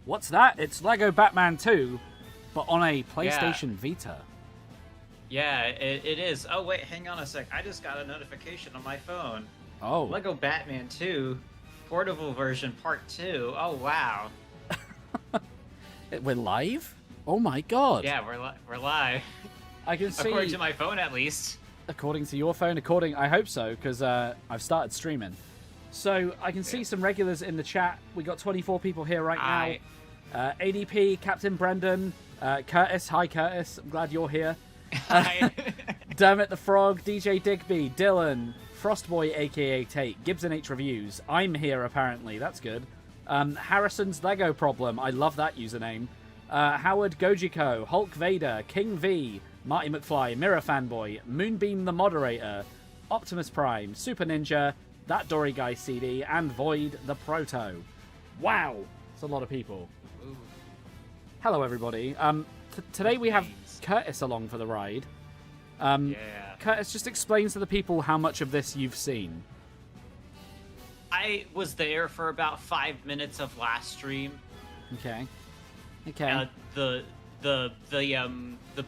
What's that? It's Lego Batman 2, but on a PlayStation Vita. Yeah, it is. Oh, wait, hang on a sec. I just got a notification on my phone. Oh. Lego Batman 2, portable version part 2. Oh, wow. We're live? Oh my god. Yeah, we're live. I can see... According to my phone, at least. According to your phone? I hope so, because I've started streaming. So, I can see some regulars in the chat. We got 24 people here right now. ADP, Captain Brendan, Curtis. Hi, Curtis. I'm glad you're here. Dermot the Frog, DJ Digby, Dylan, Frostboy aka Tate, Gibson H Reviews. I'm here apparently, that's good. Harrison's Lego Problem, I love that username. Howard Gojiko, Hulk Vader, King V, Marty McFly, Mirror Fanboy, Moonbeam the Moderator, Optimus Prime, Super Ninja, That Dory Guy CD, and Void the Proto. Wow, it's a lot of people. Ooh. Hello everybody. Today we have Curtis along for the ride. Curtis, just explain to the people how much of this you've seen. I was there for about 5 minutes of last stream. Okay. The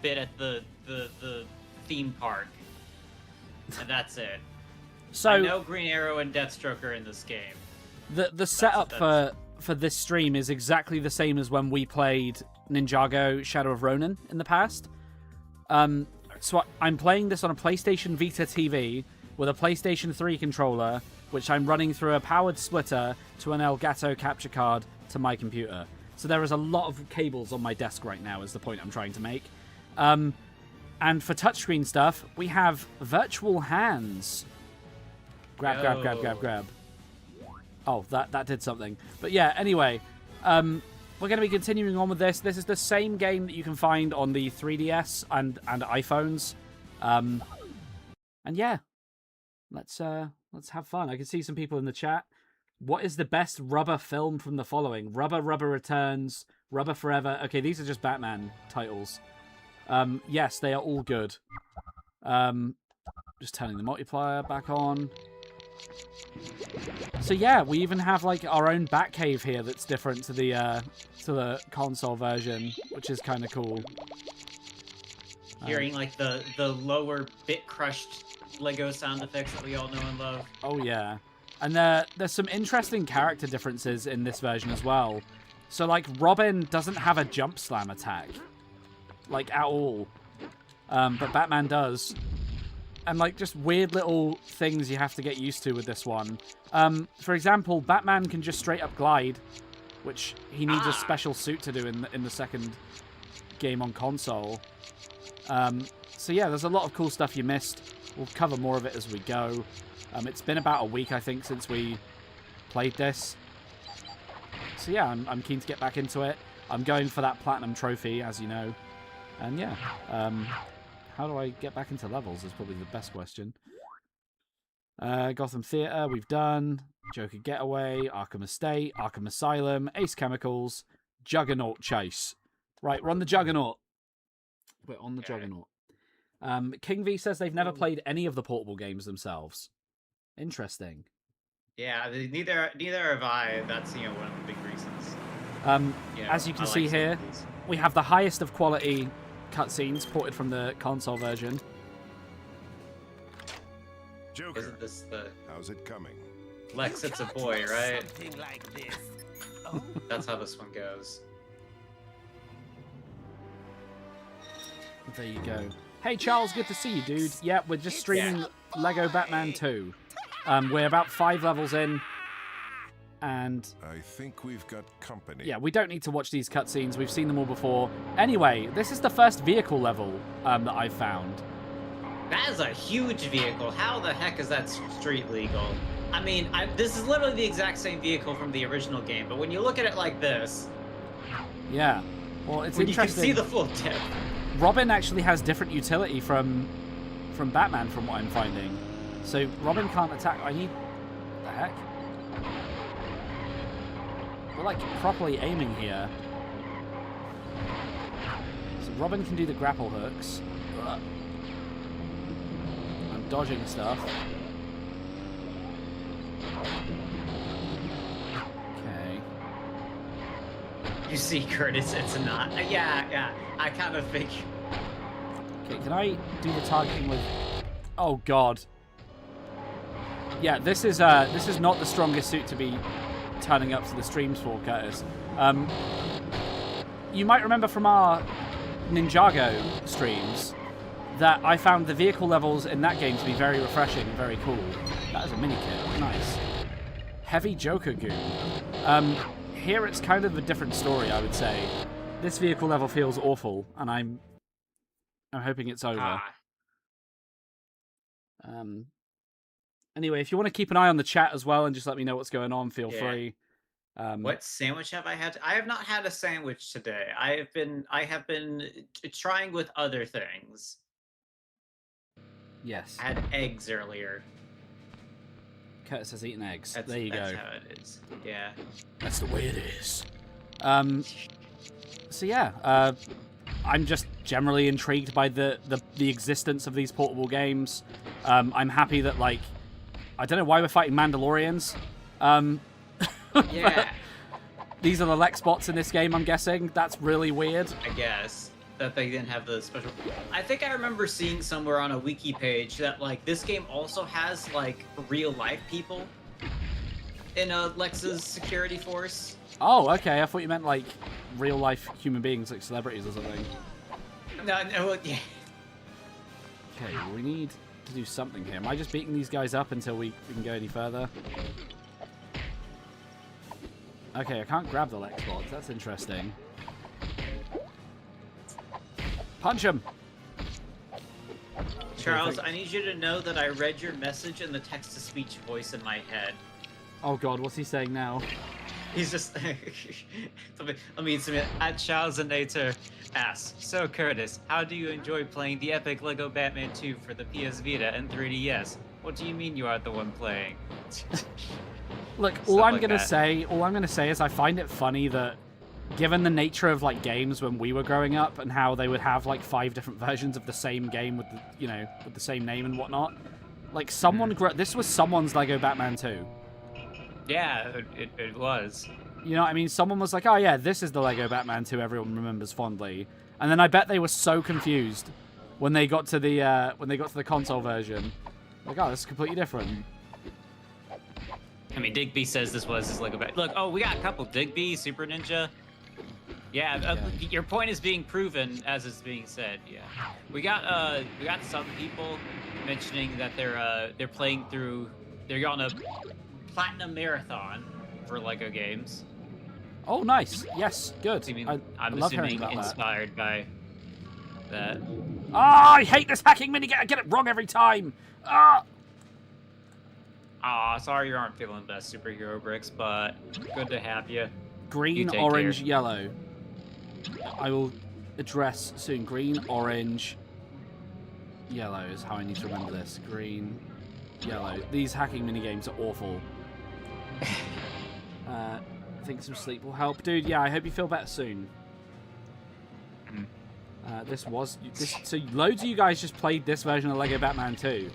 bit at the theme park, and that's it. So I know Green Arrow and Deathstroke are in this game. The setup for this stream is exactly the same as when we played Ninjago Shadow of Ronin in the past. So I'm playing this on a PlayStation Vita TV with a PlayStation 3 controller, which I'm running through a powered splitter to an Elgato capture card to my computer. So there is a lot of cables on my desk right now, is the point I'm trying to make. And for touchscreen stuff, we have virtual hands. Grab. Oh, that did something. But yeah, anyway, we're going to be continuing on with this. This is the same game that you can find on the 3DS and iPhones. And yeah, let's have fun. I can see some people in the chat. What is the best rubber film from the following? Rubber Returns, Rubber Forever. Okay, these are just Batman titles. Yes, they are all good. Just turning the multiplier back on. So yeah, we even have like our own Batcave here that's different to the console version, which is kind of cool. Hearing like the lower bit crushed Lego sound effects that we all know and love. Oh yeah, and there's some interesting character differences in this version as well. So like Robin doesn't have a jump slam attack, like at all, but Batman does. And like just weird little things you have to get used to with this one. For example, Batman can just straight up glide, which he needs a special suit to do in the second game on console. So yeah, there's a lot of cool stuff you missed. We'll cover more of it as we go. It's been about a week, I think, since we played this. So yeah, I'm keen to get back into it. I'm going for that platinum trophy, as you know. And yeah, how do I get back into levels is probably the best question. Gotham Theatre, we've done. Joker Getaway, Arkham Estate, Arkham Asylum, Ace Chemicals, Juggernaut Chase. Right, we're on the Juggernaut. We're on the Juggernaut. King V says they've never played any of the portable games themselves. Interesting. Yeah, neither have I. That's one of the big reasons. As you can see here, we have the highest of quality cutscenes ported from the console version. Joker, Isn't this the how's it coming? Lex? It's a boy, right? Something like this. That's how this one goes. There you go. Hey Charles, good to see you, dude. Yeah, we're just streaming Lego Batman 2. We're about 5 levels in. And I think we've got company. yeah, we don't need to watch these cutscenes. We've seen them all before. Anyway, this is the first vehicle level that I've found. That is a huge vehicle. How the heck is that street legal? I mean, this is literally the exact same vehicle from the original game, but when you look at it like this, Yeah. Well, it's when interesting. you can see the full depth. Robin actually has different utility from Batman, from what I'm finding. So Robin can't attack. I need... What the heck? We're like properly aiming here. So Robin can do the grapple hooks. I'm dodging stuff. Okay. You see, Curtis, it's not. Yeah, I kind of figured. Okay, can I do the targeting with... Oh, God. Yeah, this is not the strongest suit to be turning up to the streams for, Curtis. You might remember from our Ninjago streams that I found the vehicle levels in that game to be very refreshing and very cool. That is a mini kit. Nice. Heavy Joker goon. Here it's kind of a different story, I would say. This vehicle level feels awful, and I'm hoping it's over. Anyway, if you want to keep an eye on the chat as well and just let me know what's going on, feel free. What sandwich have I had? I have not had a sandwich today. I have been trying with other things. Yes. I had eggs earlier. Curtis has eaten eggs. There you go. That's how it is. Yeah. That's the way it is. So yeah, I'm just generally intrigued by the existence of these portable games. I'm happy that, like, I don't know why we're fighting Mandalorians. Yeah. These are the Lex bots in this game, I'm guessing. That's really weird. I guess that they didn't have the special. I think I remember seeing somewhere on a wiki page that, like, this game also has, like, real life people in Lex's security force. Oh, okay. I thought you meant, like, real life human beings, like celebrities or something. No, yeah. Okay, we need to do something here. Am I just beating these guys up until we can go any further? Okay, I can't grab the Lex bots. That's interesting. Punch him! Charles, I need you to know that I read your message in the text-to-speech voice in my head. Oh god, what's he saying now? He's just... let me submit. At Charles Nater asks, so Curtis, how do you enjoy playing the epic LEGO Batman 2 for the PS Vita and 3DS? What do you mean you are the one playing? Look, all I'm gonna say is I find it funny that, given the nature of, like, games when we were growing up and how they would have, like, 5 different versions of the same game with the, you know, with the same name and whatnot, like, someone this was someone's LEGO Batman 2. Yeah, it was. You know what I mean? Someone was like, oh yeah, this is the LEGO Batman 2 everyone remembers fondly. And then I bet they were so confused when they got to the console version. Like, oh, this is completely different. I mean, Digby says this was his LEGO Batman. Look, oh, we got a couple. Digby, Super Ninja. Yeah, your point is being proven as it's being said. Yeah, we got some people mentioning that they're playing through. They're on a platinum marathon for LEGO games. Oh, nice. Yes, good. I mean, I'm assuming inspired by that. Ah, I hate this hacking mini. I get it wrong every time. Ah. Aw, sorry you aren't feeling the best, Superhero Bricks, but good to have you. Green, orange, yellow. I will address soon. Green, orange, yellow is how I need to remember this. Green, yellow. These hacking minigames are awful. I think some sleep will help. Dude, yeah, I hope you feel better soon. So loads of you guys just played this version of LEGO Batman 2.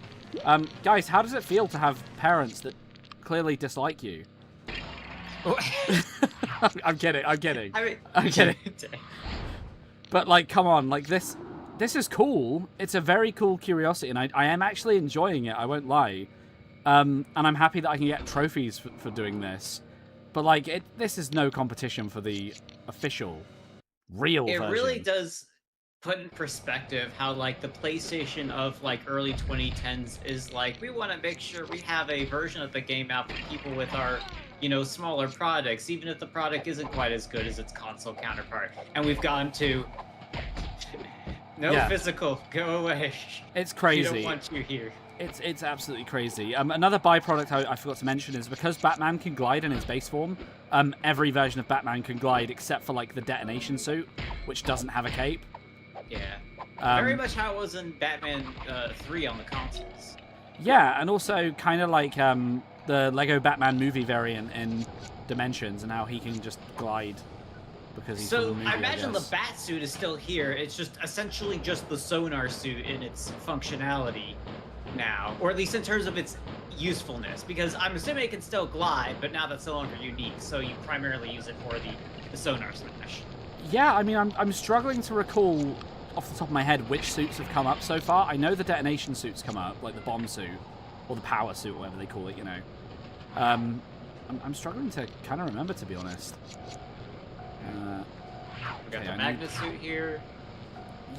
Guys, how does it feel to have parents that clearly dislike you? I'm kidding. I'm kidding. But, like, come on, like, this is cool. It's a very cool curiosity, and I am actually enjoying it, I won't lie. And I'm happy that I can get trophies for doing this. But, like, this is no competition for the official, real version. It really does put in perspective how, like, the PlayStation of, like, early 2010s is like, we want to make sure we have a version of the game out for people with our, you know, smaller products, even if the product isn't quite as good as its console counterpart. And we've gone to physical, go away. It's crazy. We don't want you here. It's absolutely crazy. Another byproduct I forgot to mention is because Batman can glide in his base form, every version of Batman can glide except for, like, the detonation suit, which doesn't have a cape. Yeah. Very much how it was in Batman 3 on the consoles. Yeah, and also kind of like the LEGO Batman movie variant in Dimensions and how he can just glide because he's from the movie, I imagine the bat suit is still here. It's just essentially just the sonar suit in its functionality now, or at least in terms of its usefulness, because I'm assuming it can still glide, but now that's no longer unique, so you primarily use it for the sonar smash. Yeah, I mean, I'm struggling to recall off the top of my head which suits have come up so far. I know the detonation suits come up, like the bomb suit, or the power suit, whatever they call it, you know. I'm struggling to kind of remember, to be honest. We got the magnet suit here.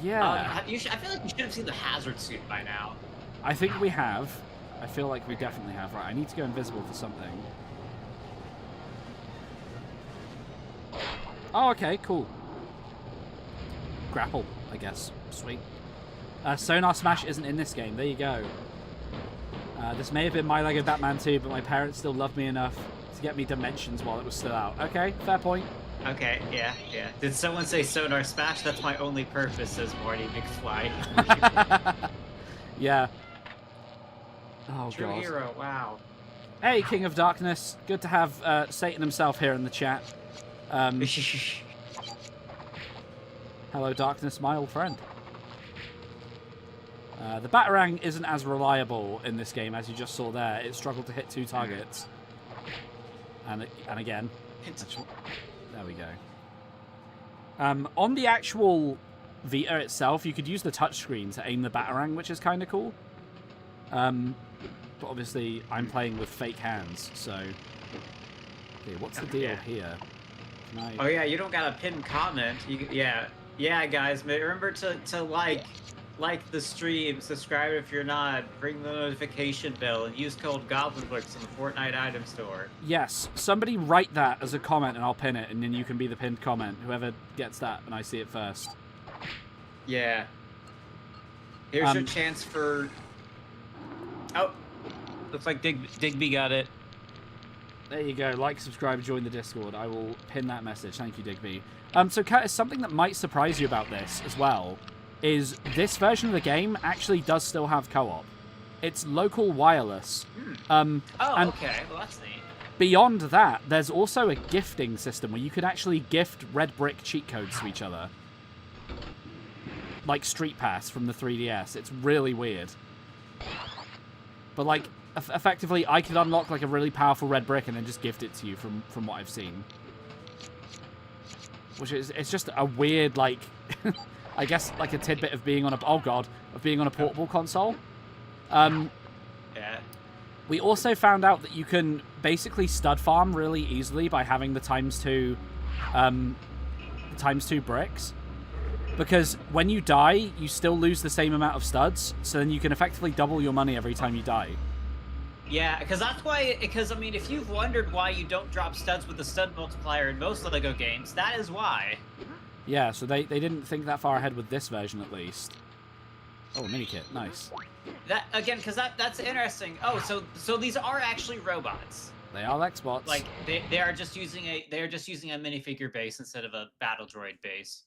Yeah. I feel like you should have seen the hazard suit by now. I think we have. I feel like we definitely have. Right, I need to go invisible for something. Oh, okay, cool. Grapple, I guess. Sweet. Sonar Smash isn't in this game. There you go. This may have been my Lego Batman 2, but my parents still loved me enough to get me Dimensions while it was still out. Okay, fair point. Okay, yeah. Did someone say Sonar Smash? That's my only purpose, says Morty McFly. Yeah. Oh, True God. hero, wow. Hey, King of Darkness. Good to have Satan himself here in the chat. Hello, Darkness, my old friend. The Batarang isn't as reliable in this game, as you just saw there. It struggled to hit 2 targets. And again. There we go. On the actual Vita itself, you could use the touchscreen to aim the Batarang, which is kind of cool. But obviously, I'm playing with fake hands, so... Okay, what's the deal here? Can I... Oh yeah, you don't got a pinned comment. Yeah, guys, remember to like the stream, subscribe if you're not, ring the notification bell, and use code GoblinBricks in the Fortnite item store. Yes, somebody write that as a comment and I'll pin it, and then you can be the pinned comment, whoever gets that, and I see it first. Yeah. Here's your chance for... Oh, looks like Digby got it. There you go. Like, subscribe, join the Discord. I will pin that message. Thank you, Digby. So, Curtis, something that might surprise you about this as well is this version of the game actually does still have co-op. It's local wireless. Okay. Well, that's neat. Beyond that, there's also a gifting system where you could actually gift red brick cheat codes to each other. Like Street Pass from the 3DS. It's really weird. But, like, effectively, I could unlock, like, a really powerful red brick and then just gift it to you from what I've seen. Which is, it's just a weird, like... I guess, like, a tidbit of being on a... Oh, God. Of being on a portable console. Yeah. We also found out that you can basically stud farm really easily by having the ×2 bricks. Because when you die, you still lose the same amount of studs, so then you can effectively double your money every time you die. Yeah, because that's why... Because, I mean, if you've wondered why you don't drop studs with the stud multiplier in most LEGO games, that is why. Yeah, so they didn't think that far ahead with this version, at least. Oh, minikit. Nice. That, again, because that's interesting. Oh, so these are actually robots. They are Xbots. Like, they are just using a minifigure base instead of a battle droid base.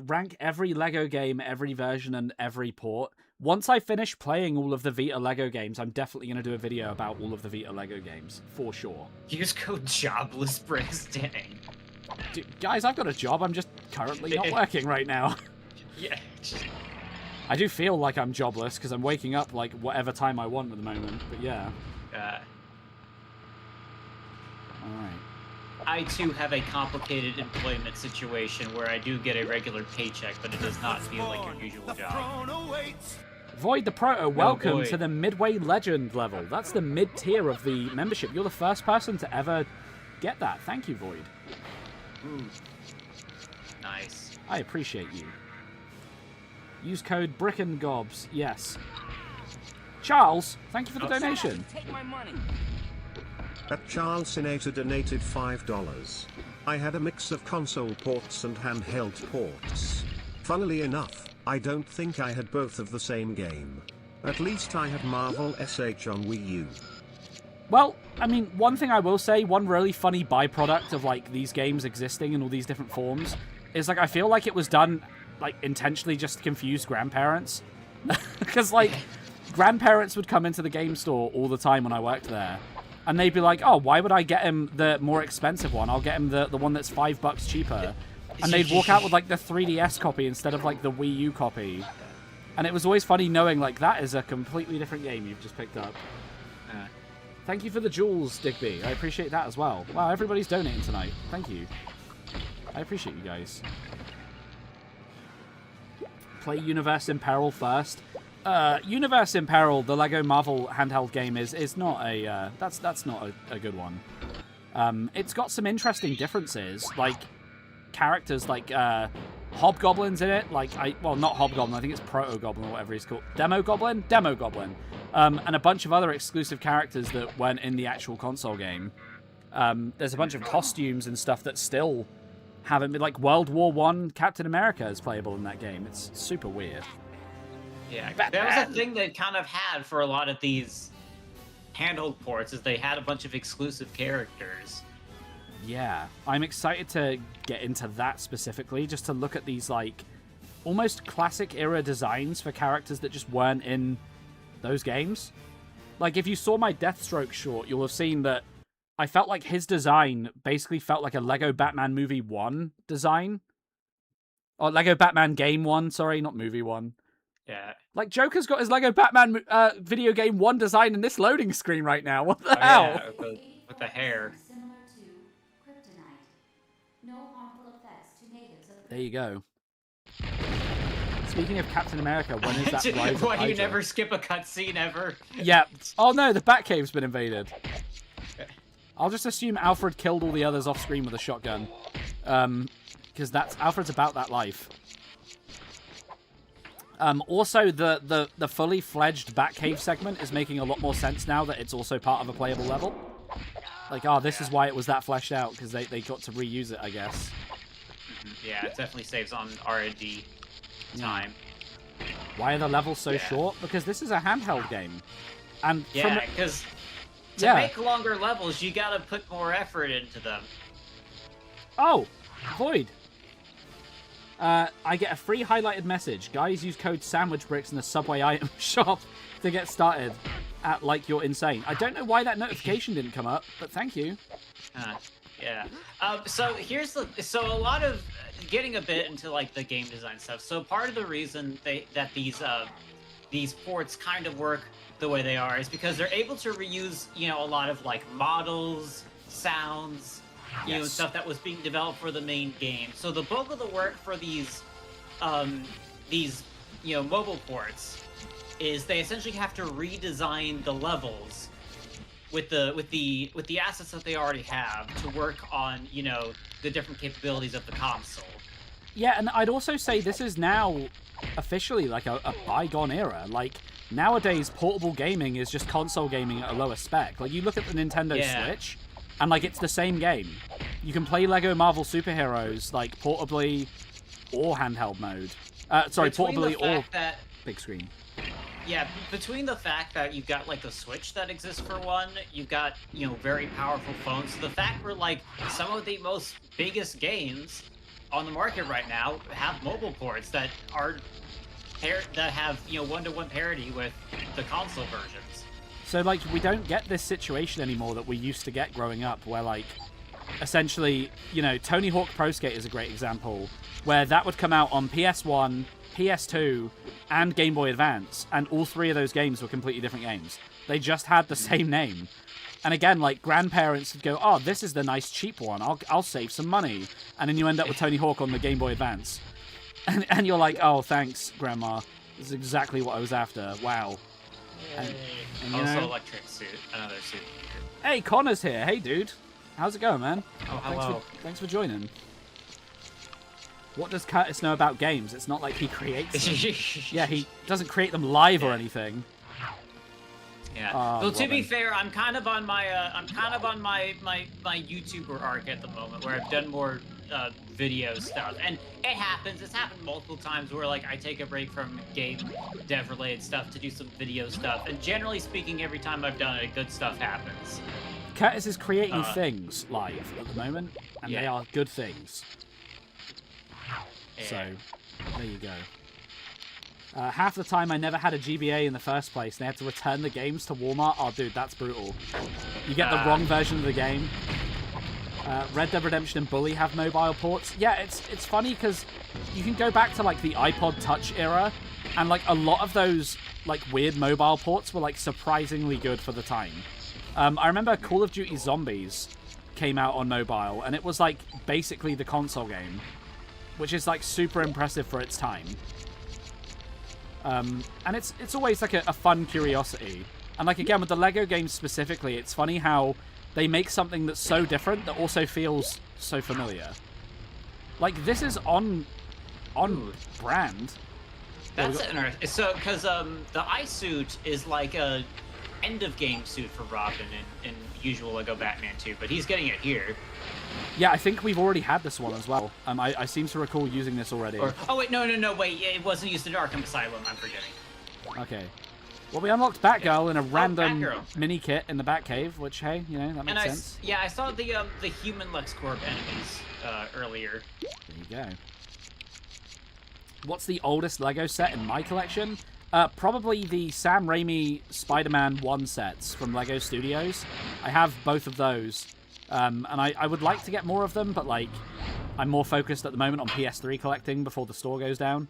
Rank every LEGO game, every version, and every port. Once I finish playing all of the Vita LEGO games, I'm definitely going to do a video about all of the Vita LEGO games, for sure. Use code JOBLESSBricks, dang. Dude, guys, I've got a job. I'm just currently not working right now. Yeah. I do feel like I'm jobless because I'm waking up like whatever time I want at the moment, but yeah. Alright. I too have a complicated employment situation where I do get a regular paycheck, but it does not feel like your usual job. Void the Proto, welcome to the Midway Legend level. That's the mid-tier of the membership. You're the first person to ever get that. Thank you, Void. Ooh. Nice. I appreciate you. Use code BRICKANDGOBS. Yes. Charles, thank you for the donation. Take my money. At Charles Senator donated $5. I had a mix of console ports and handheld ports. Funnily enough, I don't think I had both of the same game. At least I had Marvel SH on Wii U. Well, I mean, one thing I will say, one really funny byproduct of, like, these games existing in all these different forms is, like, I feel like it was done, like, intentionally just to confuse grandparents. Because, like, grandparents would come into the game store all the time when I worked there. And they'd be like, oh, why would I get him the more expensive one? I'll get him the one that's $5 cheaper. And they'd walk out with, like, the 3DS copy instead of, like, the Wii U copy. And it was always funny knowing, like, that is a completely different game you've just picked up. Thank you for the jewels, Digby. I appreciate that as well. Wow, everybody's donating tonight. Thank you. I appreciate you guys. Play Universe in Peril first. Universe in Peril, the Lego Marvel handheld game, is not a that's not a good one. It's got some interesting differences, like characters like Hobgoblin's in it. Well, not Hobgoblin. I think it's Proto Goblin or whatever he's called. Demo Goblin, and a bunch of other exclusive characters that weren't in the actual console game. There's a bunch of costumes and stuff that still haven't been, like World War I Captain America is playable in that game. It's super weird. Yeah, that was a thing they kind of had for a lot of these handheld ports, is they had a bunch of exclusive characters. Yeah, I'm excited to get into that specifically, just to look at these, like, almost classic era designs for characters that just weren't in those games. Like, if you saw my Deathstroke short, you'll have seen that I felt like his design basically felt like a Lego Batman Movie 1 design. Or Lego Batman Game 1, sorry, not Movie 1. Yeah. Like, Joker's got his Lego Batman video game 1 design in this loading screen right now. What the hell? Yeah, with the hair. There you go. Speaking of Captain America, when is that Rise of Why Hydra? you never skip a cutscene ever? Yeah. Oh no, the Batcave's been invaded. I'll just assume Alfred killed all the others off screen with a shotgun. Because Alfred's about that life. Also, the fully fledged Batcave segment is making a lot more sense now that it's also part of a playable level. Like, this is why it was that fleshed out, because they got to reuse it, I guess. Yeah, it definitely saves on R&D time. Why are the levels so short? Because this is a handheld game. And yeah, because to make longer levels, you gotta put more effort into them. Oh, Void. I get a free highlighted message. Guys, use code GoblinBricks in the Subway item shop to get started at Like You're Insane. I don't know why that notification didn't come up, but thank you. Yeah. So here's so a lot of getting a bit into like the game design stuff. So part of the reason that these ports kind of work the way they are is because they're able to reuse, a lot of like models, sounds, stuff that was being developed for the main game. So the bulk of the work for these mobile ports is they essentially have to redesign the levels with the assets that they already have to work on, the different capabilities of the console. Yeah, and I'd also say this is now officially like a bygone era. Like, nowadays, portable gaming is just console gaming at a lower spec. Like, you look at the Nintendo Switch, and, like, it's the same game. You can play Lego Marvel Superheroes, like, portably or handheld mode. Portably or big screen. Yeah, between the fact that you've got, like, the Switch that exists for one, you've got, very powerful phones. So the fact where, like, some of the most biggest games on the market right now have mobile ports that are that have, one-to-one parity with the console versions. So, like, we don't get this situation anymore that we used to get growing up, where, like, essentially, Tony Hawk Pro Skate is a great example, where that would come out on PS1, PS2, and Game Boy Advance, and all three of those games were completely different games. They just had the same name. And again, like, grandparents would go, oh, this is the nice cheap one, I'll save some money. And then you end up with Tony Hawk on the Game Boy Advance. And you're like, oh, thanks, Grandma. This is exactly what I was after. Wow. And also, electric suit, another suit. Hey, Connor's here. Hey, dude. How's it going, man? Oh, hello. Thanks for joining. What does Curtis know about games? It's not like he creates them. Yeah, he doesn't create them live or anything. Yeah. Well, to be fair, I'm kind of on my my YouTuber arc at the moment, where I've done more video stuff, and it happens. It's happened multiple times where, like, I take a break from game dev related stuff to do some video stuff, and generally speaking, every time I've done it, good stuff happens. Curtis is creating things live at the moment, and they are good things. So, there you go. Half the time I never had a GBA in the first place. They had to return the games to Walmart. Oh, dude, that's brutal. You get the wrong version of the game. Red Dead Redemption and Bully have mobile ports. Yeah, it's funny because you can go back to like the iPod Touch era, and like a lot of those like weird mobile ports were like surprisingly good for the time. I remember Call of Duty Zombies came out on mobile, and it was like basically the console game, which is like super impressive for its time. And it's always like a fun curiosity. And like again with the Lego games specifically, it's funny how they make something that's so different that also feels so familiar. Like this is on brand. That's interesting. So, because the eye suit is like a end of game suit for Robin in usual Lego Batman 2, but he's getting it here. Yeah, I think we've already had this one as well. I seem to recall using this already. Oh wait, no, wait, it wasn't used in Arkham Asylum. I'm forgetting. Okay. Well, we unlocked Batgirl in a random mini kit in the Batcave, which hey, you know that makes sense. Yeah, I saw the human LexCorp enemies earlier. There you go. What's the oldest Lego set in my collection? Probably the Sam Raimi Spider-Man 1 sets from Lego Studios. I have both of those. And I would like to get more of them, but like I'm more focused at the moment on PS3 collecting before the store goes down.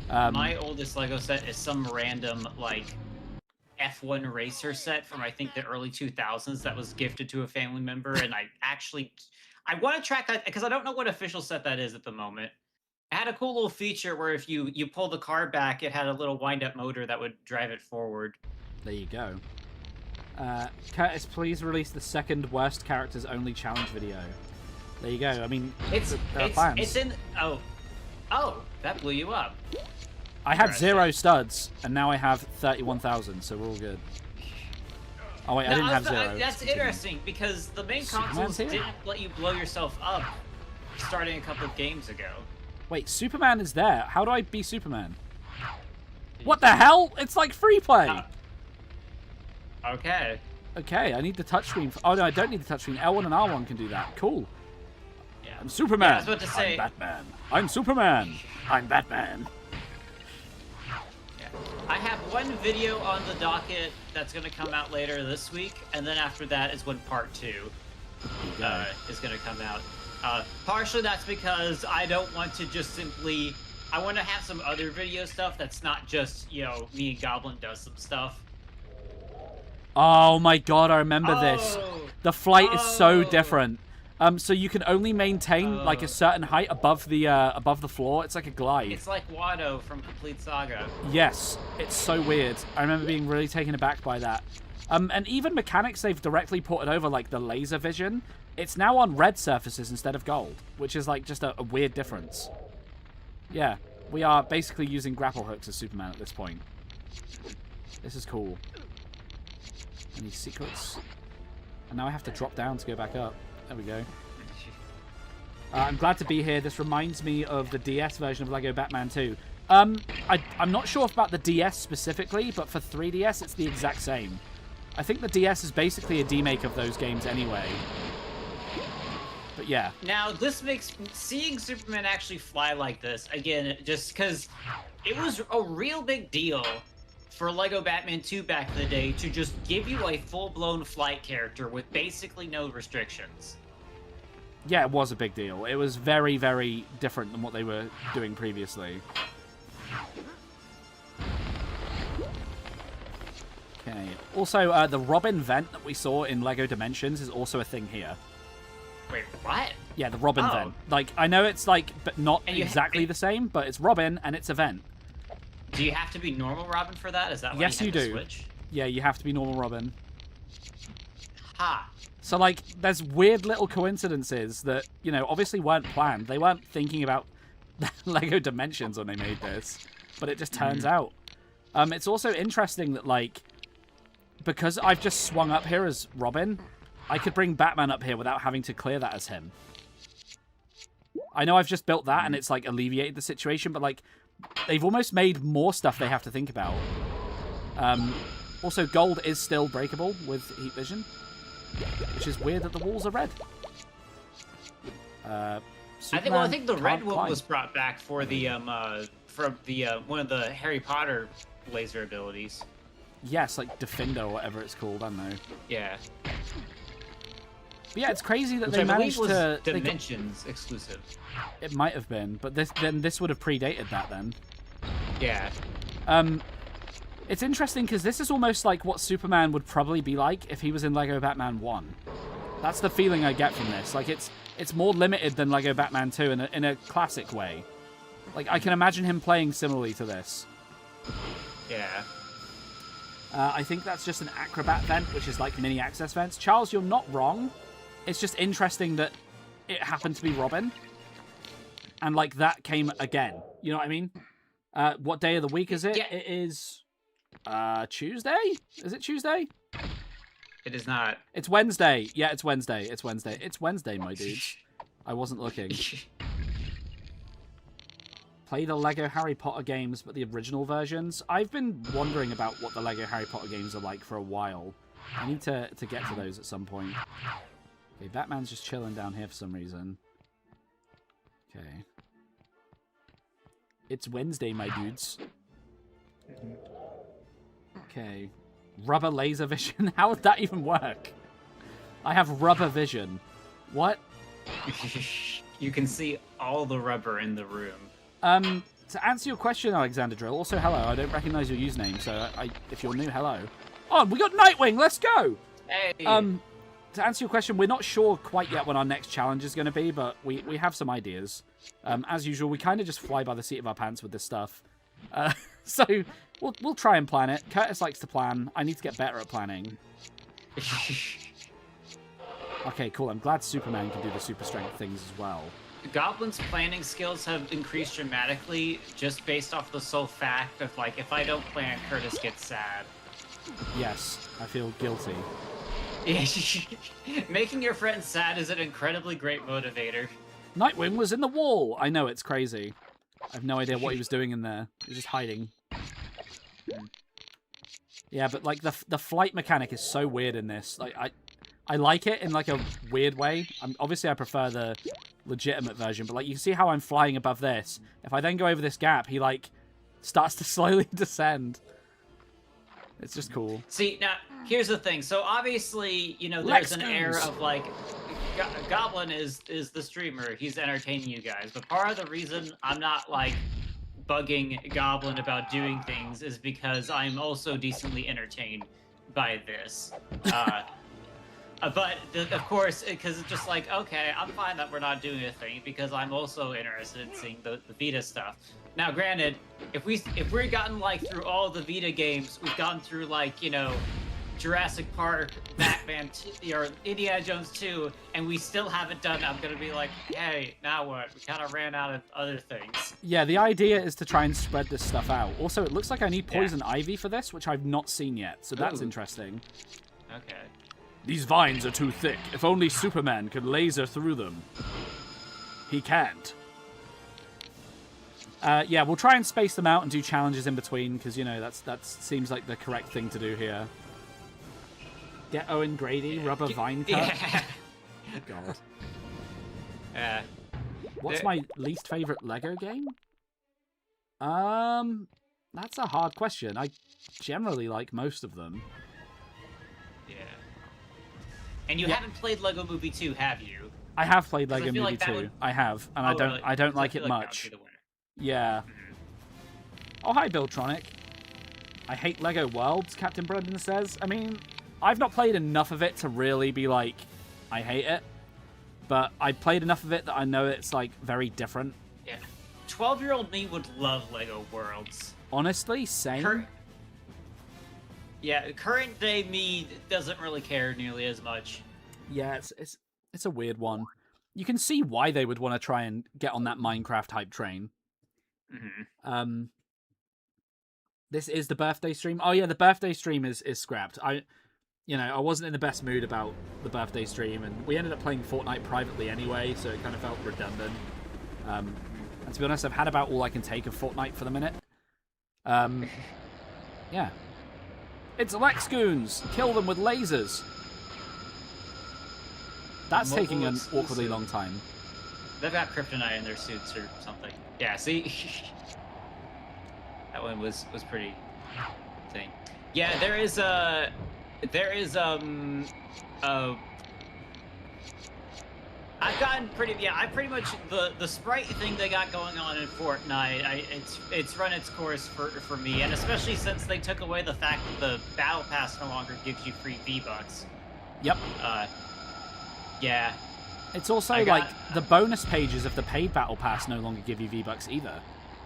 My oldest Lego set is some random like F1 racer set from I think the early 2000s that was gifted to a family member, and I want to track that because I don't know what official set that is at the moment. It had a cool little feature where if you pull the car back, it had a little wind-up motor that would drive it forward. There you go. Curtis, please release the second worst characters only challenge video. There you go. I mean, it's in. Oh, that blew you up. I had 0 studs, and now I have 31,000, so we're all good. Oh wait, I didn't have 0. That's interesting because the main consoles didn't let you blow yourself up starting a couple of games ago. Wait, Superman is there. How do I be Superman? What the hell? It's like free play. Okay. Okay, I need the touchscreen. Oh no, I don't need the touchscreen. L1 and R1 can do that. Cool. Yeah. I'm Superman. Yeah, I was about to say. I'm Batman. I'm Superman. I'm Batman. Yeah. I have one video on the docket that's going to come out later this week, and then after that is when part 2 is going to come out. Partially that's because I don't want to just simply... I want to have some other video stuff that's not just, you know, me and Goblin does some stuff. Oh my god, I remember this. The flight is so different. So you can only maintain like a certain height above the floor. It's like a glide. It's like Watto from Complete Saga. Yes, it's so weird. I remember being really taken aback by that. And even mechanics they've directly ported over, like the laser vision. It's now on red surfaces instead of gold, which is like just a weird difference. Yeah, we are basically using grapple hooks as Superman at this point. This is cool. Any secrets? And now I have to drop down to go back up. There we go. I'm glad to be here. This reminds me of the DS version of Lego Batman 2. I'm not sure about the DS specifically, but for 3DS it's the exact same. I think the DS is basically a demake of those games anyway. But yeah. Now, this makes... Seeing Superman actually fly like this, again, just because it was a real big deal for Lego Batman 2 back in the day to just give you a full-blown flight character with basically no restrictions. Yeah, it was a big deal. It was very, very different than what they were doing previously. Okay. Also, the Robin vent that we saw in Lego Dimensions is also a thing here. Wait, what? Yeah, the Robin vent. Like, I know it's like, but not exactly the same, but it's Robin and it's a vent. Do you have to be normal Robin for that? Is that why yes, you do. Switch? Yeah, you have to be normal Robin. Ha. So, like, there's weird little coincidences that, you know, obviously weren't planned. They weren't thinking about Lego Dimensions when they made this, but it just turns out. It's also interesting that, like, because I've just swung up here as Robin, I could bring Batman up here without having to clear that as him. I know I've just built that and it's, like, alleviated the situation, but, like, they've almost made more stuff they have to think about. Also, gold is still breakable with heat vision, which is weird that the walls are red. I think the red one was brought back for the one of the Harry Potter laser abilities. Yes, like Defender or whatever it's called. I don't know. Yeah. But yeah, it's crazy that Which they I believe managed was to... Dimensions exclusive. It might have been, but this would have predated that then. Yeah. It's interesting because this is almost like what Superman would probably be like if he was in Lego Batman 1. That's the feeling I get from this. Like, it's more limited than Lego Batman 2 in a classic way. Like, I can imagine him playing similarly to this. Yeah. I think that's just an acrobat vent, which is like mini access vents. Charles, you're not wrong. It's just interesting that it happened to be Robin. And, like, that came again. You know what I mean? What day of the week is it? Yeah. It is... Tuesday? Is it Tuesday? It is not. It's Wednesday. Yeah, it's Wednesday. It's Wednesday. It's Wednesday, my dudes. I wasn't looking. Play the Lego Harry Potter games, but the original versions. I've been wondering about what the Lego Harry Potter games are like for a while. I need to get to those at some point. Okay, Batman's just chilling down here for some reason. Okay. It's Wednesday, my dudes. Okay. Rubber laser vision? How would that even work? I have rubber vision. What? You can see all the rubber in the room. To answer your question, Alexander Drill, also hello, I don't recognize your username, so if you're new, hello. Oh, we got Nightwing, let's go! Hey! To answer your question, we're not sure quite yet when our next challenge is going to be, but we have some ideas. As usual, we kind of just fly by the seat of our pants with this stuff. So we'll try and plan it. Curtis likes to plan. I need to get better at planning. Okay, cool. I'm glad Superman can do the super strength things as well. Goblin's planning skills have increased dramatically just based off the sole fact of, like, if I don't plan, Curtis gets sad. Yes, I feel guilty. Making your friends sad is an incredibly great motivator. Nightwing was in the wall! I know, it's crazy. I have no idea what he was doing in there. He was just hiding. Yeah, but, like, the flight mechanic is so weird in this. Like, I like it in, like, a weird way. Obviously, I prefer the legitimate version, but, like, you can see how I'm flying above this. If I then go over this gap, he, like, starts to slowly descend. It's just cool. See, now, here's the thing. So, obviously, you know, there's an air of, like, Goblin is the streamer. He's entertaining you guys. But part of the reason I'm not, like, bugging Goblin about doing things is because I'm also decently entertained by this. But, of course, because it's just like, okay, I'm fine that we're not doing a thing because I'm also interested in seeing the Vita stuff. Now, granted, if we've gotten, like, through all the Vita games, we've gotten through, like, you know, Jurassic Park, Batman, or Indiana Jones 2, and we still haven't done it, I'm gonna be like, hey, now what? We kind of ran out of other things. Yeah, the idea is to try and spread this stuff out. Also, it looks like I need Poison Ivy for this, which I've not seen yet, so that's interesting. Okay. These vines are too thick. If only Superman could laser through them. He can't. Yeah, we'll try and space them out and do challenges in between, because, you know, that seems like the correct thing to do here. Get Owen Grady, rubber vine cut. Yeah. Oh, God. What's my least favorite Lego game? That's a hard question. I generally like most of them. Yeah. And you haven't played Lego Movie 2, have you? I have played Lego Movie like 2. I have, and really? I don't like it much. Yeah. Oh, hi, Billtronic. I hate Lego Worlds, Captain Brendan says. I mean, I've not played enough of it to really be like, I hate it. But I played enough of it that I know it's, like, very different. Yeah. 12-year-old me would love Lego Worlds. Honestly, same. Current day me doesn't really care nearly as much. Yeah, it's a weird one. You can see why they would want to try and get on that Minecraft hype train. Mm-hmm. This is the birthday stream. Oh yeah, the birthday stream is scrapped. I wasn't in the best mood about the birthday stream, and we ended up playing Fortnite privately anyway, so it kind of felt redundant. And to be honest, I've had about all I can take of Fortnite for the minute. Yeah. It's Lex Goons! Kill them with lasers! That's taking an awkwardly long time. They've got kryptonite in their suits or something. Yeah, see? That one was pretty thing. Yeah, I've gotten pretty. Yeah, I pretty much the sprite thing they got going on in Fortnite. It's run its course for me, and especially since they took away the fact that the battle pass no longer gives you free V-Bucks. Yep. Yeah. It's also like the bonus pages of the paid battle pass no longer give you V-Bucks either.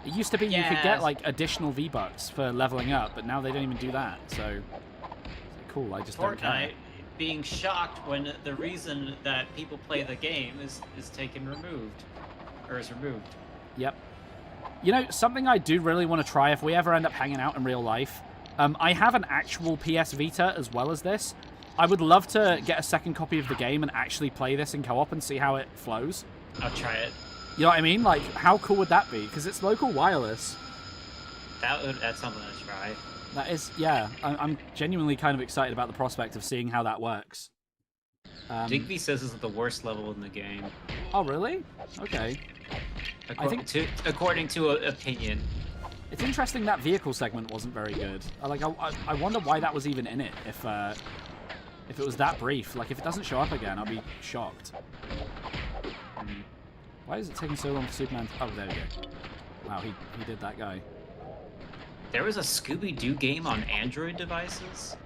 It used to be you could get like additional V-Bucks for leveling up, but now they don't even do that. So cool. I just don't care. Being shocked when the reason that people play the game is removed. Yep. You know, something I do really want to try if we ever end up hanging out in real life, I have an actual PS Vita as well as this. I would love to get a second copy of the game and actually play this in co-op and see how it flows. I'll try it. You know what I mean? Like, how cool would that be? Because it's local wireless. That's something to try. That is, yeah. I'm genuinely kind of excited about the prospect of seeing how that works. Digby says this is the worst level in the game. Oh, really? Okay. According to opinion. It's interesting that vehicle segment wasn't very good. I wonder why that was even in it. If it was that brief, like if it doesn't show up again, I'll be shocked. Why is it taking so long for Superman? Oh, there we go. Wow, he did that guy. There was a Scooby-Doo game on Android devices?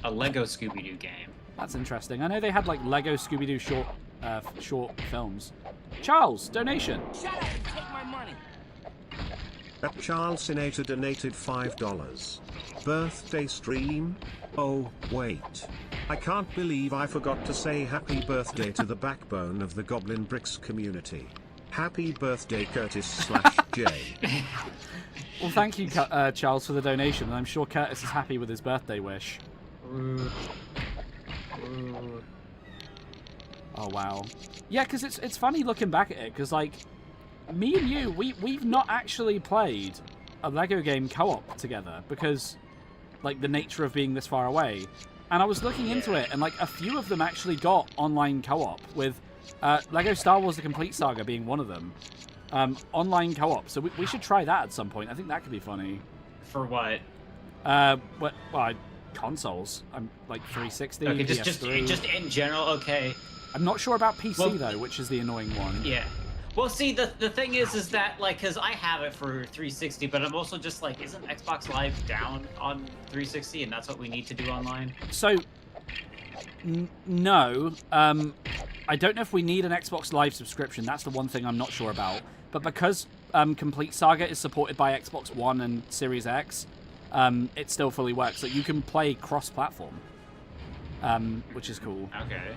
A Lego Scooby-Doo game. That's interesting. I know they had like Lego Scooby-Doo short films. Charles, donation. Shut up and take my money. That Charles Senator donated $5. Birthday stream? Oh, wait. I can't believe I forgot to say happy birthday to the backbone of the GoblinBricks community. Happy birthday, Curtis/J. Well, thank you, Charles, for the donation, and I'm sure Curtis is happy with his birthday wish. Oh, wow. Yeah, because it's funny looking back at it, because, like, me and you, we've not actually played a Lego game co-op together, because, like, the nature of being this far away. And I was looking into it, and, like, a few of them actually got online co-op, with Lego Star Wars The Complete Saga being one of them. Online co-op, so we should try that at some point. I think that could be funny. For what? Consoles. I'm like 360. Okay, PS3. just in general. Okay. I'm not sure about PC though, which is the annoying one. Yeah. Well, see, the thing is that like, cause I have it for 360, but I'm also just like, isn't Xbox Live down on 360, and that's what we need to do online? So, no. I don't know if we need an Xbox Live subscription. That's the one thing I'm not sure about. But because Complete Saga is supported by Xbox One and Series X, it still fully works. So you can play cross-platform, which is cool. Okay.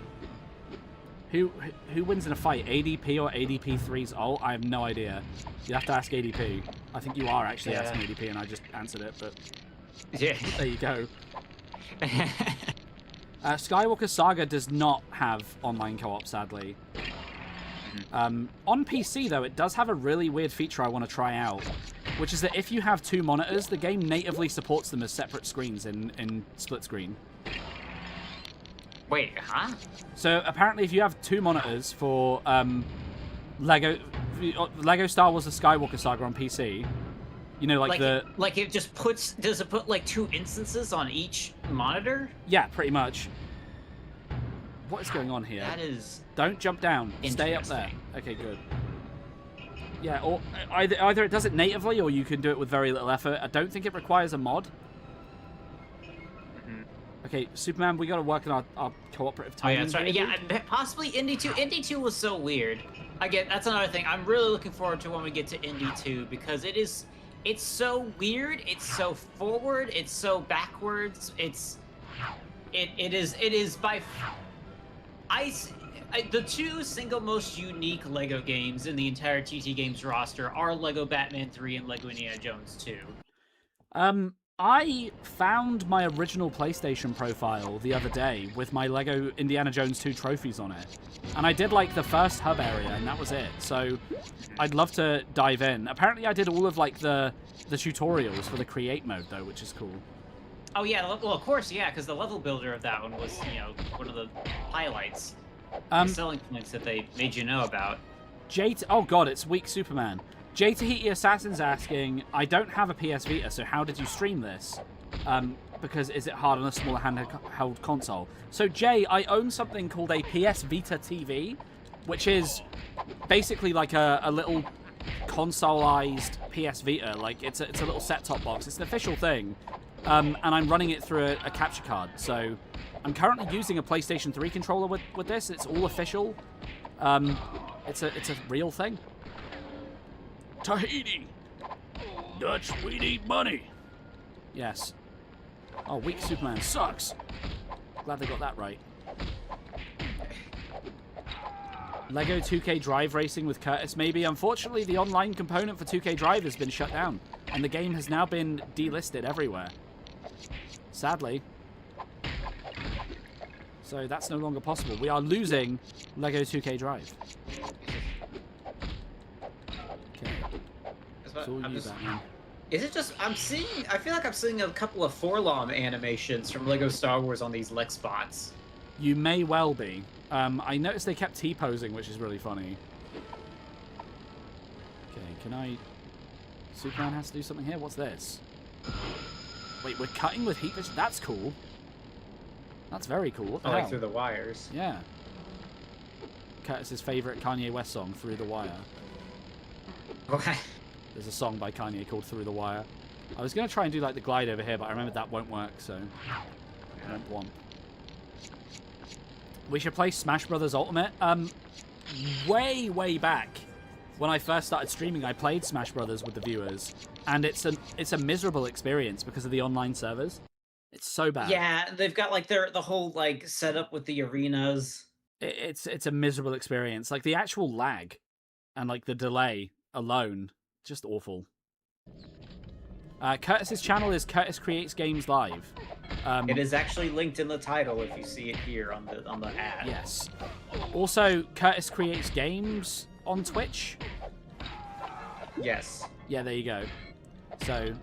Who wins in a fight, ADP or ADP3's ult? I have no idea. You have to ask ADP. I think you are actually asking ADP, and I just answered it, but yeah, there you go. Skywalker Saga does not have online co-op, sadly. On PC, though, it does have a really weird feature I want to try out, which is that if you have two monitors, the game natively supports them as separate screens in split screen. Wait, huh? So apparently if you have two monitors for Lego Star Wars The Skywalker Saga on PC, you know, like it just puts... Does it put, like, two instances on each monitor? Yeah, pretty much. What is going on here? That is... Don't jump down. Stay up there. Okay, good. Yeah, or either it does it natively, or you can do it with very little effort. I don't think it requires a mod. Okay, Superman, we got to work on our cooperative timing. Oh, yeah, that's right. Yeah, possibly Indy 2. Indy 2 was so weird. Again, that's another thing. I'm really looking forward to when we get to Indy 2, because it's so weird, it's so forward, it's so backwards, it is by... the two single most unique LEGO games in the entire TT Games roster are LEGO Batman 3 and LEGO Indiana Jones 2. I found my original PlayStation profile the other day with my LEGO Indiana Jones 2 trophies on it. And I did, like, the first hub area, and that was it. So I'd love to dive in. Apparently I did all of, like, the tutorials for the create mode, though, which is cool. Oh, yeah. Well, of course, yeah, because the level builder of that one was, you know, one of the highlights. The selling points that they made you know about. Oh, God, it's weak Superman. Jay Tahiti Assassin's asking, I don't have a PS Vita, so how did you stream this? Because is it hard on a smaller handheld console? So, Jay, I own something called a PS Vita TV, which is basically like a little consoleized PS Vita. Like it's a little set-top box. It's an official thing, and I'm running it through a capture card. So I'm currently using a PlayStation 3 controller with this. It's all official. It's a real thing. Tahiti, Dutch, we need money. Yes. Oh, weak Superman sucks. Glad they got that right. Lego 2K Drive racing with Curtis, maybe. Unfortunately, the online component for 2K Drive has been shut down, and the game has now been delisted everywhere. Sadly. So that's no longer possible. We are losing Lego 2K Drive. Okay. It's all you, Batman. Is it just I feel like I'm seeing a couple of Forlom animations from Lego Star Wars on these Lex bots. You may well be. I noticed they kept T-posing, which is really funny. Okay, can I... Superman has to do something here? What's this? Wait, we're cutting with heat vision? That's cool. That's very cool. What the hell? Like through the wires. Yeah. Curtis's favorite Kanye West song, Through the Wire. Okay. There's a song by Kanye called Through the Wire. I was going to try and do like the glide over here, but I remembered that won't work, so... Womp womp. We should play Smash Brothers Ultimate. Way back, when I first started streaming, I played Smash Brothers with the viewers, and it's a miserable experience because of the online servers. It's so bad. Yeah, they've got like the whole like setup with the arenas. It's a miserable experience. Like the actual lag and like the delay alone, just awful. Curtis's channel is Curtis Creates Games Live. It is actually linked in the title if you see it here on the ad. Yes. Also, Curtis Creates Games on Twitch. Yes. Yeah, there you go. So,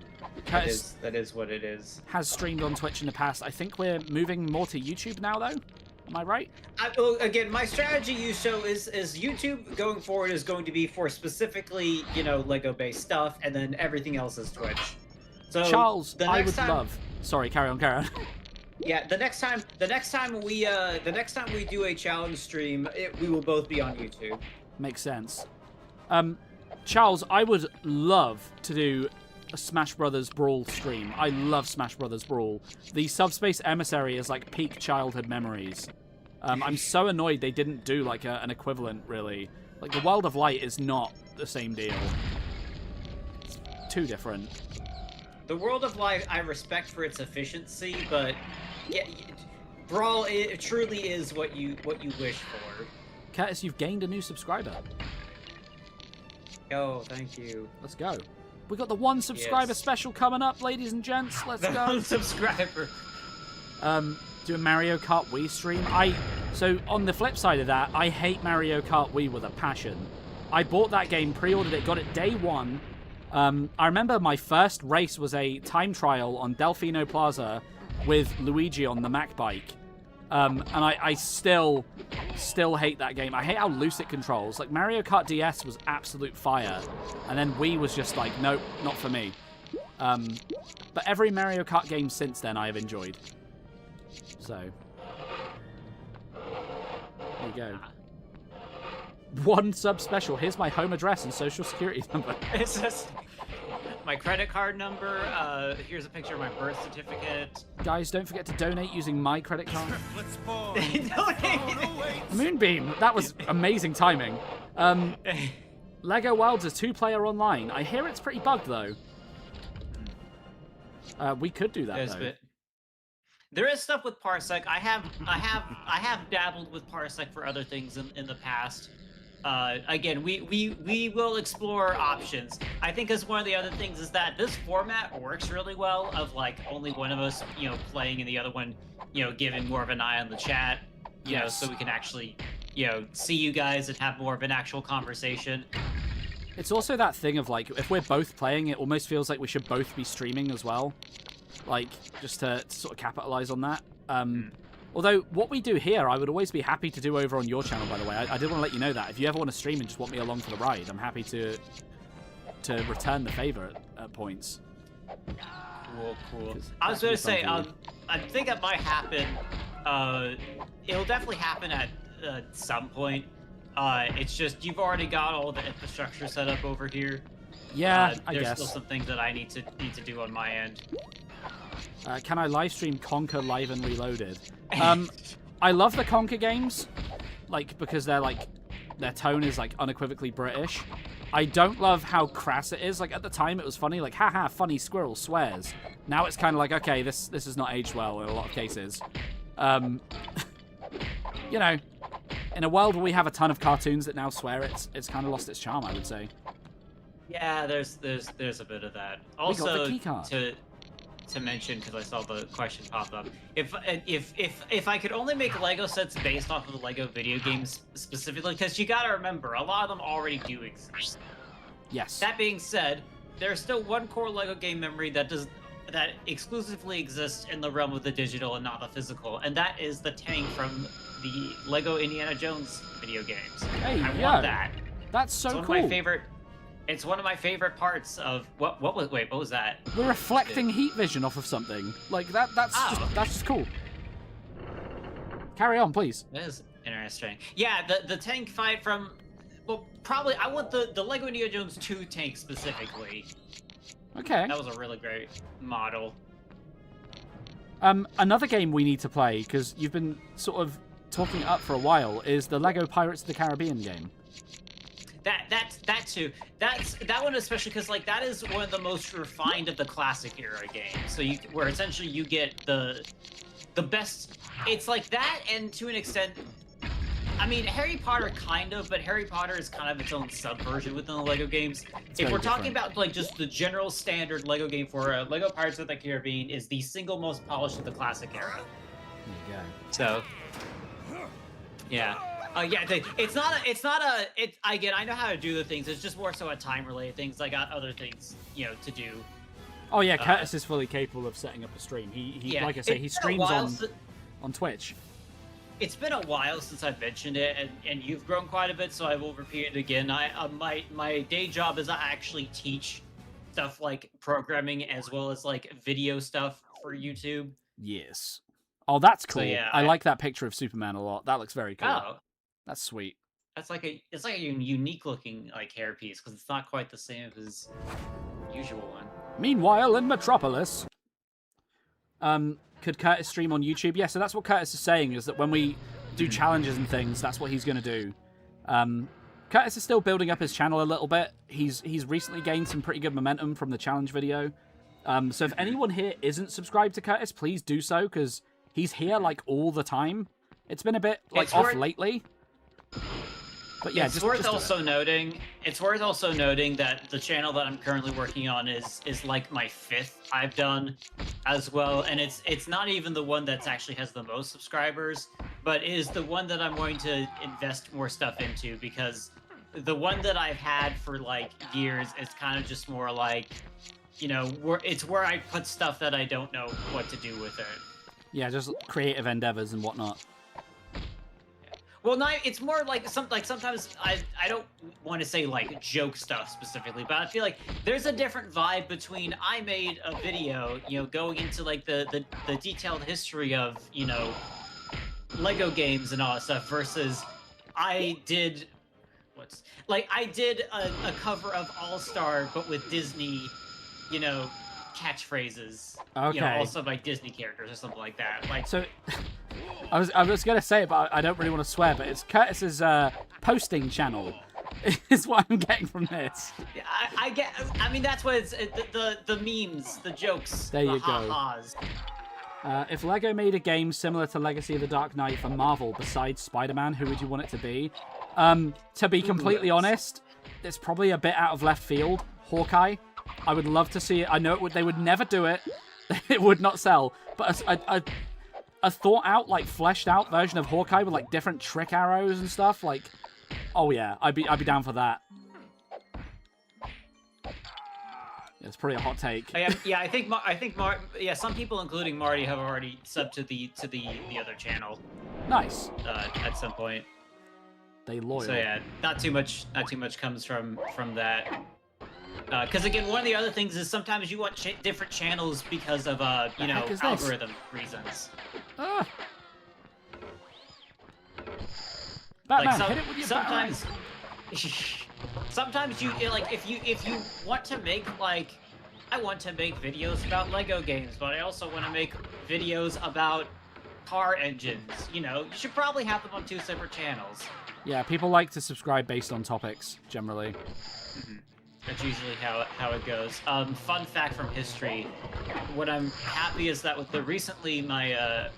Curtis that is what it is. Has streamed on Twitch in the past. I think we're moving more to YouTube now, though. Am I right? Again, my strategy is YouTube going forward is going to be for specifically, Lego-based stuff, and then everything else is Twitch. So Charles, I would love. Sorry, carry on. Yeah, the next time we do a challenge stream, we will both be on YouTube. Makes sense. Charles, I would love to do a Smash Brothers Brawl stream. I love Smash Brothers Brawl. The Subspace Emissary is like peak childhood memories. I'm so annoyed they didn't do like an equivalent, really. Like the World of Light is not the same deal. It's too different. The World of Light I respect for its efficiency, but yeah, Brawl it truly is what you wish for. Curtis, you've gained a new subscriber. Oh, thank you. Let's go. We got the 1 subscriber special coming up, ladies and gents. Let's go. 1 subscriber. Do a Mario Kart Wii stream. So on the flip side of that, I hate Mario Kart Wii with a passion. I bought that game, pre-ordered it, got it day 1. I remember my first race was a time trial on Delfino Plaza with Luigi on the Mac bike. And I still hate that game. I hate how loose it controls. Like, Mario Kart DS was absolute fire. And then Wii was just like, nope, not for me. But every Mario Kart game since then I have enjoyed. So, there you go. 1 sub special. Here's my home address and social security number. It's just my credit card number. Here's a picture of my birth certificate. Guys, don't forget to donate using my credit card. Let's fall. Moonbeam. That was amazing timing. Lego Worlds is 2-player online. I hear it's pretty bugged though. We could do that though. There is stuff with Parsec. I have dabbled with Parsec for other things in the past. Again, we will explore options. I think as one of the other things is that this format works really well of like only one of us, playing and the other one, giving more of an eye on the chat, so we can actually, see you guys and have more of an actual conversation. It's also that thing of like, if we're both playing, it almost feels like we should both be streaming as well. Like, just to sort of capitalize on that. Although, what we do here, I would always be happy to do over on your channel, by the way. I did want to let you know that. If you ever want to stream and just want me along for the ride, I'm happy to return the favor at points. Cool. I was going to say, I think that might happen. It'll definitely happen at some point. It's just you've already got all the infrastructure set up over here. Yeah, I there's guess. still some things that I need to do on my end. Can I live stream Conker Live and Reloaded? I love the Conker games, like because they're like their tone is like unequivocally British. I don't love how crass it is. Like at the time it was funny, like haha, funny squirrel swears. Now it's kind of like okay, this is not aged well in a lot of cases. You know, in a world where we have a ton of cartoons that now swear, it's kind of lost its charm, I would say. Yeah, there's a bit of that. We got Also, the keycard. to mention, because I saw the question pop up, if I could only make Lego sets based off of the Lego video games specifically, because you gotta remember, a lot of them already do exist. Yes. That being said, there's still one core Lego game memory that exclusively exists in the realm of the digital and not the physical, and that is the tank from the Lego Indiana Jones video games. Hey, I yeah. want that. That's so It's cool. It's one of my favorite parts of what was that? We're reflecting heat vision off of something. Like that's just cool. Carry on, please. That is interesting. Yeah, the tank fight from probably I want the Lego Indiana Jones 2 tank specifically. Okay. That was a really great model. Another game we need to play, because you've been sort of talking it up for a while, is the Lego Pirates of the Caribbean game. That too. That one especially because like that is one of the most refined of the classic era games. So where essentially you get the best. It's like that, and to an extent, I mean Harry Potter kind of, but Harry Potter is kind of its own subversion within the Lego games. If we're talking about like just the general standard Lego game for Lego Pirates of the Caribbean is the single most polished of the classic era. There you go. So, yeah. Again, I know how to do the things. It's just more so a time-related things. I got other things, to do. Oh yeah, Curtis is fully capable of setting up a stream. He like I say, he streams on Twitch. It's been a while since I've mentioned it, and you've grown quite a bit, so I will repeat it again. My day job is I actually teach stuff like programming as well as like video stuff for YouTube. Yes. Oh, that's cool. So, yeah, I like that picture of Superman a lot. That looks very cool. Oh. That's sweet. It's like a unique looking like hairpiece because it's not quite the same as his usual one. Meanwhile, in Metropolis, could Curtis stream on YouTube? Yeah, so that's what Curtis is saying, is that when we do challenges and things, that's what he's going to do. Curtis is still building up his channel a little bit. He's recently gained some pretty good momentum from the challenge video. So if anyone here isn't subscribed to Curtis, please do so, because he's here like all the time. It's been a bit like off lately. But yeah, it's worth also noting that the channel that I'm currently working on is like my 5th I've done as well, and it's not even the one that's actually has the most subscribers, but is the one that I'm going to invest more stuff into, because the one that I've had for like years is kind of just more like, it's where I put stuff that I don't know what to do with it. Yeah, just creative endeavors and whatnot. Well, no, it's more like sometimes I don't want to say like joke stuff specifically, but I feel like there's a different vibe between I made a video, going into like the detailed history of, Lego games and all that stuff versus I did a cover of All-Star but with Disney, catchphrases. Okay. Also by Disney characters or something like that. Like so. I was gonna say it, but I don't really want to swear. But it's Curtis's posting channel, is what I'm getting from this. I mean, that's what it's the memes, the jokes, there you the ha-has. If Lego made a game similar to Legacy of the Dark Knight for Marvel, besides Spider-Man, who would you want it to be? To be completely honest, it's probably a bit out of left field. Hawkeye. I would love to see it. I know they would never do it. It would not sell. But a thought-out, like fleshed-out version of Hawkeye with like different trick arrows and stuff. Like, oh yeah, I'd be down for that. Yeah, it's pretty a hot take. I think some people, including Marty, have already subbed to the other channel. Nice. At some point. They loyal. So yeah, not too much comes from that. Because again, one of the other things is sometimes you want different channels because of algorithm reasons. Batman, hit it with your sometimes, sometimes you like if you want to make like, I want to make videos about Lego games, but I also want to make videos about car engines. You know, you should probably have them on 2 separate channels. Yeah, people like to subscribe based on topics generally. That's usually how it goes. Fun fact from history: what I'm happy is that with the recently my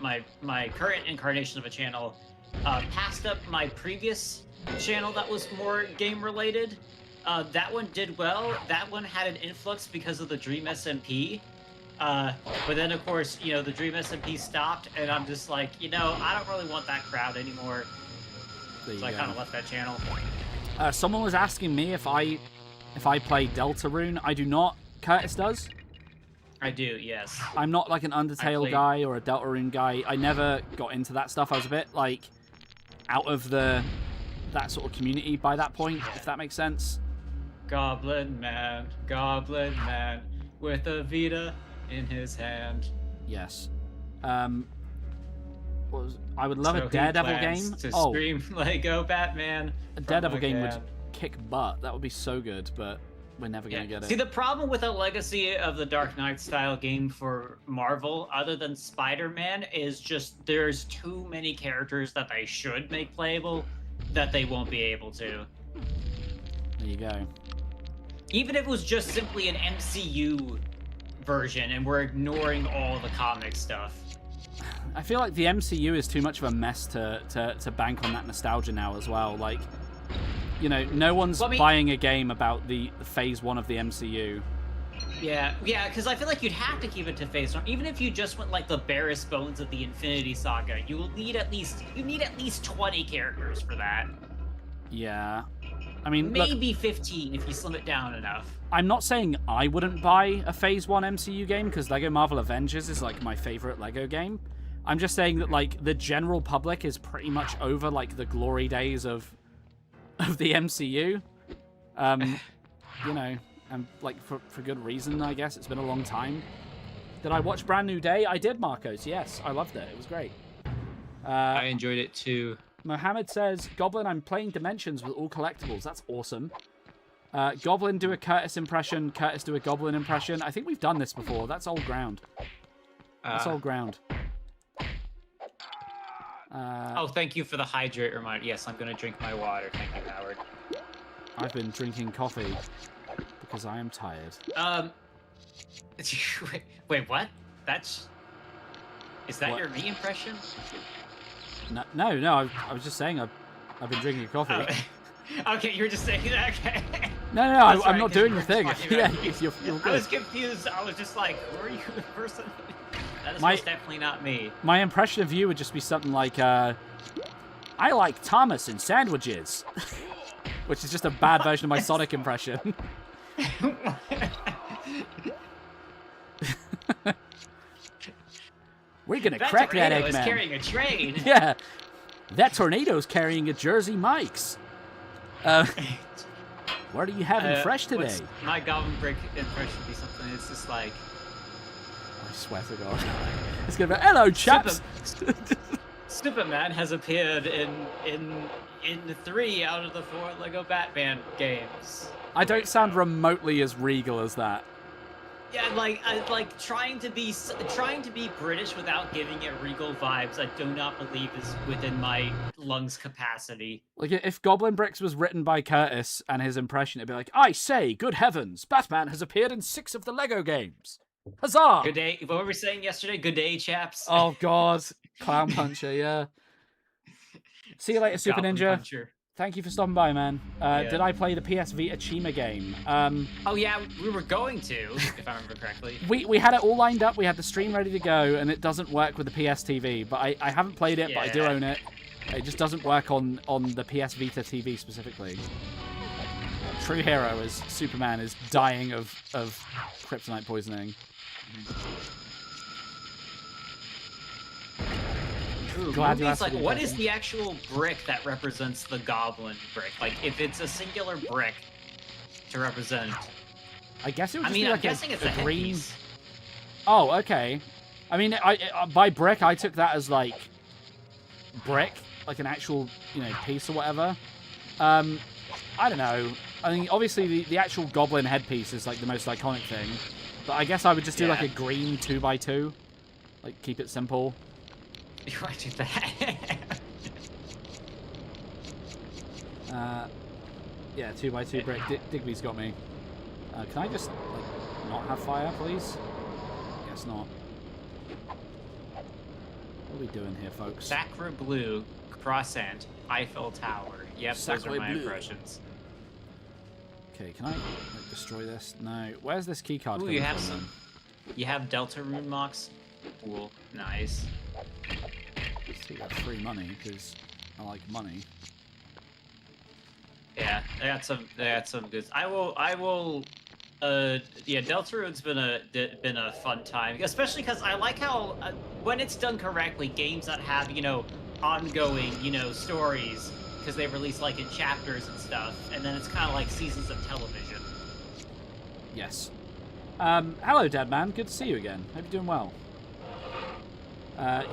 my current incarnation of a channel passed up my previous channel that was more game related. That one did well. That one had an influx because of the Dream SMP. But then of course, you know, the Dream SMP stopped, and I'm just like, you know, I don't really want that crowd anymore. So I kind of left that channel. Someone was asking me if I play Deltarune. I do not. Curtis does. I do, yes. I'm not like an Undertale guy or a Deltarune guy. I never got into that stuff. I was a bit like out of that sort of community by that point, if that makes sense. Goblin man, with a Vita in his hand. Yes. I would love a Daredevil game. To stream Lego Batman. A Daredevil game would kick butt. That would be so good, but we're never going to get it. See, the problem with a Legacy of the Dark Knight style game for Marvel, other than Spider-Man, is just there's too many characters that they should make playable that they won't be able to. There you go. Even if it was just simply an MCU version and we're ignoring all the comic stuff. I feel like the MCU is too much of a mess to bank on that nostalgia now as well. Like, you know, no one's buying a game about the Phase 1 of the MCU. Yeah, because I feel like you'd have to keep it to Phase 1. Even if you just went like the barest bones of the Infinity Saga, you will need at least 20 characters for that. Yeah. I mean, maybe 15 if you slim it down enough. I'm not saying I wouldn't buy a Phase 1 MCU game, because Lego Marvel Avengers is like my favorite Lego game. I'm just saying that like the general public is pretty much over like the glory days of the MCU. You know, and like for good reason, I guess. It's been a long time. Did I watch Brand New Day? I did, Marcos. Yes, I loved it. It was great. I enjoyed it too. Mohammed says, Goblin, I'm playing Dimensions with all collectibles. That's awesome. Goblin, do a Curtis impression. Curtis, do a Goblin impression. I think we've done this before. That's old ground. That's old ground. Oh, thank you for the hydrate reminder. Yes, I'm going to drink my water. Thank you, Howard. I've been drinking coffee because I am tired. Wait, what? Is that your me impression? No. I was just saying I've been drinking coffee. Oh. Okay, you were just saying that. Okay. No, I'm not doing the thing. Yeah, you're good. I was confused. I was just like, who are you in person? That is most definitely not me. My impression of you would just be something like, I like Thomas in sandwiches. Which is just a bad version of my Sonic impression. We're gonna crack that Eggman. Is carrying a train. Yeah, that tornado's carrying a Jersey Mike's. What are you having fresh today? My GoblinBrick impression would be something. It's just like, I swear to God, it's gonna be hello, chaps. Superman has appeared in 3 out of the 4 Lego Batman games. I don't sound remotely as regal as that. Yeah, like trying to be British without giving it regal vibes. I do not believe is within my lungs capacity. Like if GoblinBricks was written by Curtis and his impression, it'd be like, I say, good heavens, Batman has appeared in 6 of the Lego games. Huzzah! Good day. What were we saying yesterday? Good day, chaps. Oh God, Clown Puncher, yeah. See you later, Super Ninja. Puncher. Thank you for stopping by, man. Did I play the PS Vita Chima game? Oh yeah, we were going to, if I remember correctly. We had it all lined up. We had the stream ready to go, and it doesn't work with the PS TV. But I haven't played it, but I do own it. It just doesn't work on the PS Vita TV specifically. True hero is Superman is dying of kryptonite poisoning. Ooh, Glad you asked like, me what that is thing. the actual brick that represents the Goblin brick? Like, if it's a singular brick to represent. I guess it would just I'm be like guessing it's a green. headpiece. Oh, okay. I mean, by brick, I took that as like brick, like an actual, piece or whatever. I don't know. I mean, obviously the actual goblin headpiece is like the most iconic thing, but I guess I would just do like a green 2x2, like keep it simple. You want to do that? Yeah, 2x2 brick. Digby's got me. Can I just like not have fire, please? Guess not. What are we doing here, folks? Sacre Blue, Croissant, Eiffel Tower. Yep, those Sacre are my Bleu. impressions. Okay, can I like, destroy this? No. Where's this key card? Ooh, you have some. You have Delta Rune Mocks. Cool, nice. Let's take that free money because I like money. Yeah, they got some. They got some good. I will. Yeah, Deltarune's been a fun time, especially because I like how when it's done correctly, games that have ongoing stories, because they release like in chapters and stuff, and then it's kind of like seasons of television. Yes. Hello, Deadman. Good to see you again. Hope you're doing well.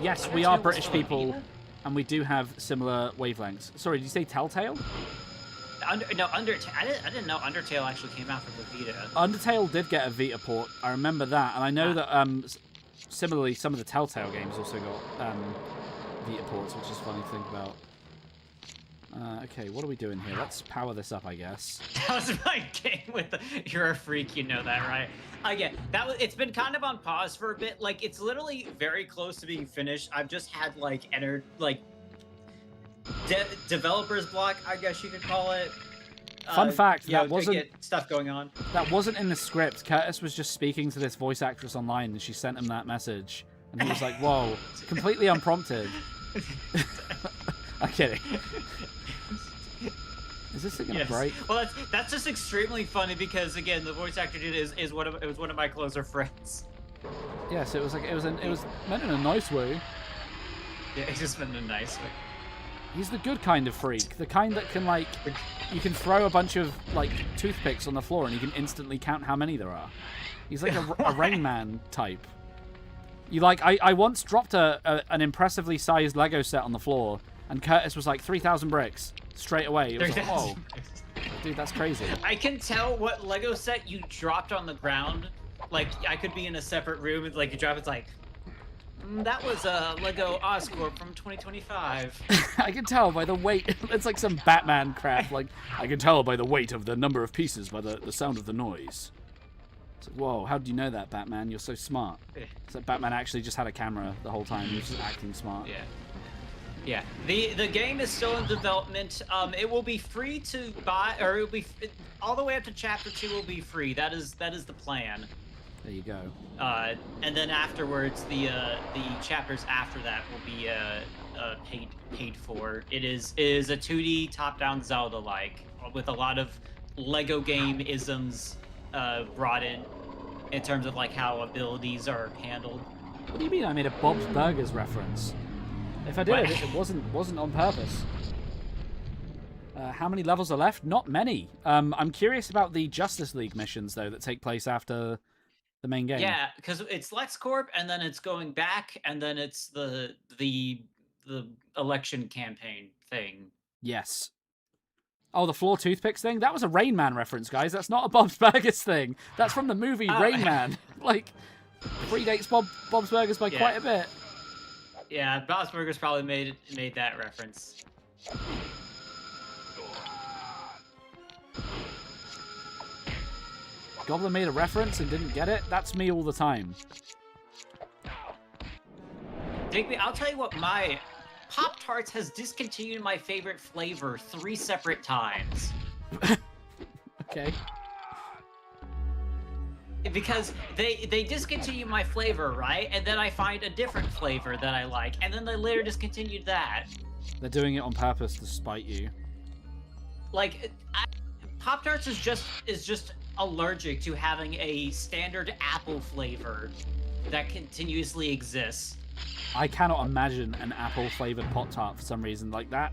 Yes, we are British people, and we do have similar wavelengths. Sorry, did you say Telltale? Undertale. I didn't know Undertale actually came out for the Vita. Undertale did get a Vita port. I remember that, and I know that similarly some of the Telltale games also got Vita ports, which is funny to think about. Okay, what are we doing here? Let's power this up, I guess. That was my game with the. You're a freak, you know that, right? Again, it's been kind of on pause for a bit. Like, it's literally very close to being finished. I've just had developer's block, I guess you could call it. Fun fact, that wasn't get stuff going on. That wasn't in the script. Curtis was just speaking to this voice actress online, and she sent him that message, and he was like, "Whoa!" Completely unprompted. I'm kidding. Is this thing gonna break? Well, that's just extremely funny because again, the voice actor dude is one of my closer friends. Yes, it was meant in a nice way. Yeah, it's just meant in a nice way. He's the good kind of freak, the kind that can you can throw a bunch of toothpicks on the floor and you can instantly count how many there are. He's like a Rain Man type. I once dropped an impressively sized Lego set on the floor, and Curtis was like 3,000 bricks straight away. It was like, whoa, dude, that's crazy. I can tell what Lego set you dropped on the ground. Like I could be in a separate room and you drop it's like. That was a Lego Oscorp from 2025. I can tell by the weight. It's like some Batman crap. I can tell by the weight of the number of pieces by the sound of the noise. It's like, whoa, how do you know that, Batman? You're so smart. It's like Batman actually just had a camera the whole time. He was just acting smart. Yeah. The game is still in development. It will be free to buy, or it will be all the way up to Chapter 2 will be free. That is the plan. There you go. And then afterwards, the chapters after that will be paid for. It is a 2D top-down Zelda-like with a lot of Lego game isms brought in terms of how abilities are handled. What do you mean? I made a Bob's Burgers reference. If I did, it wasn't on purpose. How many levels are left? Not many. I'm curious about the Justice League missions though that take place after the main game. Yeah, because it's LexCorp, and then it's going back, and then it's the election campaign thing. Yes. Oh, the floor toothpicks thing? That was a Rain Man reference, guys. That's not a Bob's Burgers thing. That's from the movie Rain Man. Predates Bob's Burgers by quite a bit. Yeah, Bob's Burgers probably made that reference. Goblin made a reference and didn't get it? That's me all the time. Digby, I'll tell you what, my Pop-Tarts has discontinued my favorite flavor 3 separate times. Okay. Because they discontinue my flavor, right? And then I find a different flavor that I like, and then they later discontinued that. They're doing it on purpose to spite you. Pop-Tarts is just allergic to having a standard apple flavor that continuously exists. I cannot imagine an apple-flavored Pop-Tart for some reason like that.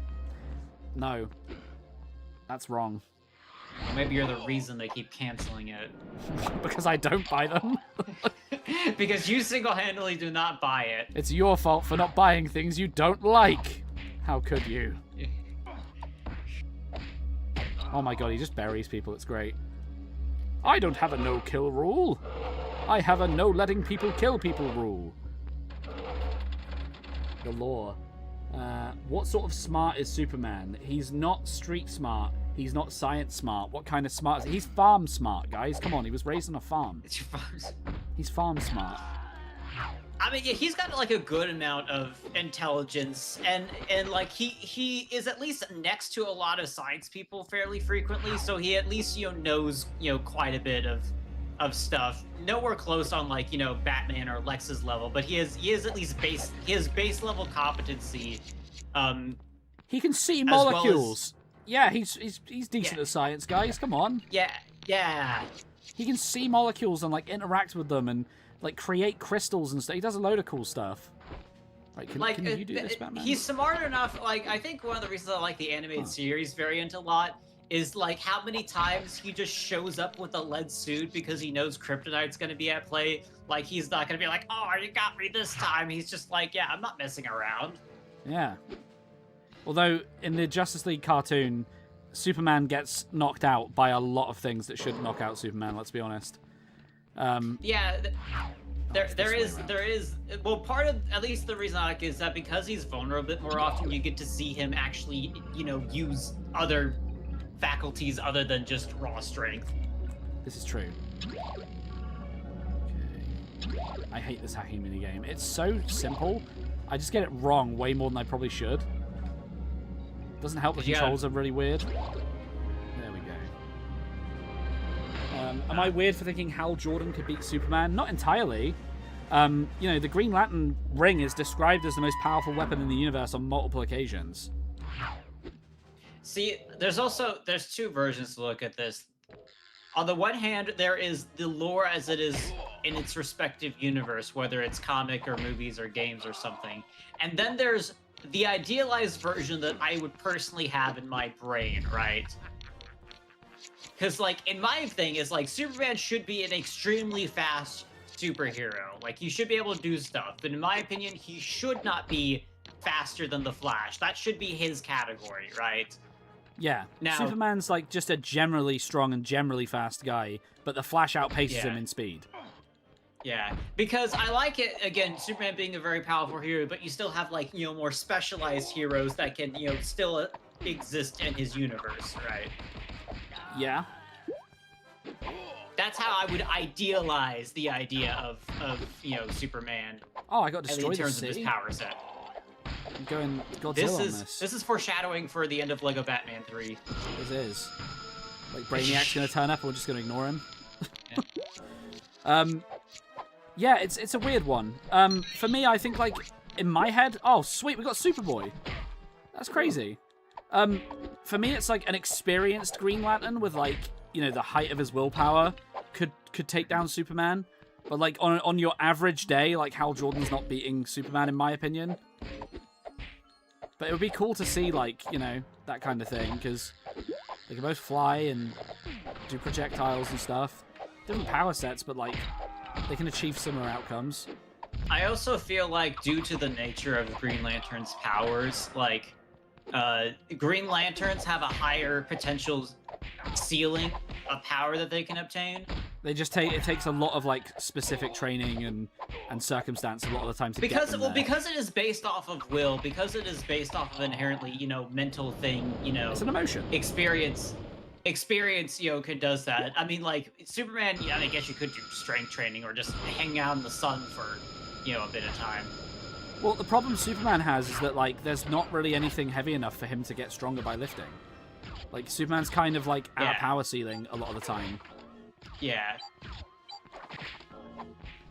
No. That's wrong. Maybe you're the reason they keep canceling it. Because I don't buy them. Because you single-handedly do not buy it. It's your fault for not buying things you don't like. How could you? Oh my god, he just buries people. It's great. I don't have a no-kill rule. I have a no-letting people kill people rule. The law. What sort of smart is Superman? He's not street smart. He's not science smart. What kind of smart is he? He's farm smart, guys. Come on, he was raised on a farm. It's your farms. He's farm smart. I mean, yeah, he's got like a good amount of intelligence, and like he is at least next to a lot of science people fairly frequently, so he at least knows quite a bit of stuff. Nowhere close on like Batman or Lex's level, but he is at least base level competency. He can see as well molecules. Yeah, he's decent Yeah. at science, guys. Come on. Yeah. He can see molecules and like interact with them and like create crystals and stuff. He does a load of cool stuff. Right, can you do this, Batman? He's smart enough. Like, I think one of the reasons I like the animated series variant a lot is like how many times he just shows up with a lead suit because he knows kryptonite's going to be at play. Like, he's not going to be like, oh, you got me this time. He's just like, yeah, I'm not messing around. Yeah. Although in the Justice League cartoon, Superman gets knocked out by a lot of things that should knock out Superman. Let's be honest. Yeah. There is well, part of at least the reason I like it is that because he's vulnerable a bit more often, you get to see him actually use other faculties other than just raw strength. This is true. Okay. I hate this hacking minigame. It's so simple. I just get it wrong way more than I probably should. Doesn't help the controls are really weird. There we go. Am I weird for thinking Hal Jordan could beat Superman? Not entirely. The Green Lantern ring is described as the most powerful weapon in the universe on multiple occasions. See, there's two versions to look at this. On the one hand, there is the lore as it is in its respective universe, whether it's comic or movies or games or something. And then there's the idealized version that I would personally have in my brain, right? Because, like, in my thing is, like, Superman should be an extremely fast superhero. Like, he should be able to do stuff. But in my opinion, he should not be faster than the Flash. That should be his category, right? Yeah. Now, Superman's, like, just a generally strong and generally fast guy, but the Flash outpaces him in speed. Yeah, because I like it, again, Superman being a very powerful hero, but you still have, like, more specialized heroes that can, still exist in his universe, right? Yeah. That's how I would idealize the idea of Superman. Oh, I got destroyed in terms of his power set. I'm going Godzilla on this. This is foreshadowing for the end of Lego Batman 3. This is. Like, Brainiac's going to turn up and we're just going to ignore him. Yeah, it's a weird one. For me, I think, like, in my head... Oh, sweet, we got Superboy. That's crazy. For me, it's like an experienced Green Lantern with, like, the height of his willpower could take down Superman. But, like, on your average day, like, Hal Jordan's not beating Superman, in my opinion. But it would be cool to see, like, that kind of thing, because they can both fly and do projectiles and stuff. Different power sets, but, like, they can achieve similar outcomes. I also feel like, due to the nature of Green Lantern's powers, like, Green Lanterns have a higher potential ceiling of power that they can obtain. They just it takes a lot of, like, specific training and circumstance a lot of the time to get them there. Because it is based off of will, because it is based off of inherently, mental thing, It's an emotion. Experience, does that. I mean, like, Superman, yeah, I guess you could do strength training or just hang out in the sun for, a bit of time. Well, the problem Superman has is that, like, there's not really anything heavy enough for him to get stronger by lifting. Like, Superman's kind of, like, at a power ceiling a lot of the time. Yeah.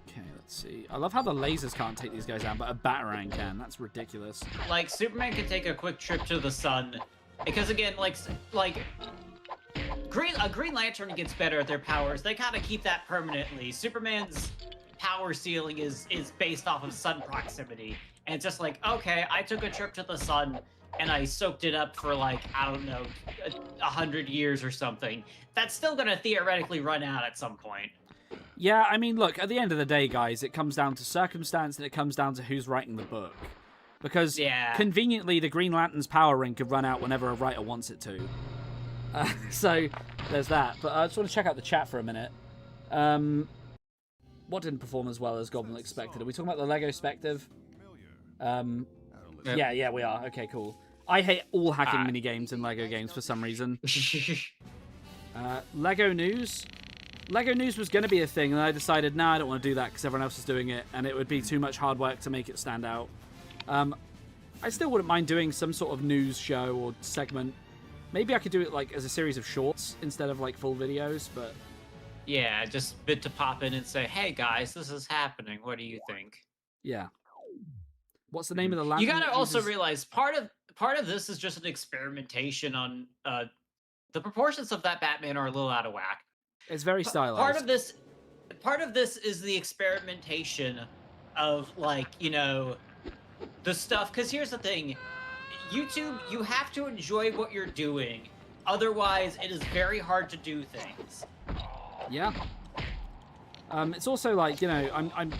Okay, let's see. I love how the lasers can't take these guys down, but a Batarang can. That's ridiculous. Like, Superman can take a quick trip to the sun. Because, again, like Green Lantern gets better at their powers. They kind of keep that permanently. Superman's power ceiling is based off of sun proximity. And it's just like, okay, I took a trip to the sun and I soaked it up for, like, I don't know, 100 years or something. That's still going to theoretically run out at some point. Yeah, I mean, look, at the end of the day, guys, it comes down to circumstance and it comes down to who's writing the book. Because conveniently, the Green Lantern's power ring could run out whenever a writer wants it to. So there's that. But I just want to check out the chat for a minute. What didn't perform as well as Goblin expected? Are we talking about the Lego Spective? Yeah, we are. Okay, cool. I hate all hacking minigames in Lego games for some reason. Lego News. Lego News was going to be a thing, and I decided, nah, I don't want to do that because everyone else is doing it, and it would be too much hard work to make it stand out. I still wouldn't mind doing some sort of news show or segment. Maybe I could do it like as a series of shorts instead of like full videos, but... Yeah, just bit to pop in and say, hey guys, this is happening. What do you think? Yeah. What's the name of the lantern? You gotta also realize part of this is just an experimentation on the proportions of that Batman are a little out of whack. It's very stylized. Part of this is the experimentation of like, you know, the stuff, because here's the thing. YouTube, you have to enjoy what you're doing. Otherwise, it is very hard to do things. Yeah. It's also like, you know, I'm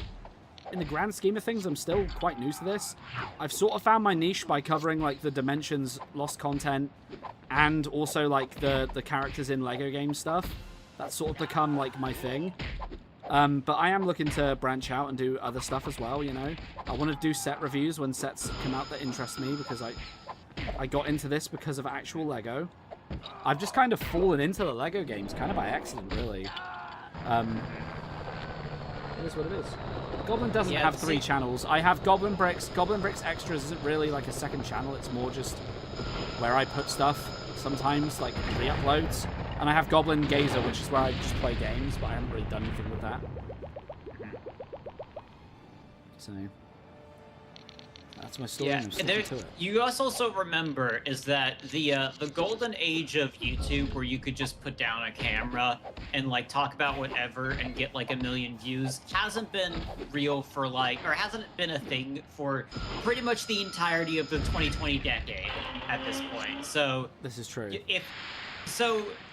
in the grand scheme of things, I'm still quite new to this. I've sort of found my niche by covering like the Dimensions Lost content and also like the characters in Lego game stuff. That's sort of become like my thing. But I am looking to branch out and do other stuff as well, you know. I want to do set reviews when sets come out that interest me, because I got into this because of actual Lego. I've just kind of fallen into the Lego games kind of by accident, really. It is what it is. Goblin doesn't have 3 channels. I have GoblinBricks. GoblinBricks Extras isn't really like a second channel. It's more just where I put stuff sometimes, like re-uploads. And I have Goblin Gazer, which is where I just play games, but I haven't really done anything with that. So that's my story. Yeah, you also remember is that the golden age of YouTube, where you could just put down a camera and like talk about whatever and get like 1 million views, hasn't been real for like, or hasn't been a thing for pretty much the entirety of the 2020 decade at this point. So this is true.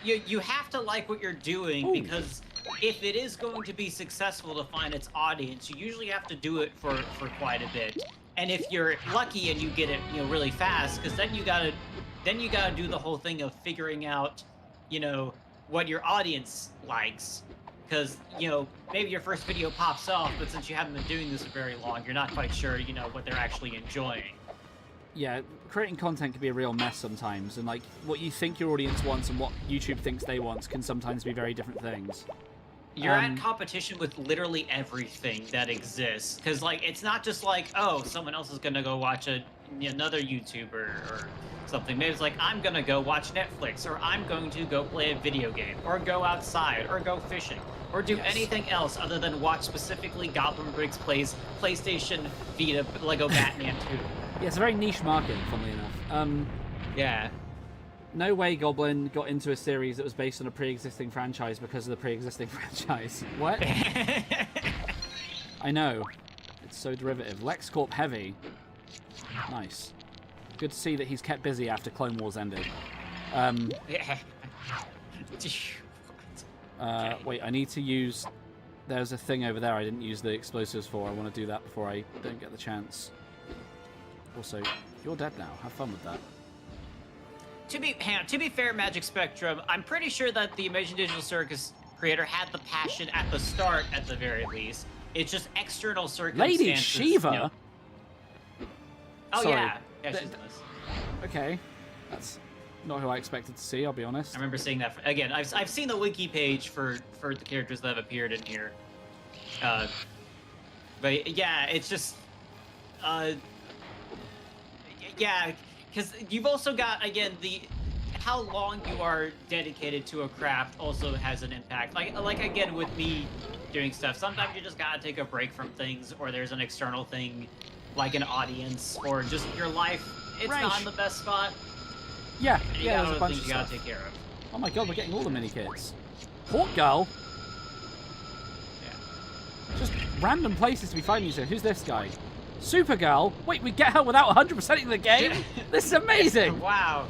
You have to like what you're doing, because if it is going to be successful to find its audience, you usually have to do it for quite a bit. And if you're lucky and you get it, you know, really fast, because then you gotta do the whole thing of figuring out, you know, what your audience likes. Because, you know, maybe your first video pops off, but since you haven't been doing this for very long, you're not quite sure, you know, what they're actually enjoying. Yeah, creating content can be a real mess sometimes, and like what you think your audience wants and what YouTube thinks they want can sometimes be very different things. You're at competition with literally everything that exists, because like it's not just like, oh, someone else is gonna go watch another YouTuber or something. Maybe it's like, I'm gonna go watch Netflix, or I'm going to go play a video game, or go outside, or go fishing, or do anything else other than watch specifically GoblinBricks plays PlayStation Vita Lego Batman 2. Yeah, it's a very niche market, funnily enough. Yeah. No way Goblin got into a series that was based on a pre-existing franchise because of the pre-existing franchise. What? I know. It's so derivative. LexCorp Heavy. Nice. Good to see that he's kept busy after Clone Wars ended. Wait, I need to use... There's a thing over there I didn't use the explosives for. I want to do that before I don't get the chance. Also, you're dead now. Have fun with that. To be fair, Magic Spectrum, I'm pretty sure that the Amazing Digital Circus creator had the passion at the start, at the very least. It's just external circumstances. Lady Shiva? You know. Oh, sorry. yeah. Yeah, she's in this. Okay. That's not who I expected to see, I'll be honest. I remember seeing that. Again, I've seen the wiki page for the characters that have appeared in here. But yeah, it's just... yeah, because you've also got, again, how long you are dedicated to a craft also has an impact. Like again, with me doing stuff, sometimes you just gotta take a break from things, or there's an external thing, like an audience, or just your life. It's not in the best spot. Yeah, and yeah, there's a bunch things of you gotta stuff. take care of. Oh my god, we're getting all the mini kits. Hawk Girl. Yeah. Just random places to be finding these. Who's this guy? Supergirl? Wait, we get her without 100%ing the game? This is amazing! Wow.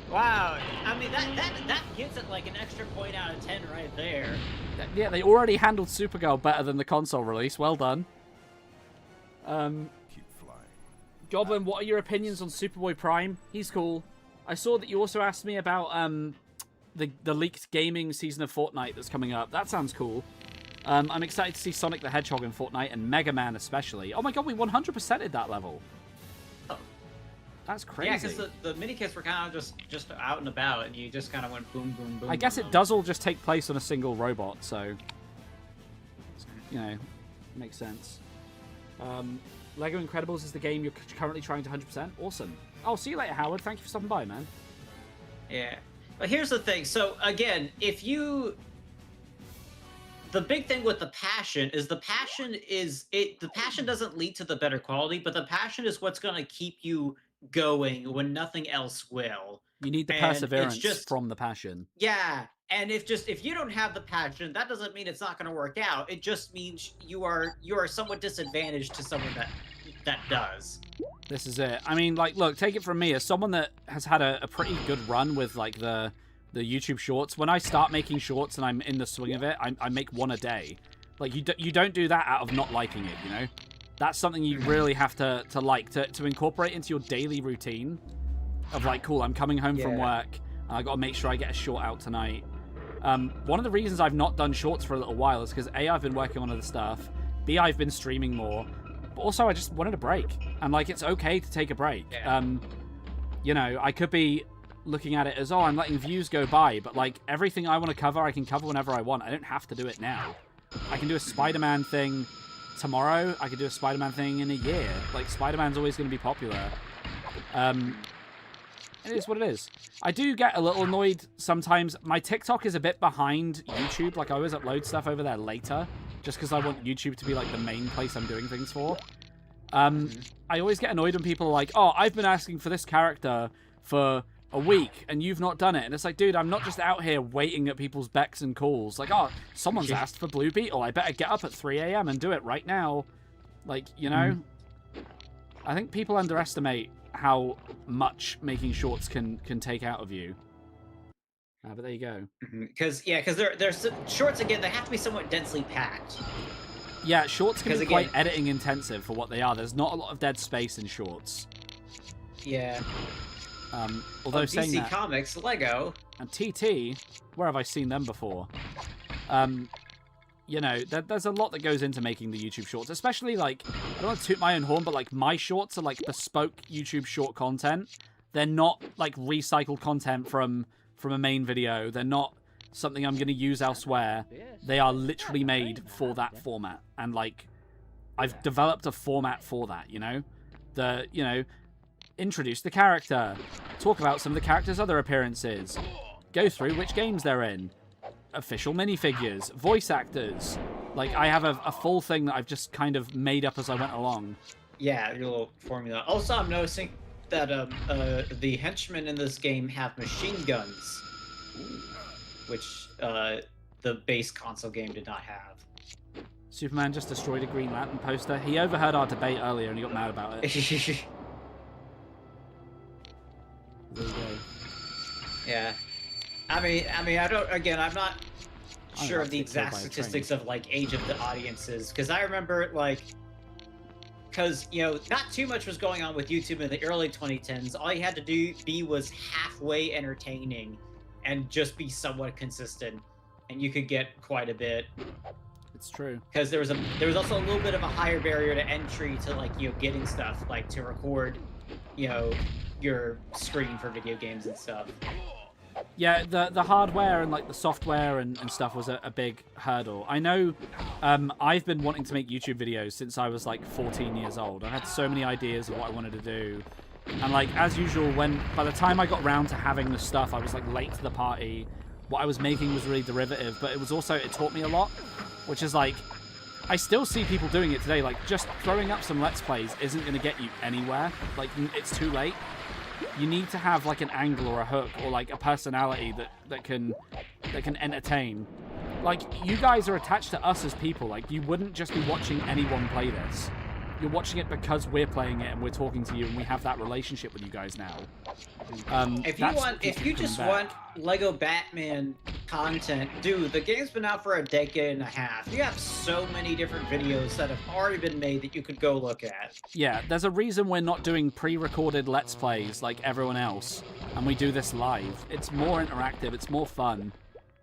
Wow. I mean, that gets it like an extra point out of 10 right there. Yeah, they already handled Supergirl better than the console release. Well done. Keep flying. Goblin, what are your opinions on Superboy Prime? He's cool. I saw that you also asked me about the leaked gaming season of Fortnite that's coming up. That sounds cool. I'm excited to see Sonic the Hedgehog in Fortnite and Mega Man especially. Oh my god, we 100%ed that level. Oh. That's crazy. Yeah, because the mini kits were kind of just out and about, and you just kind of went boom, boom, boom. I guess it does all just take place on a single robot, so you know, makes sense. Lego Incredibles is the game you're currently trying to 100%. Awesome. I'll see you later, Howard. Thank you for stopping by, man. Yeah, but here's the thing. So again, the big thing with the passion doesn't lead to the better quality, but the passion is what's going to keep you going when nothing else will. You need the perseverance from the passion. Yeah, and if you don't have the passion, that doesn't mean it's not going to work out. It just means you are somewhat disadvantaged to someone that does. This is it. I mean, like, look, take it from me as someone that has had a pretty good run with like the YouTube shorts. When I start making shorts and I'm in the swing of it, I make one a day. Like, you don't do that out of not liking it, you know? That's something you really have to like, to incorporate into your daily routine of like, cool, I'm coming home from work, and I got to make sure I get a short out tonight. One of the reasons I've not done shorts for a little while is because A, I've been working on other stuff, B, I've been streaming more, but also I just wanted a break. And like, it's okay to take a break. You know, I could be looking at it as, oh, I'm letting views go by, but like, everything I want to cover, I can cover whenever I want. I don't have to do it now. I can do a Spider-Man thing tomorrow. I could do a Spider-Man thing in a year. Like, Spider-Man's always going to be popular. It is what it is. I do get a little annoyed sometimes. My TikTok is a bit behind YouTube. Like, I always upload stuff over there later, just because I want YouTube to be like the main place I'm doing things for. I always get annoyed when people are like, oh, I've been asking for this character for a week and you've not done it. And it's like, dude, I'm not just out here waiting at people's becks and calls. Like, oh, someone's asked for Blue Beetle. I better get up at 3 a.m. and do it right now. Like, you know, I think people underestimate how much making shorts can take out of you. But there you go. Because there's shorts, again, they have to be somewhat densely packed. Yeah, shorts can be quite editing intensive for what they are. There's not a lot of dead space in shorts. Yeah. Although saying DC that, Comics, Lego, and TT, where have I seen them before? You know, there's a lot that goes into making the YouTube shorts, especially like, I don't want to toot my own horn, but like my shorts are like bespoke YouTube short content. They're not like recycled content from a main video. They're not something I'm going to use elsewhere. They are literally made for that format. And like, I've developed a format for that, you know? Introduce the character, talk about some of the character's other appearances, go through which games they're in, official minifigures, voice actors. Like, I have a full thing that I've just kind of made up as I went along. Yeah, your little formula. Also, I'm noticing that the henchmen in this game have machine guns, which the base console game did not have. Superman just destroyed a Green Lantern poster. He overheard our debate earlier and he got mad about it. There you go. Yeah. I mean, I don't. Again, I'm not sure of the exact statistics of like age of the audiences, because I remember because you know, not too much was going on with YouTube in the early 2010s. All you had to be was halfway entertaining, and just be somewhat consistent, and you could get quite a bit. It's true. Because there was also a little bit of a higher barrier to entry to like, you know, getting stuff like to record, you know, your screen for video games and stuff. Yeah, the hardware and like the software and stuff was a big hurdle. I know I've been wanting to make YouTube videos since I was like 14 years old. I had so many ideas of what I wanted to do. And like, as usual, by the time I got around to having the stuff, I was like late to the party. What I was making was really derivative, but it taught me a lot, which is like, I still see people doing it today. Like, just throwing up some Let's Plays isn't going to get you anywhere. Like, it's too late. You need to have like an angle or a hook or like a personality that can entertain. Like, you guys are attached to us as people. Like, you wouldn't just be watching anyone play this. You're watching it because we're playing it and we're talking to you and we have that relationship with you guys now. If you just want Lego Batman content, dude, the game's been out for a decade and a half. You have so many different videos that have already been made that you could go look at. Yeah, there's a reason we're not doing pre-recorded Let's Plays like everyone else, and we do this live. It's more interactive, it's more fun,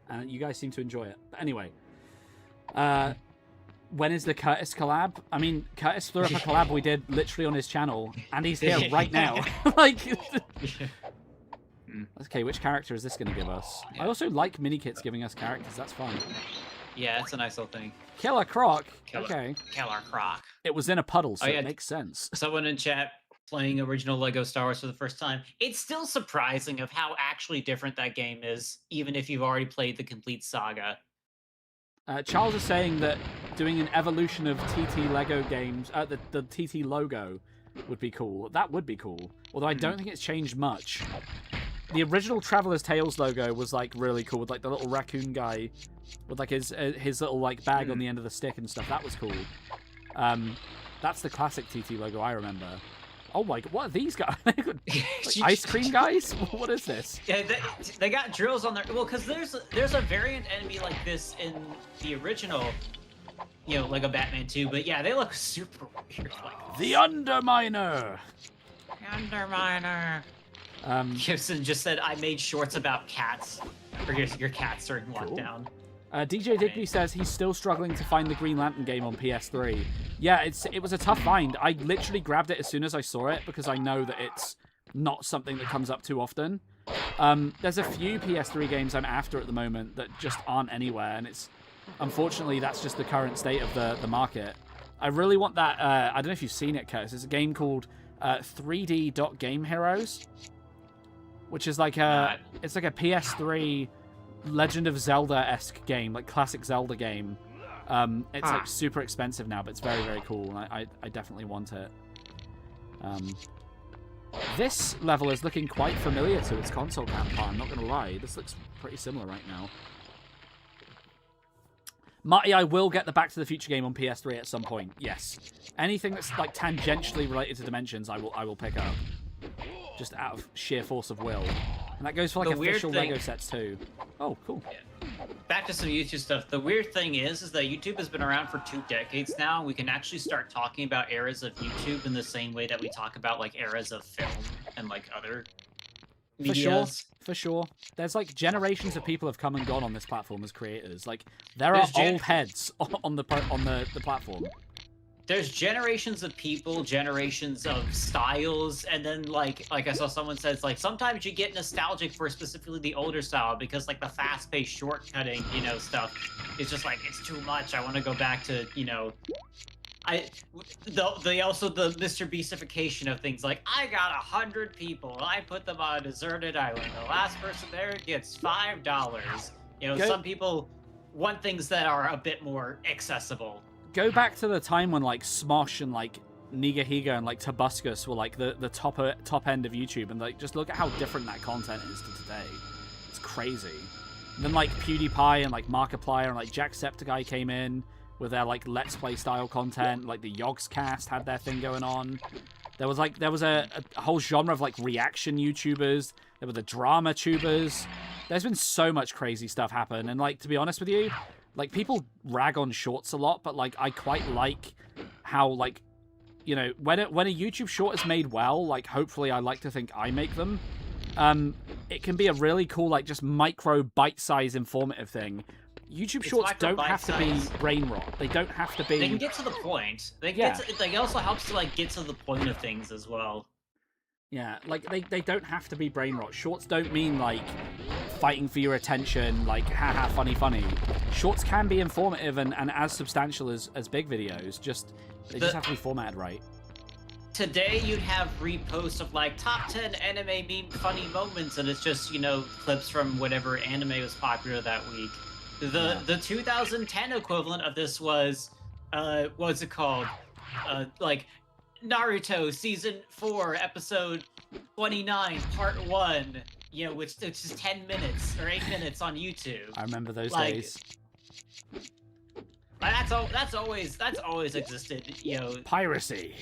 and you guys seem to enjoy it. But anyway, when is the Curtis collab? I mean, Curtis threw up a collab we did literally on his channel, and he's here right now. Like, okay, which character is this going to give us? I also like mini-kits giving us characters. That's fun. Yeah, it's a nice little thing. Killer Croc. Okay. Killer Croc. It was in a puddle, so Oh, yeah. it makes sense. Someone in chat playing original Lego Star Wars for the first time. It's still surprising of how actually different that game is, even if you've already played the complete saga. Charles is saying that doing an evolution of TT Lego games, the TT logo would be cool. That would be cool. Although I don't think it's changed much. The original Traveler's Tales logo was like really cool with like the little raccoon guy with like his little like bag on the end of the stick and stuff. That was cool. That's the classic TT logo I remember. Oh my god, what are these guys? Like ice cream guys? What is this? Yeah, they got drills on their... Well, because there's a variant enemy like this in the original, you know, Lego Batman 2. But yeah, they look super weird. Like The Underminer! Underminer. Gibson just said, I made shorts about cats. Or your cats are in lockdown. DJ Digby says he's still struggling to find the Green Lantern game on PS3. Yeah, it was a tough find. I literally grabbed it as soon as I saw it because I know that it's not something that comes up too often. There's a few PS3 games I'm after at the moment that just aren't anywhere, and it's unfortunately that's just the current state of the market. I really want that. I don't know if you've seen it, Curtis. It's a game called 3D Game Heroes, which is like it's like a PS3 Legend of Zelda-esque game, like classic Zelda game. It's like super expensive now, but it's very, very cool, and I definitely want it. This level is looking quite familiar to its console counterpart, I'm not going to lie. This looks pretty similar right now. Marty, I will get the Back to the Future game on PS3 at some point, yes. Anything that's like tangentially related to Dimensions, I will pick up. Just out of sheer force of will. And that goes for like official Lego sets too. Oh, cool. Yeah. Back to some YouTube stuff. The weird thing is that YouTube has been around for 2 decades now. We can actually start talking about eras of YouTube in the same way that we talk about like eras of film and like other medias. For sure. There's like generations of people have come and gone on this platform as creators. Like there are old heads on the platform. There's generations of people, generations of styles, and then like I saw someone says like sometimes you get nostalgic for specifically the older style because like the fast-paced shortcutting, you know, stuff is just like it's too much. I want to go back to, you know, also the Mr. Beastification of things like I got 100 people, I put them on a deserted island. The last person there gets $5. You know, some people want things that are a bit more accessible. Go back to the time when like Smosh and like Nigahiga and like Tobuscus were like the top end of YouTube, and like just look at how different that content is to today. It's crazy. And then like PewDiePie and like Markiplier and like Jacksepticeye came in with their like Let's Play style content. Like the Yogscast had their thing going on. There was a whole genre of like reaction YouTubers. There were the drama tubers. There's been so much crazy stuff happen, and like to be honest with you, like people rag on shorts a lot, but like I quite like how like, you know, when a YouTube short is made well, like hopefully I like to think I make them. It can be a really cool like just micro bite-sized informative thing. YouTube shorts don't have to be brain rot. They don't have to be. They can get to the point. It also helps to like get to the point of things as well. Yeah, like they don't have to be brain rot. Shorts don't mean like fighting for your attention, like haha funny. Shorts can be informative and as substantial as big videos. They just have to be formatted right. Today you'd have reposts of like top 10 anime meme funny moments, and it's just, you know, clips from whatever anime was popular that week. The 2010 equivalent of this was what's it called? Like Naruto Season 4, Episode 29, Part 1, you know, which is 10 minutes or 8 minutes on YouTube. I remember those days. That's always existed, you know. Piracy.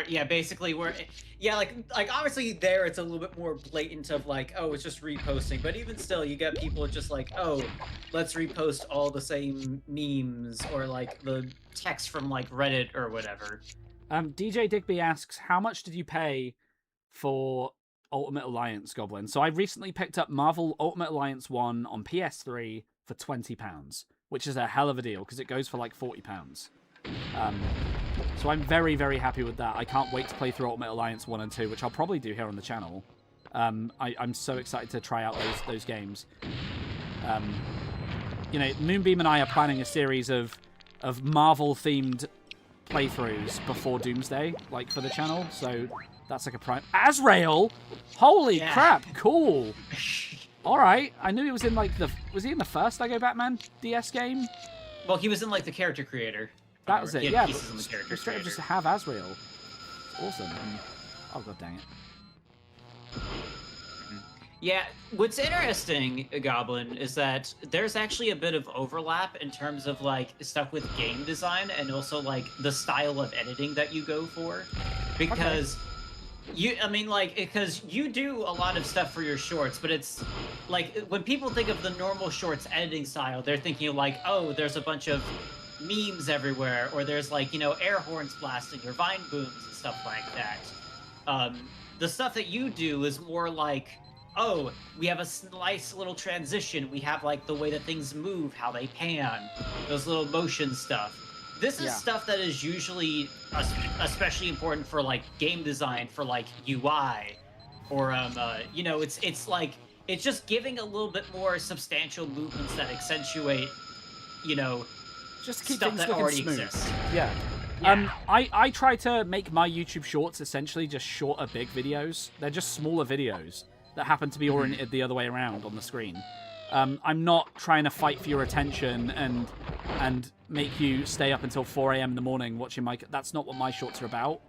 Yeah, basically like obviously there it's a little bit more blatant of like, oh, it's just reposting, but even still you get people just like, oh, let's repost all the same memes or like the text from like Reddit or whatever. DJ Digby asks, how much did you pay for Ultimate Alliance, Goblin? So I recently picked up Marvel Ultimate Alliance 1 on PS3 for £20, which is a hell of a deal because it goes for like £40. So I'm very, very happy with that. I can't wait to play through Ultimate Alliance 1 and 2, which I'll probably do here on the channel. I'm so excited to try out those games. You know, Moonbeam and I are planning a series of Marvel-themed playthroughs before Doomsday, like, for the channel, so that's like a prime... Azrael! Holy crap, cool! Alright, I knew he was in, like, the... Was he in the first LEGO Batman DS game? Well, he was in, like, the character creator. That was it, yeah. Pieces in the character straight up creator. just have Azrael. It's awesome. Oh, god dang it. Yeah, what's interesting, Goblin, is that there's actually a bit of overlap in terms of, like, stuff with game design and also, like, the style of editing that you go for. Because because you do a lot of stuff for your shorts, but it's, like, when people think of the normal shorts editing style, they're thinking, like, oh, there's a bunch of memes everywhere, or there's, like, you know, air horns blasting, or vine booms and stuff like that. The stuff that you do is more like, oh, we have a nice little transition. We have, like, the way that things move, how they pan, those little motion stuff. This is stuff that is usually especially important for, like, game design, for, like, UI, or, you know, it's like, it's just giving a little bit more substantial movements that accentuate, you know, just keep stuff things that looking already smooth. exists. Yeah. I try to make my YouTube shorts essentially just shorter big videos. They're just smaller videos that happen to be oriented the other way around on the screen. I'm not trying to fight for your attention and make you stay up until 4 a.m. in the morning watching my... That's not what my shorts are about.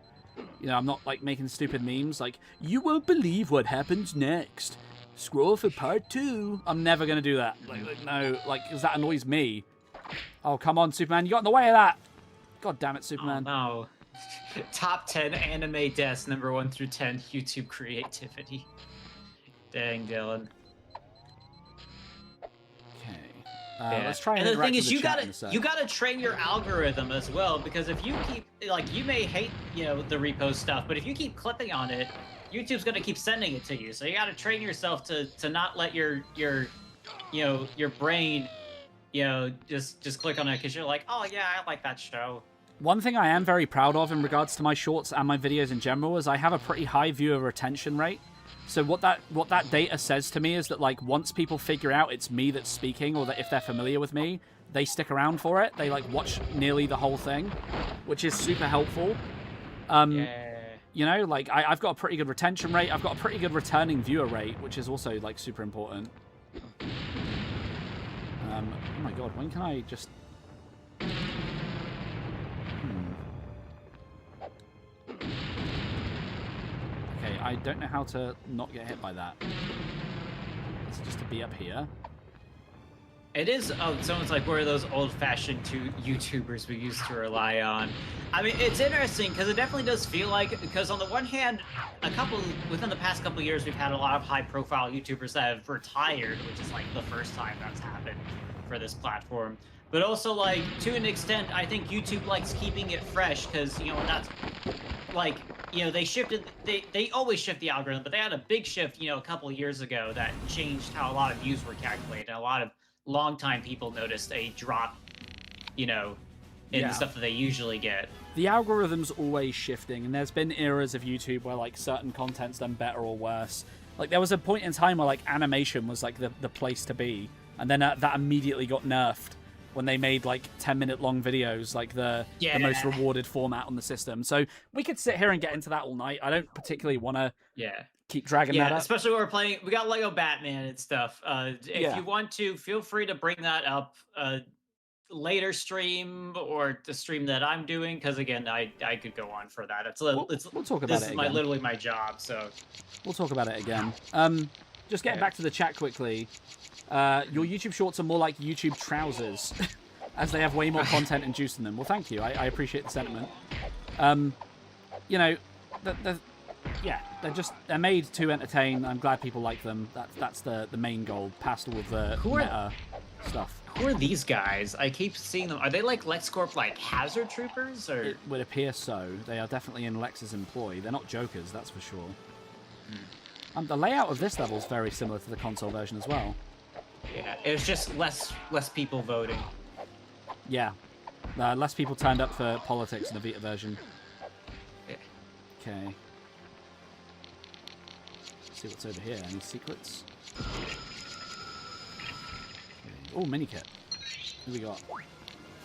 You know, I'm not, like, making stupid memes like, you won't believe what happens next. Scroll for part 2. I'm never going to do that. Like, no, like, because that annoys me. Oh, come on, Superman. You got in the way of that. God damn it, Superman. Oh, no. Top 10 anime deaths, number 1 through 10, YouTube creativity. Dang, Dylan. Okay. Yeah. Let's try and the thing interact is, with the chat in a sec. you gotta train your algorithm as well, because if you keep, like, you may hate, you know, the repost stuff, but if you keep clipping on it, YouTube's gonna keep sending it to you. So you gotta train yourself to not let your you know, your brain, you know, just click on it because you're like, oh yeah, I like that show. One thing I am very proud of in regards to my shorts and my videos in general is I have a pretty high viewer retention rate. So what that data says to me is that, like, once people figure out it's me that's speaking, or that if they're familiar with me, they stick around for it. They, like, watch nearly the whole thing, which is super helpful. You know, like, I've got a pretty good retention rate. I've got a pretty good returning viewer rate, which is also, like, super important. Oh my god, when can I just... Okay, I don't know how to not get hit by that. It's just to be up here. It is. Oh, someone's like, where are those old-fashioned YouTubers we used to rely on? I mean, it's interesting because it definitely does feel like, because on the one hand, within the past couple of years, we've had a lot of high-profile YouTubers that have retired, which is like the first time that's happened for this platform. But also, like, to an extent, I think YouTube likes keeping it fresh because, you know, that's like, you know, they always shift the algorithm, but they had a big shift, you know, a couple of years ago that changed how a lot of views were calculated. And a lot of longtime people noticed a drop, you know, in the stuff that they usually get. The algorithm's always shifting, and there's been eras of YouTube where, like, certain content's done better or worse. Like, there was a point in time where, like, animation was, like, the place to be, and then that immediately got nerfed when they made, like, 10-minute long videos, like the most rewarded format on the system. So we could sit here and get into that all night. I don't particularly want to keep dragging that up. Especially when we're playing, we got Lego Batman and stuff. If you want to, feel free to bring that up later stream or the stream that I'm doing, because again, I could go on for that. We'll talk about it again. This is literally my job, so we'll talk about it again. Just getting back to the chat quickly. Your YouTube shorts are more like YouTube trousers, as they have way more content and juice in them. Well, thank you. I appreciate the sentiment. you know, they're made to entertain. I'm glad people like them. That's the main goal, past all of the meta stuff. Who are these guys? I keep seeing them. Are they like LexCorp, like hazard troopers, or? It would appear so. They are definitely in Lex's employ. They're not jokers, that's for sure. The layout of this level is very similar to the console version as well. Yeah, it was just less people voting. Yeah, less people turned up for politics in the Vita version. Yeah. Okay. Let's see what's over here. Any secrets? Oh, mini kit. Who we got?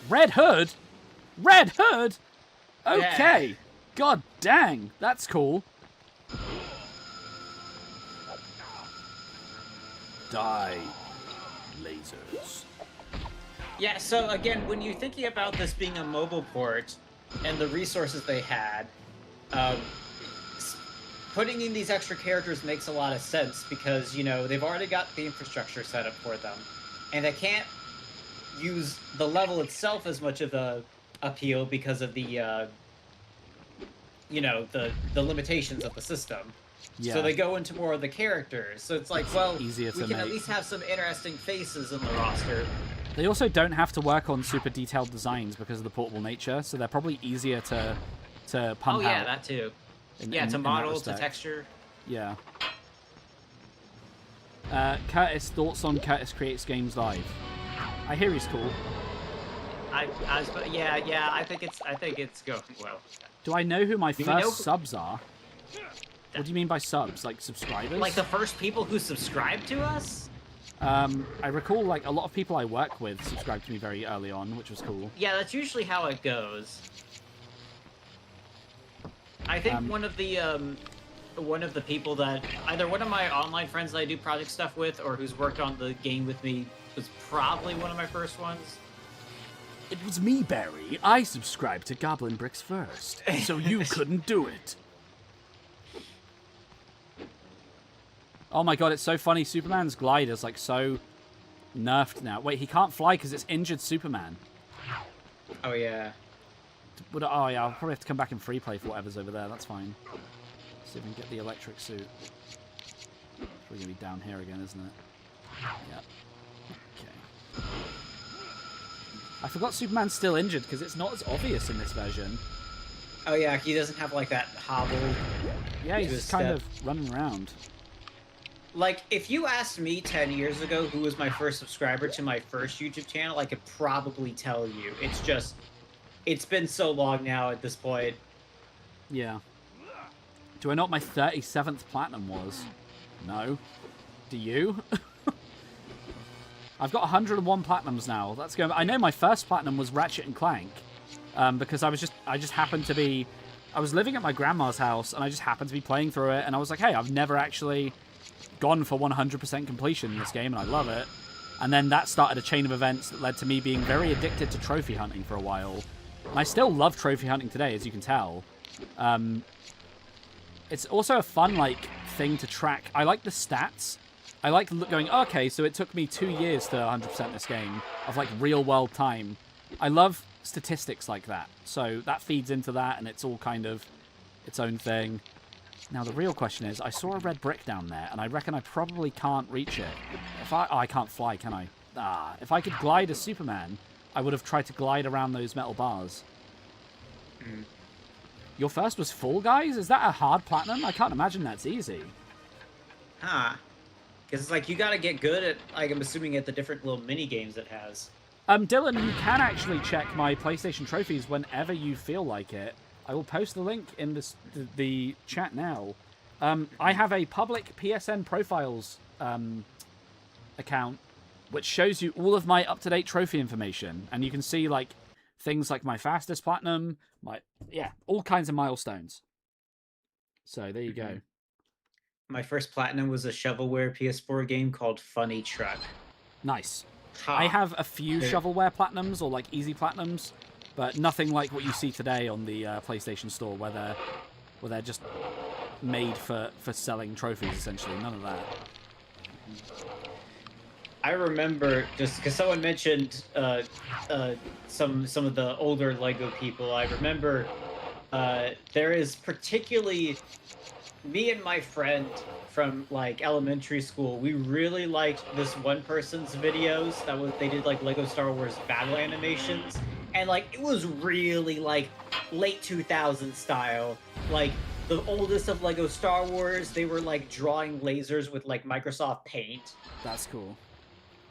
Red Hood? Red Hood? Okay. Yeah. God dang. That's cool. Die. Lasers. Yeah, so again, when you're thinking about this being a mobile port and the resources they had, putting in these extra characters makes a lot of sense because, you know, they've already got the infrastructure set up for them. And they can't use the level itself as much of the appeal because of the, you know, the limitations of the system. Yeah. So they go into more of the characters. So it's like, well, we can at least have some interesting faces in the roster. They also don't have to work on super detailed designs because of the portable nature, so they're probably easier to pump out. Oh yeah, that too. To model, to texture. Yeah. Curtis, thoughts on Curtis Creates Games Live? I hear he's cool. I think it's going well. Do I know who my first subs are? What do you mean by subs? Like subscribers? Like the first people who subscribed to us? I recall like a lot of people I work with subscribed to me very early on, which was cool. Yeah, that's usually how it goes. I think one of the people that either one of my online friends that I do project stuff with or who's worked on the game with me was probably one of my first ones. It was me, Barry. I subscribed to GoblinBricks first, so you couldn't do it. Oh my god, it's so funny. Superman's glider's like so nerfed now. Wait, he can't fly because it's injured Superman. Oh yeah. Oh yeah, I'll probably have to come back in free play for whatever's over there. That's fine. See if we can get the electric suit. It's probably gonna be down here again, isn't it? Yep. Okay. I forgot Superman's still injured because it's not as obvious in this version. Oh yeah, he doesn't have like that hobble. Yeah, he's just kind of running around. Like, if you asked me 10 years ago who was my first subscriber to my first YouTube channel, I could probably tell you. It's just, it's been so long now at this point. Yeah. Do I know what my 37th platinum was? No. Do you? I've got 101 platinums now. That's going. I know my first platinum was Ratchet and Clank, because I just happened to be, I was living at my grandma's house and I just happened to be playing through it and I was like, hey, I've never actually gone for 100% completion in this game and I love it. And then that started a chain of events that led to me being very addicted to trophy hunting for a while. And I still love trophy hunting today, as you can tell. It's also a fun like thing to track. I like the stats. I like going, okay, so it took me 2 years to 100% this game of like real world time. I love statistics like that. So that feeds into that and it's all kind of its own thing. Now, the real question is, I saw a red brick down there, and I reckon I probably can't reach it. I can't fly, can I? If I could glide as Superman, I would have tried to glide around those metal bars. Your first was full, guys? Is that a hard platinum? I can't imagine that's easy. Huh. Because it's like, you gotta get good at, like, I'm assuming at the different little mini-games it has. Dylan, you can actually check my PlayStation trophies whenever you feel like it. I will post the link in the chat now. I have a public PSN profiles account which shows you all of my up-to-date trophy information. And you can see like things like my fastest platinum, all kinds of milestones. So there you go. My first platinum was a shovelware PS4 game called Funny Truck. Nice. I have a few shovelware platinums or like easy platinums. But nothing like what you see today on the PlayStation Store, where they're just made for selling trophies, essentially. None of that. I remember, just because someone mentioned some of the older LEGO people, I remember there is particularly me and my friend from like elementary school. We really liked this one person's videos they did like Lego Star Wars battle animations, and like it was really like late 2000s style, like the oldest of Lego Star Wars. They were like drawing lasers with like Microsoft Paint. That's cool.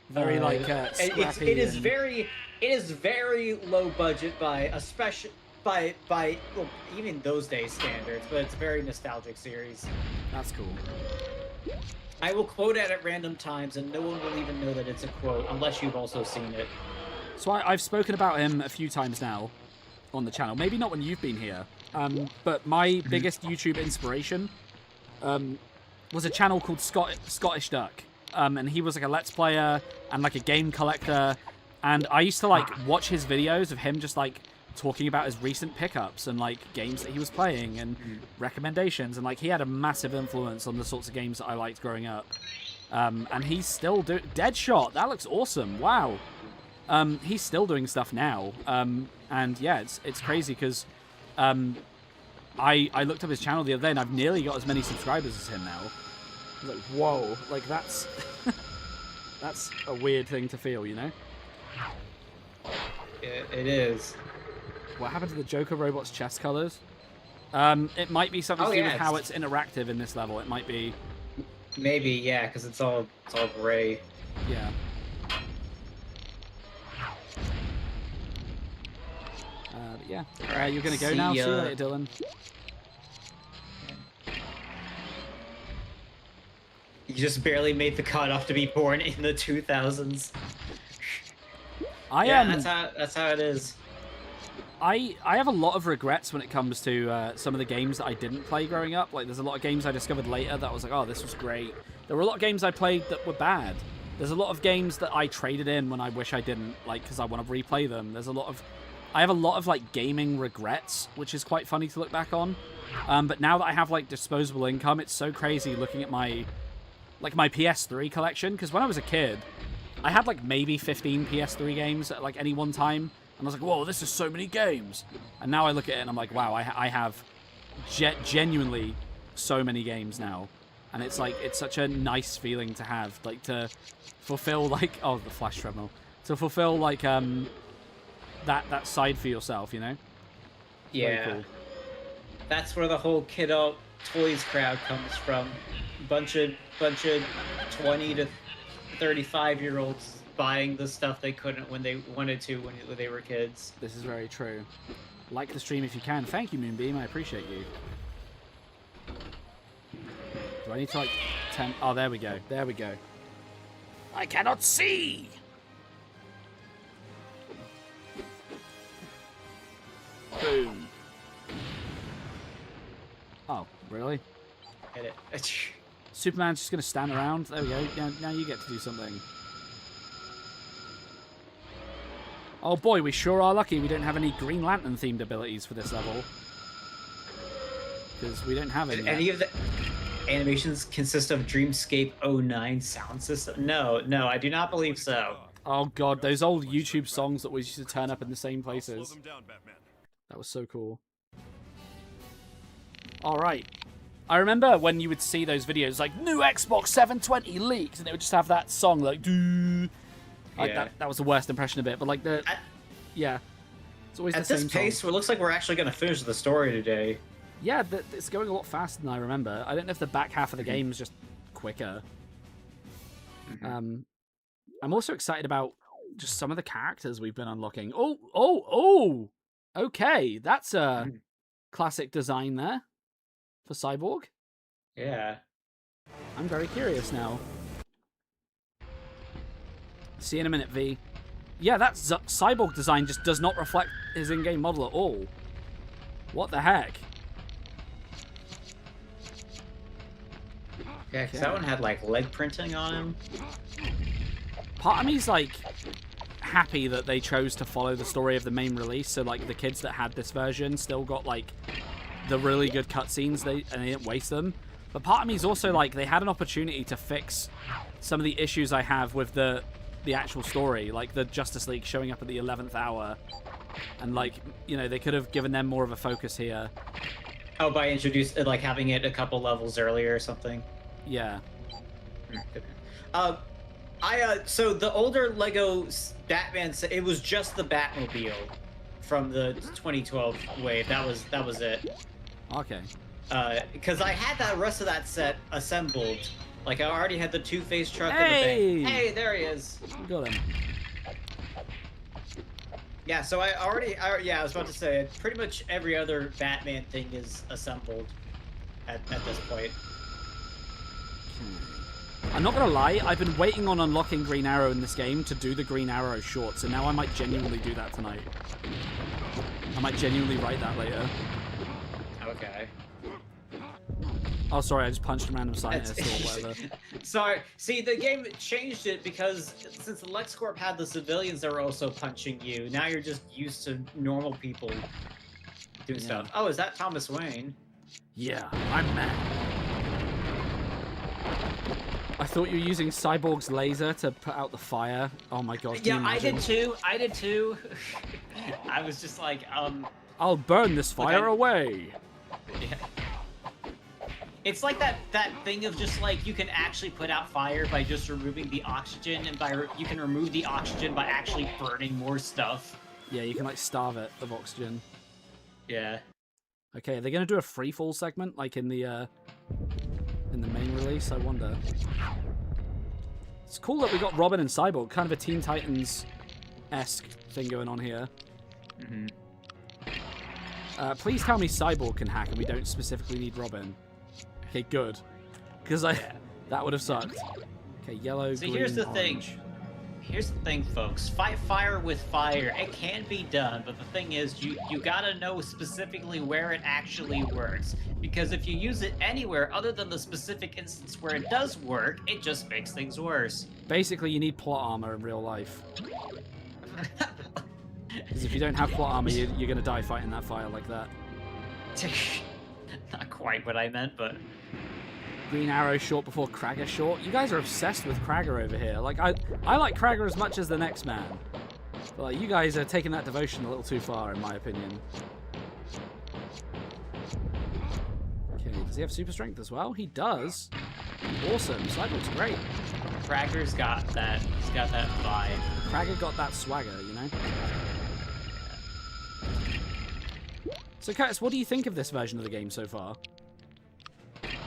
Very like scrappy. It is very low budget by well, even those days standards, but it's a very nostalgic series. That's cool. I will quote it at random times, and no one will even know that it's a quote unless you've also seen it. So I've spoken about him a few times now on the channel. Maybe not when you've been here, but my biggest YouTube inspiration was a channel called Scottish Duck, and he was like a Let's Player and like a game collector, and I used to like watch his videos of him just like talking about his recent pickups and like games that he was playing and recommendations, and like he had a massive influence on the sorts of games that I liked growing up. And he's still doing Deadshot. That looks awesome. Wow. He's still doing stuff now. And yeah, it's crazy because I looked up his channel the other day and I've nearly got as many subscribers as him now. I was like, whoa, like that's that's a weird thing to feel, you know? It is. What happened to the Joker robot's chest colors? It might be something to do with how it's interactive in this level. It might be. Maybe, yeah, because it's all gray. Yeah. But yeah. You're gonna go now. See you later, Dylan. You just barely made the cutoff to be born in the 2000s. That's how it is. I have a lot of regrets when it comes to some of the games that I didn't play growing up. Like, there's a lot of games I discovered later that I was like, oh, this was great. There were a lot of games I played that were bad. There's a lot of games that I traded in when I wish I didn't, like, because I want to replay them. I have a lot of, like, gaming regrets, which is quite funny to look back on. But now that I have, like, disposable income, it's so crazy looking at my PS3 collection. Because when I was a kid, I had, like, maybe 15 PS3 games at, like, any one time. And I was like, whoa, this is so many games. And now I look at it and I'm like, wow, I have genuinely so many games now. And it's like, it's such a nice feeling to have, like, to fulfill, like, oh, the flash treadmill. To fulfill, like, that side for yourself, you know? Yeah. Very cool. That's where the whole kiddo toys crowd comes from. Bunch of 20 to 35-year-olds buying the stuff they couldn't when they wanted to when they were kids. This is very true. Like the stream if you can. Thank you, Moonbeam. I appreciate you. Do I need to, like, Oh, there we go. There we go. I cannot see! Boom. Oh, really? Hit it. Superman's just going to stand around. There we go. Now you get to do something. Oh boy, we sure are lucky we don't have any Green Lantern themed abilities for this level. Because we don't have any. Any of the animations consist of Dreamscape 09 sound system? No, I do not believe so. Oh god, those old YouTube songs that we used to turn up in the same places. That was so cool. Alright. I remember when you would see those videos, like, new Xbox 720 leaks, and it would just have that song, like, doo. Like, Yeah. that was the worst impression of it, but, like, yeah. It's always At the this same pace, song. it looks like we're actually going to finish the story today. Yeah, it's going a lot faster than I remember. I don't know if the back half of the game is just quicker. I'm also excited about just some of the characters we've been unlocking. Oh! Okay, that's a classic design there for Cyborg. Yeah. I'm very curious now. See you in a minute, V. Yeah, that Cyborg design just does not reflect his in-game model at all. What the heck? Yeah, because that one had, like, leg printing on him. Part of me's, like, happy that they chose to follow the story of the main release, so, like, the kids that had this version still got, like, the really good cutscenes, and they didn't waste them. But part of me's also, like, they had an opportunity to fix some of the issues I have with the the actual story, like the Justice League showing up at the 11th hour, and like, you know, they could have given them more of a focus here. Oh, by like having it a couple levels earlier or something. Yeah. So the older Lego Batman, it was just the Batmobile from the 2012 wave. That was it. Okay. Because I had the rest of that set assembled. Like, I already had the Two-Face truck Hey! and the bank. Hey, there he is. We got him. Yeah, so I was about to say, pretty much every other Batman thing is assembled at this point. I'm not gonna lie, I've been waiting on unlocking Green Arrow in this game to do the Green Arrow short, so now I might genuinely do that tonight. I might genuinely write that later. Okay. Oh, sorry, I just punched a random scientist or whatever. Sorry. See, the game changed it because since the LexCorp had the civilians that were also punching you, now you're just used to normal people doing stuff. Oh, is that Thomas Wayne? Yeah, I'm mad. I thought you were using Cyborg's laser to put out the fire. Oh my god. Yeah, I did too. I was just like, I'll burn this fire away. Yeah. It's like that thing of just like you can actually put out fire by just removing the oxygen, and you can remove the oxygen by actually burning more stuff. Yeah, you can like starve it of oxygen. Yeah. Okay, are they gonna do a free fall segment like in the main release? I wonder. It's cool that we got Robin and Cyborg, kind of a Teen Titans-esque thing going on here. Mm-hmm. Please tell me Cyborg can hack and we don't specifically need Robin. Okay, good. Because that would have sucked. Okay, yellow, See, green, here's the orange. thing. Here's the thing, folks. Fight fire with fire. It can be done, but the thing is, you gotta know specifically where it actually works. Because if you use it anywhere other than the specific instance where it does work, it just makes things worse. Basically, you need plot armor in real life. Because if you don't have plot armor, you're gonna die fighting that fire like that. Not quite what I meant, but... Green Arrow short before Kragger short. You guys are obsessed with Kragger over here. Like, I like Kragger as much as the next man. But like, you guys are taking that devotion a little too far, in my opinion. Okay, does he have super strength as well? He does. Awesome. Cyborg's great. Kragger's got that. He's got that vibe. Kragger got that swagger, you know? So, Curtis, what do you think of this version of the game so far?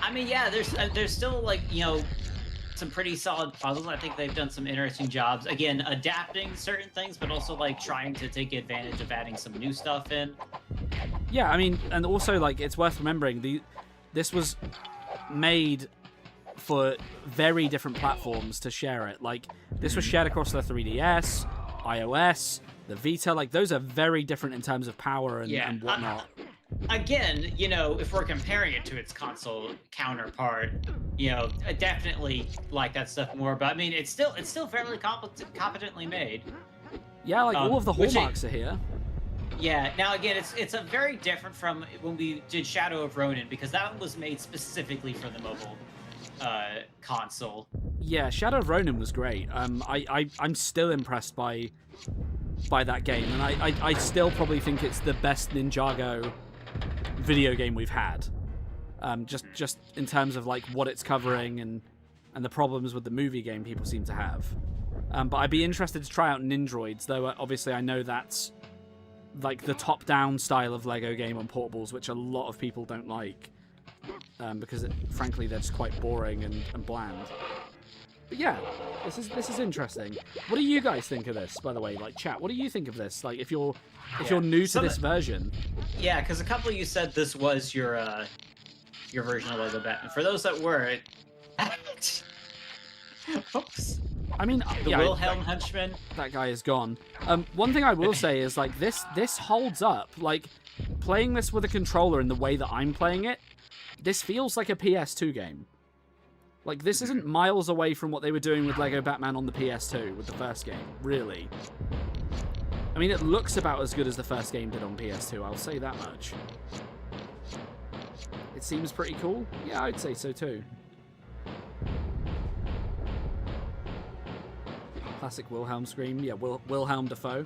I mean, yeah, there's still, like, you know, some pretty solid puzzles. I think they've done some interesting jobs. Again, adapting certain things, but also, like, trying to take advantage of adding some new stuff in. Yeah, I mean, and also, like, it's worth remembering, this was made for very different platforms to share it. Like, this was shared across the 3DS, iOS, the Vita. Like, those are very different in terms of power and whatnot. Again, you know, if we're comparing it to its console counterpart, you know, I definitely like that stuff more. But I mean, it's still fairly competently made. Yeah, like all of the hallmarks are here. Yeah. Now again, it's a very different from when we did Shadow of Ronin, because that one was made specifically for the mobile console. Yeah, Shadow of Ronin was great. I'm still impressed by that game, and I still probably think it's the best Ninjago video game we've had. Just in terms of like what it's covering and the problems with the movie game people seem to have. But I'd be interested to try out Nindroids, though obviously I know that's like the top-down style of Lego game on portables, which a lot of people don't like. Because frankly they're just quite boring and bland. But yeah, this is interesting. What do you guys think of this, by the way? Like, chat, what do you think of this? Like, if you're new to this version. Yeah, because a couple of you said this was your version of Lego Batman. For those that were, oops. I mean, the Wilhelm Henchman. That guy is gone. One thing I will say is like this holds up. Like, playing this with a controller in the way that I'm playing it, this feels like a PS2 game. Like, this isn't miles away from what they were doing with Lego Batman on the PS2 with the first game, really. I mean, it looks about as good as the first game did on PS2, I'll say that much. It seems pretty cool. Yeah, I'd say so too. Classic Wilhelm scream. Yeah, Wilhelm Dafoe.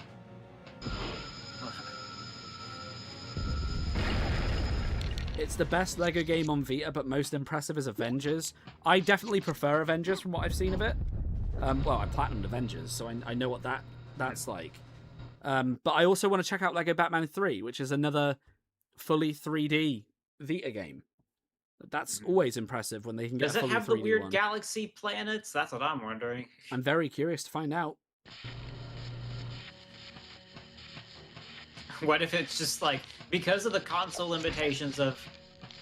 It's the best Lego game on Vita, but most impressive is Avengers. I definitely prefer Avengers from what I've seen of it. Well, I platinumed Avengers, so I know what that's like. But I also want to check out Lego Batman 3, which is another fully 3D Vita game. That's always impressive when they can get Does a it fully have the 3D weird one. galaxy planets? That's what I'm wondering. I'm very curious to find out. What if it's just like, because of the console limitations of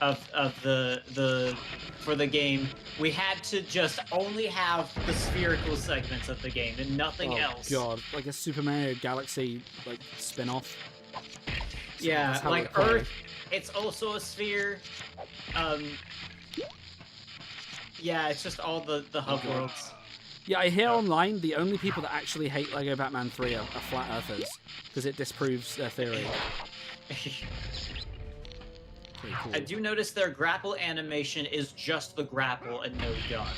the for the game, we had to just only have the spherical segments of the game and nothing else. God, like a Super Mario Galaxy like spin-off. Yeah, That's how like it play. Earth, it's also a sphere. Yeah, it's just all the hub worlds. Yeah, I hear online the only people that actually hate Lego Batman 3 are flat earthers because it disproves their theory. Pretty cool. I do notice their grapple animation is just the grapple and no gun.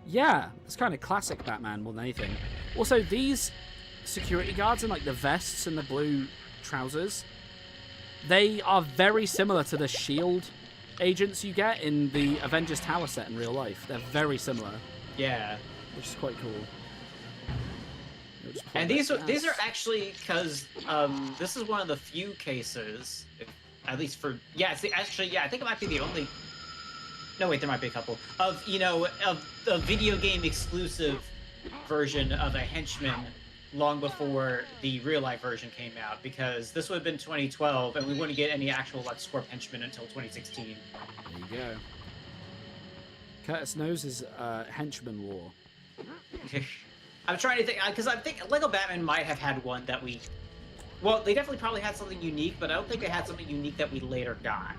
Yeah, it's kind of classic Batman more than anything. Also, these security guards in like the vests and the blue trousers, they are very similar to the SHIELD agents you get in the Avengers Tower set in real life. They're very similar. Yeah. Which is quite cool. And these are actually, because this is one of the few cases, at least for, yeah, actually, I think it might be the only, no wait, there might be a couple, of a video game exclusive version of a henchman long before the real life version came out, because this would have been 2012 and we wouldn't get any actual like Scorp henchmen until 2016. There you go. Curtis knows his henchman war. I'm trying to think, because I think Lego Batman might have had one that we... Well, they definitely probably had something unique, but I don't think they had something unique that we later got.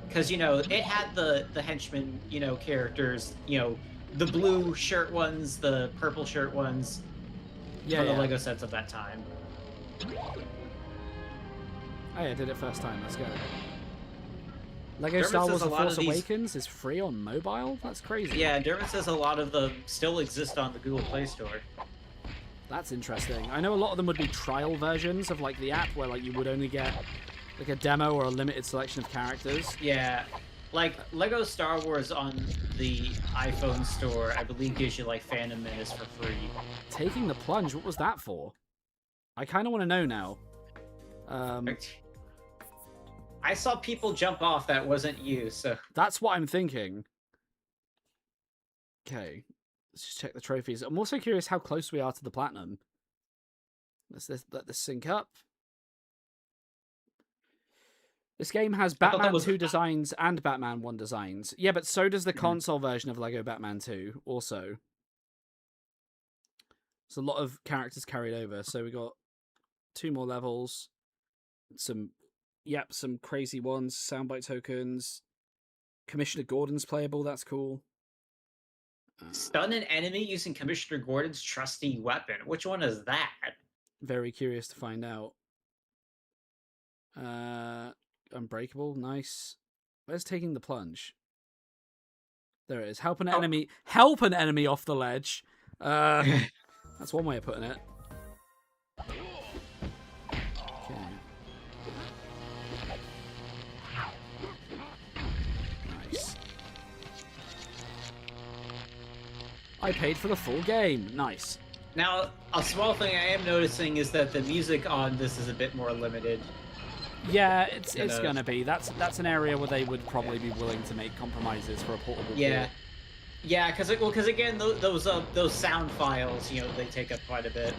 Because, you know, it had the henchmen, you know, characters, you know, the blue shirt ones, the purple shirt ones, from the Lego sets of that time. Oh yeah, I did it first time, let's go. Lego Dermot Star says Wars a The lot Force of these- Awakens is free on mobile? That's crazy. Yeah, Dermot says a lot of them still exist on the Google Play Store. That's interesting. I know a lot of them would be trial versions of like the app where like you would only get like a demo or a limited selection of characters. Yeah, like Lego Star Wars on the iPhone store, I believe gives you like Phantom Menace for free. Taking the plunge, what was that for? I kind of want to know now. I saw people jump off that wasn't you, so... That's what I'm thinking. Okay, let's just check the trophies. I'm also curious how close we are to the platinum. Let's let this sync up. This game has Batman 2 designs and Batman 1 designs. Yeah, but so does the console version of Lego Batman 2 also. There's a lot of characters carried over. So we got 2 more levels. Some crazy ones. Soundbite tokens. Commissioner Gordon's playable. That's cool. Stun an enemy using Commissioner Gordon's trusty weapon. Which one is that? Very curious to find out. Unbreakable, nice. Where's taking the plunge? There it is. Help an enemy off the ledge. That's one way of putting it. Okay. Nice. I paid for the full game. Nice. Now, a small thing I am noticing is that the music on this is a bit more limited. Yeah, it's gonna be. That's an area where they would probably be willing to make compromises for a portable port. Yeah, because again, those sound files, you know, they take up quite a bit.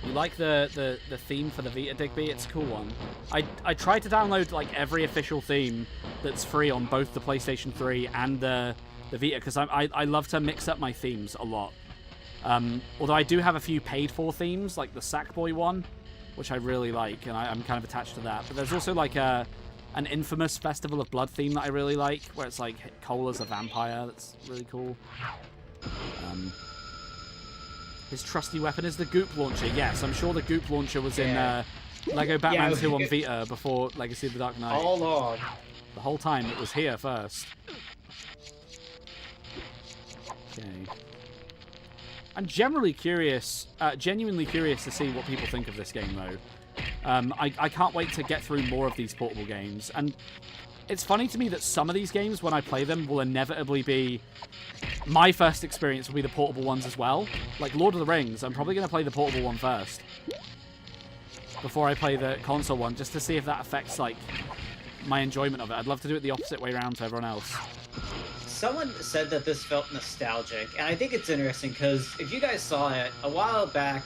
You like the theme for the Vita, Digby? It's a cool one. I tried to download like every official theme that's free on both the PlayStation 3 and the Vita, because I love to mix up my themes a lot. Although I do have a few paid-for themes, like the Sackboy one, which I really like, and I'm kind of attached to that. But there's also like an infamous Festival of Blood theme that I really like, where it's like Cola's a vampire. That's really cool. His trusty weapon is the Goop Launcher. Yes, I'm sure the Goop Launcher was in Lego Batman 2 on Vita before Legacy of the Dark Knight. All along. The whole time it was here first. Okay. I'm genuinely curious to see what people think of this game, though. I can't wait to get through more of these portable games. And it's funny to me that some of these games, when I play them, will inevitably be... My first experience will be the portable ones as well. Like Lord of the Rings, I'm probably going to play the portable one first. Before I play the console one, just to see if that affects, like, my enjoyment of it. I'd love to do it the opposite way around to everyone else. Someone said that this felt nostalgic, and I think it's interesting because if you guys saw it a while back,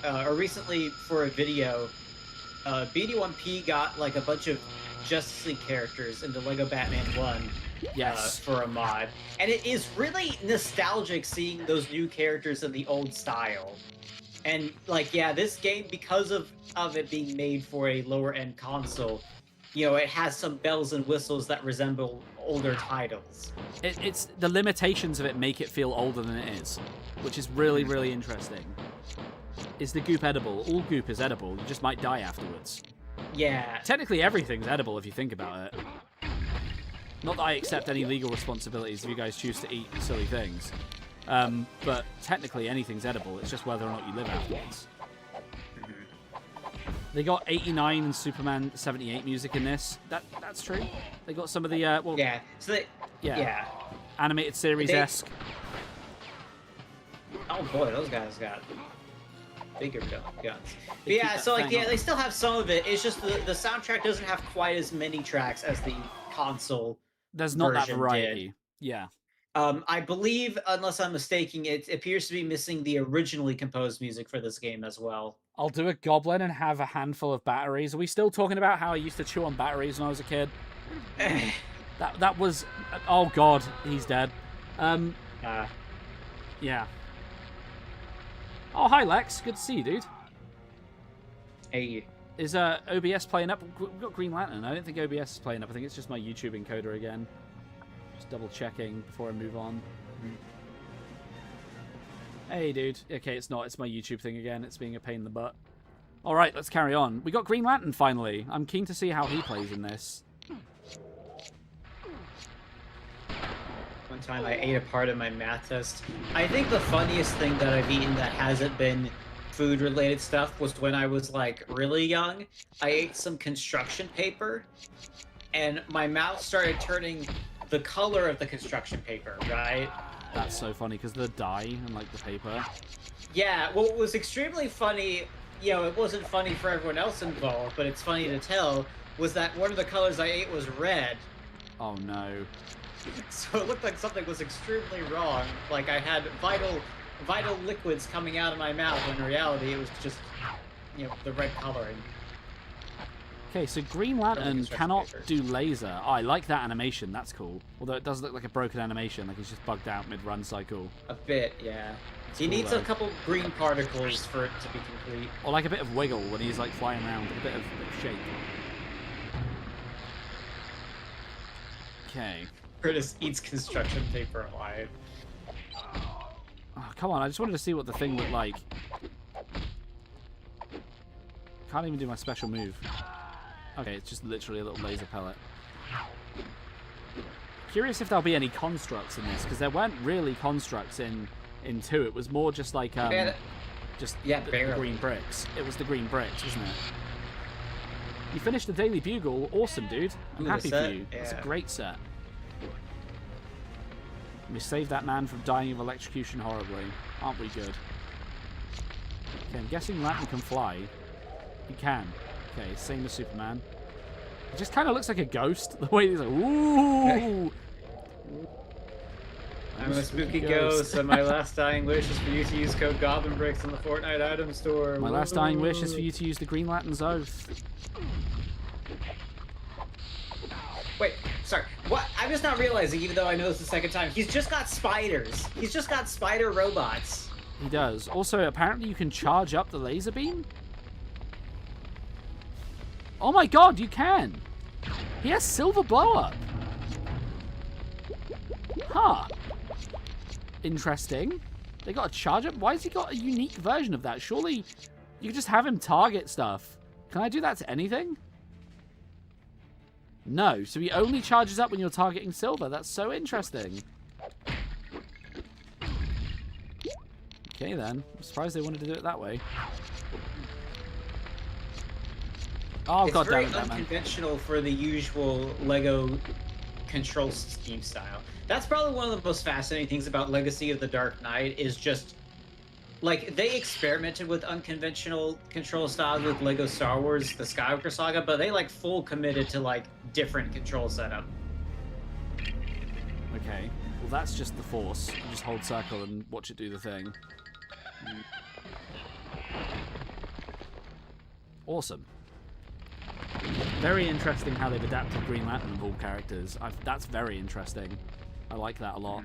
or recently for a video, BD1P got like a bunch of Justice League characters into Lego Batman 1 Yes. for a mod, and it is really nostalgic seeing those new characters in the old style. And like, yeah, this game, because of it being made for a lower end console, you know, it has some bells and whistles that resemble older titles. It's the limitations of it make it feel older than it is, which is really, really interesting. Is the goop edible? All goop is edible. You just might die afterwards. Yeah. Technically, everything's edible if you think about it. Not that I accept any legal responsibilities if you guys choose to eat silly things. But technically, anything's edible. It's just whether or not you live afterwards. They got 89 and Superman 78 music in this. That's true. They got some of the well, Yeah. So they, yeah. animated series-esque. Oh boy, those guys got bigger guns. But They yeah, keep so that like, thing yeah, on. they still have some of it. It's just the soundtrack doesn't have quite as many tracks as the console. There's not that version variety. did. Yeah. I believe, unless I'm mistaken, it appears to be missing the originally composed music for this game as well. I'll do a goblin and have a handful of batteries. Are we still talking about how I used to chew on batteries when I was a kid? That was... Oh, God. He's dead. Yeah. Oh, hi, Lex. Good to see you, dude. Hey. Is OBS playing up? We've got Green Lantern. I don't think OBS is playing up. I think it's just my YouTube encoder again. Just double checking before I move on. Hey, dude. Okay, it's not. It's my YouTube thing again. It's being a pain in the butt. All right, let's carry on. We got Green Lantern finally. I'm keen to see how he plays in this. One time I ate a part of my math test. I think the funniest thing that I've eaten that hasn't been food-related stuff was when I was, like, really young. I ate some construction paper, and my mouth started turning the color of the construction paper, right? That's so funny because the dye and like the paper. Yeah, what was extremely funny, you know, it wasn't funny for everyone else involved, but it's funny to tell, was that one of the colors I ate was red. Oh no. So it looked like something was extremely wrong. Like I had vital liquids coming out of my mouth, when in reality it was just, you know, the red coloring. Okay, so Green Lantern cannot do laser. Oh, I like that animation. That's cool. Although it does look like a broken animation, like he's just bugged out mid-run cycle. A bit, yeah. He cool, needs though. a couple green particles for it to be complete. Or like a bit of wiggle when he's like flying around, a bit of shake. Okay. Curtis eats construction paper alive. Oh, come on, I just wanted to see what the thing looked like. Can't even do my special move. Okay, it's just literally a little laser pellet. Curious if there'll be any constructs in this, because there weren't really constructs in 2. It was more just like the green bricks. It was the green bricks, wasn't it? You finished the Daily Bugle. Awesome, dude. I'm happy for you. Yeah. It's a great set. We saved that man from dying of electrocution horribly. Aren't we good? Okay, I'm guessing Lantern can fly. He can. Okay, same as Superman. He just kind of looks like a ghost. The way he's like, ooh! I'm a spooky ghost, and my last dying wish is for you to use code GoblinBricks in the Fortnite item store. My last dying wish is for you to use the Green Lantern's oath. Wait, sorry. What? I'm just not realizing, even though I know this the second time, he's just got spiders. He's just got spider robots. He does. Also, apparently you can charge up the laser beam? Oh my god, you can! He has silver blow-up! Huh. Interesting. They got a charge up? Why has he got a unique version of that? Surely you could just have him target stuff. Can I do that to anything? No, so he only charges up when you're targeting silver. That's so interesting. Okay, then. I'm surprised they wanted to do it that way. Oh, It's god damn very it, Batman. unconventional for the usual Lego control scheme style. That's probably one of the most fascinating things about Legacy of the Dark Knight is just like they experimented with unconventional control styles with Lego Star Wars, the Skywalker Saga, but they like full committed to like different control setup. Okay. Well, that's just the Force. You just hold circle and watch it do the thing. Awesome. Very interesting how they've adapted Green Lantern of all characters. That's very interesting. I like that a lot.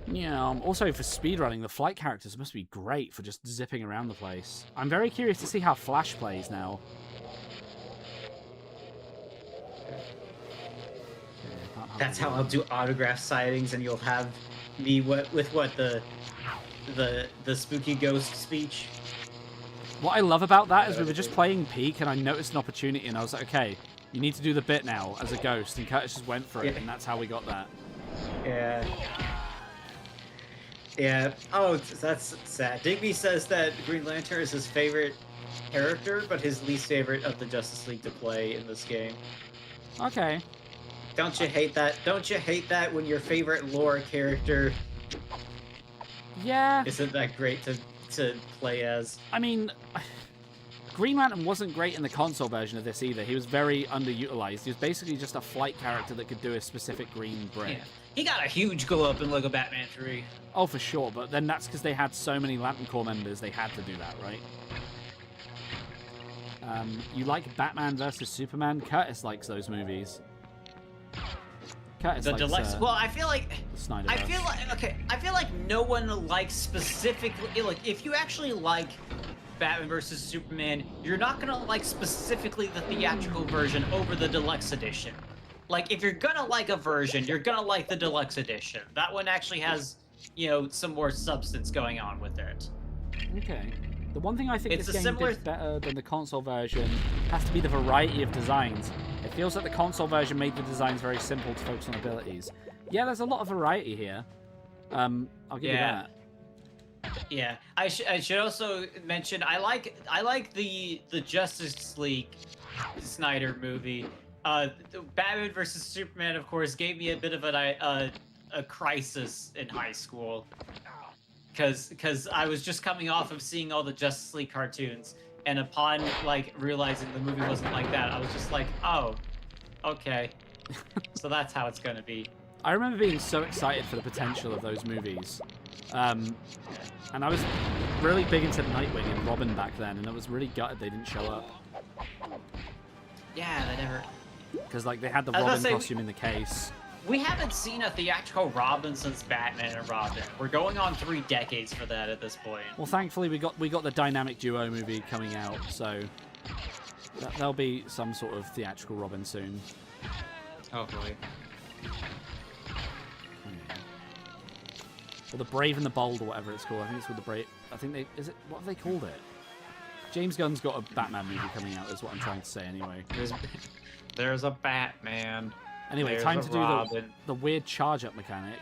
Yeah, also for speedrunning, the flight characters must be great for just zipping around the place. I'm very curious to see how Flash plays now. That's how I'll do autograph sightings, and you'll have me with the spooky ghost speech. What I love about that is we were just playing Peak, and I noticed an opportunity, and I was like, okay, you need to do the bit now as a ghost, and Curtis just went for it, and that's how we got that. Yeah. Yeah. Oh, that's sad. Digby says that Green Lantern is his favorite character, but his least favorite of the Justice League to play in this game. Okay. Don't you hate that? Don't you hate that when your favorite lore character Yeah. isn't that great to play as? I mean, Green Lantern wasn't great in the console version of this either. He was very underutilized. He was basically just a flight character that could do a specific green brick. Yeah. He got a huge glow up in Lego Batman 3. Oh, for sure, but then that's because they had so many Lantern Corps members, they had to do that, right? You like Batman versus Superman? Curtis likes those movies. Curtis The likes, deluxe. Well, I feel like Snyderverse. I feel like no one likes specifically like if you actually like Batman versus Superman, you're not gonna like specifically the theatrical version over the deluxe edition. Like if you're gonna like a version, you're gonna like the deluxe edition. That one actually has, you know, some more substance going on with it. Okay. The one thing I think It's this a game similar did better than the console version has to be the variety of designs. It feels like the console version made the designs very simple to focus on abilities. Yeah, there's a lot of variety here. I'll give you that. Yeah, I should also mention I like the Justice League Snyder movie. Batman versus Superman, of course, gave me a bit of a crisis in high school, because I was just coming off of seeing all the Justice League cartoons, and upon like realizing the movie wasn't like that, I was just like, oh, okay, so that's how it's gonna be. I remember being so excited for the potential of those movies. And I was really big into Nightwing and Robin back then, and I was really gutted they didn't show up. Yeah, they never. Because like they had the I was Robin gonna say, costume in the case. We haven't seen a theatrical Robin since Batman and Robin. We're going on 3 decades for that at this point. Well, thankfully we got the Dynamic Duo movie coming out, so there'll be some sort of theatrical Robin soon. Hopefully. Or the Brave and the Bold, or whatever it's called. I think it's called the Brave. I think they what have they called it? James Gunn's got a Batman movie coming out. Is what I'm trying to say anyway. There's a Batman. Anyway, There's time a to do Robin. the weird charge-up mechanic.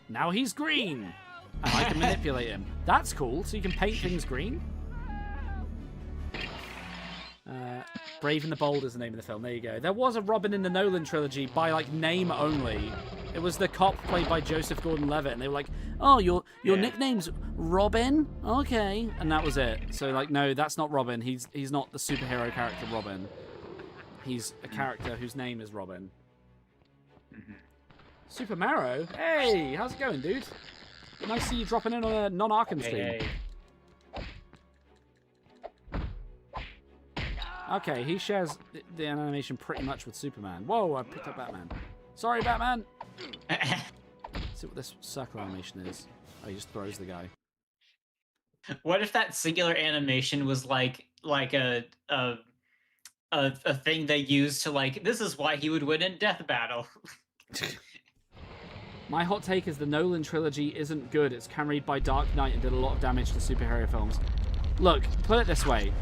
Now he's green, and I can manipulate him. That's cool. So you can paint things green. Brave and the Bold is the name of the film. There you go. There was a Robin in the Nolan trilogy by like name only. It was the cop played by Joseph Gordon-Levitt, and they were like, "Oh, your nickname's Robin, okay," and that was it. So like, no, that's not Robin. He's not the superhero character Robin. He's a character whose name is Robin. Super Marrow, hey, how's it going, dude? Nice to see you dropping in on a non-Arkham stream. Hey. Okay, he shares the animation pretty much with Superman. Whoa, I picked up Batman. Sorry, Batman. Let's see what this circle animation is. Oh, he just throws the guy. What if that singular animation was like a thing they used to like? This is why he would win in Death Battle. My hot take is the Nolan trilogy isn't good. It's carried by Dark Knight and did a lot of damage to superhero films. Look, put it this way.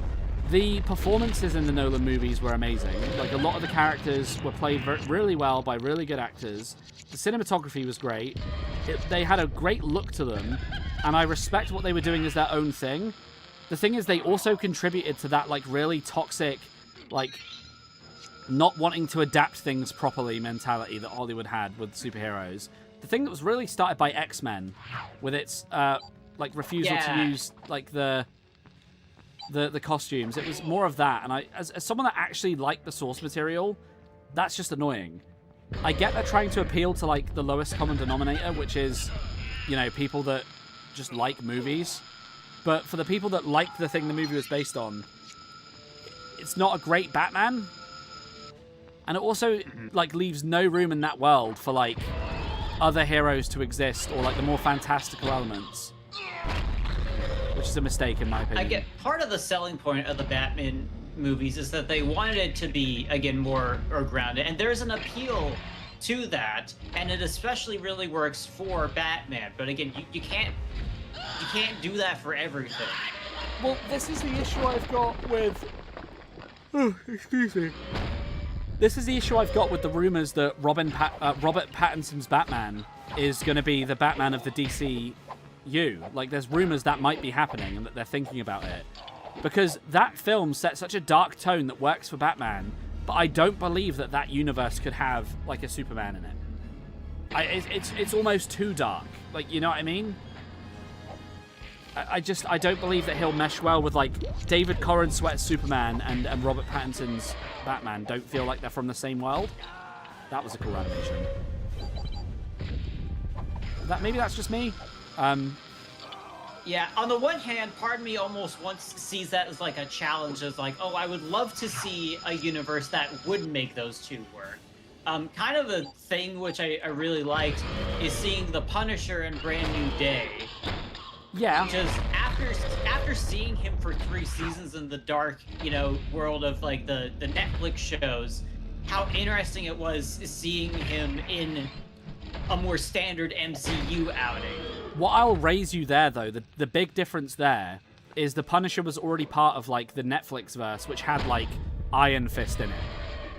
The performances in the Nolan movies were amazing. Like, a lot of the characters were played really well by really good actors. The cinematography was great. They had a great look to them, and I respect what they were doing as their own thing. The thing is, they also contributed to that, like, really toxic, like, not wanting to adapt things properly mentality that Hollywood had with superheroes. The thing that was really started by X-Men, with its, like, refusal to use, like, the costumes. It was more of that, and as someone that actually liked the source material, that's just annoying. I get they're trying to appeal to, like, the lowest common denominator, which is, you know, people that just like movies. But for the people that like the thing the movie was based on, it's not a great Batman. And it also, like, leaves no room in that world for, like, other heroes to exist, or, like, the more fantastical elements. Which is a mistake, in my opinion. I get part of the selling point of the Batman movies is that they wanted it to be, again, more grounded. And there's an appeal to that, and it especially really works for Batman. But again, you can't do that for everything. Well, this is the issue I've got with... Oh, excuse me. This is the issue I've got with the rumors that Robert Pattinson's Batman is going to be the Batman of the DCU. Like, there's rumors that might be happening and that they're thinking about it. Because that film set such a dark tone that works for Batman, but I don't believe that that universe could have, like, a Superman in it. It's almost too dark. Like, you know what I mean? I don't believe that he'll mesh well with, like, David Corenswet's Superman and Robert Pattinson's Batman don't feel like they're from the same world. That was a cool animation. Maybe that's just me. Yeah, on the one hand, part of me almost sees that as, like, a challenge, as like, oh, I would love to see a universe that would make those two work. Kind of a thing which I really liked is seeing the Punisher in Brand New Day. Yeah. Because after seeing him for 3 seasons in the dark, you know, world of, like, the Netflix shows, how interesting it was seeing him in a more standard MCU outing. What I'll raise you there, though, the big difference there is the Punisher was already part of, like, the Netflix verse, which had, like, Iron Fist in it.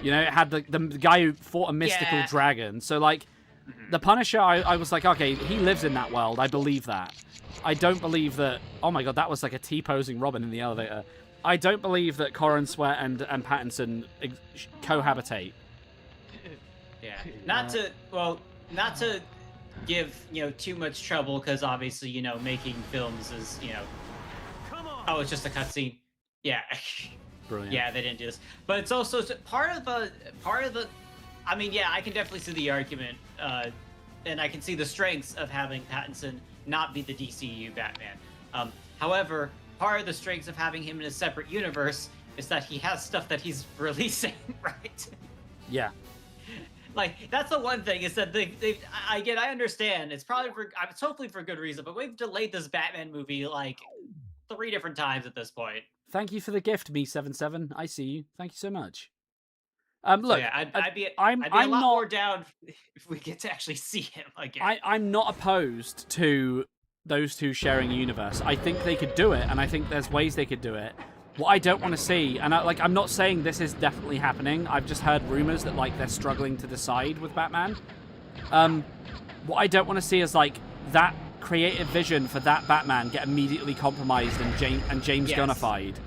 You know, it had the guy who fought a mystical dragon. So, like, the Punisher, I was like, okay, he lives in that world. I believe that. I don't believe that... Oh my god, that was like a T-posing Robin in the elevator. I don't believe that Corenswet and Pattinson cohabitate. Yeah, not to give, you know, too much trouble, because obviously, you know, making films is, you know... Oh, it's just a cutscene. Yeah. Brilliant. Yeah, they didn't do this. But it's also part of the... I mean, yeah, I can definitely see the argument, and I can see the strengths of having Pattinson not be the DCU Batman. However, part of the strengths of having him in a separate universe is that he has stuff that he's releasing, right? Yeah. Like, that's the one thing, is that I understand, it's hopefully for good reason, but we've delayed this Batman movie, like, 3 different times at this point. Thank you for the gift, Me77. I see you. Thank you so much. Look, so yeah, I'd be a lot more down if we get to actually see him again. I'm not opposed to those two sharing a universe. I think they could do it, and I think there's ways they could do it. What I don't want to see, and I'm not saying this is definitely happening. I've just heard rumors that, like, they're struggling to decide with Batman. What I don't want to see is, like, that creative vision for that Batman get immediately compromised and James Gunnified.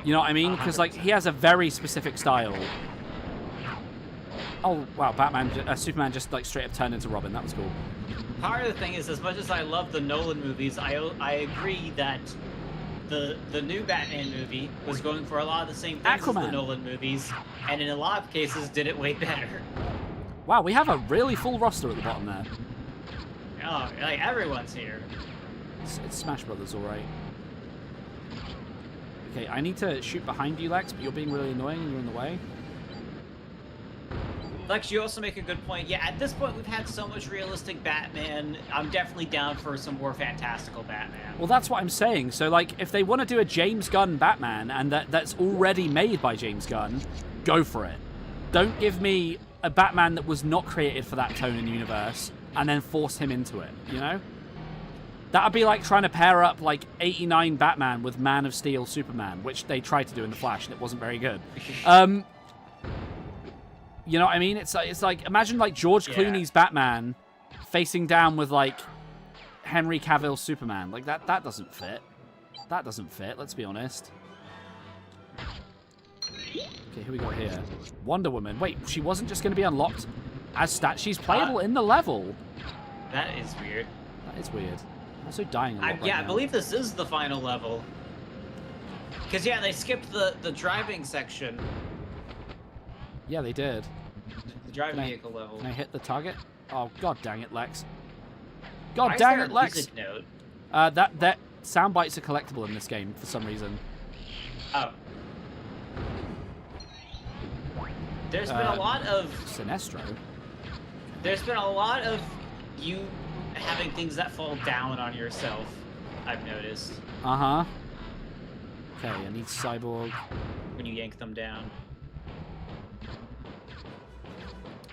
You know what I mean? Because, like, he has a very specific style. Oh, wow, Superman just, like, straight up turned into Robin. That was cool. Part of the thing is, as much as I love the Nolan movies, I agree that the new Batman movie was going for a lot of the same things as the Nolan movies, and in a lot of cases did it way better. Wow, we have a really full roster at the bottom there. Oh, like, everyone's here. It's Smash Brothers, all right. Okay, I need to shoot behind you, Lex, but you're being really annoying and you're in the way. Lex, you also make a good point. Yeah, at this point, we've had so much realistic Batman. I'm definitely down for some more fantastical Batman. Well, that's what I'm saying. So, like, if they want to do a James Gunn Batman, and that's already made by James Gunn, go for it. Don't give me a Batman that was not created for that tone and universe, and then force him into it, you know? That'd be like trying to pair up like 89 Batman with Man of Steel Superman, which they tried to do in The Flash, and it wasn't very good. You know what I mean? It's like imagine like George Clooney's Batman facing down with like Henry Cavill's Superman. Like that doesn't fit. That doesn't fit. Let's be honest. Okay, who we got here? Wonder Woman. Wait, she wasn't just going to be unlocked as stat. She's playable in the level. That is weird. That is weird. I'm also dying a lot right Yeah, now. I believe this is the final level. Because, yeah, they skipped the driving section. Yeah, they did. The driving vehicle level. Can I hit the target? Oh, god dang it, Lex. God Why dang is it, there a Lex. music note? That sound bites are collectible in this game for some reason. Oh. There's been a lot of... Sinestro? There's been a lot of you having things that fall down on yourself, I've noticed. Uh-huh. Okay, I need Cyborg. When you yank them down.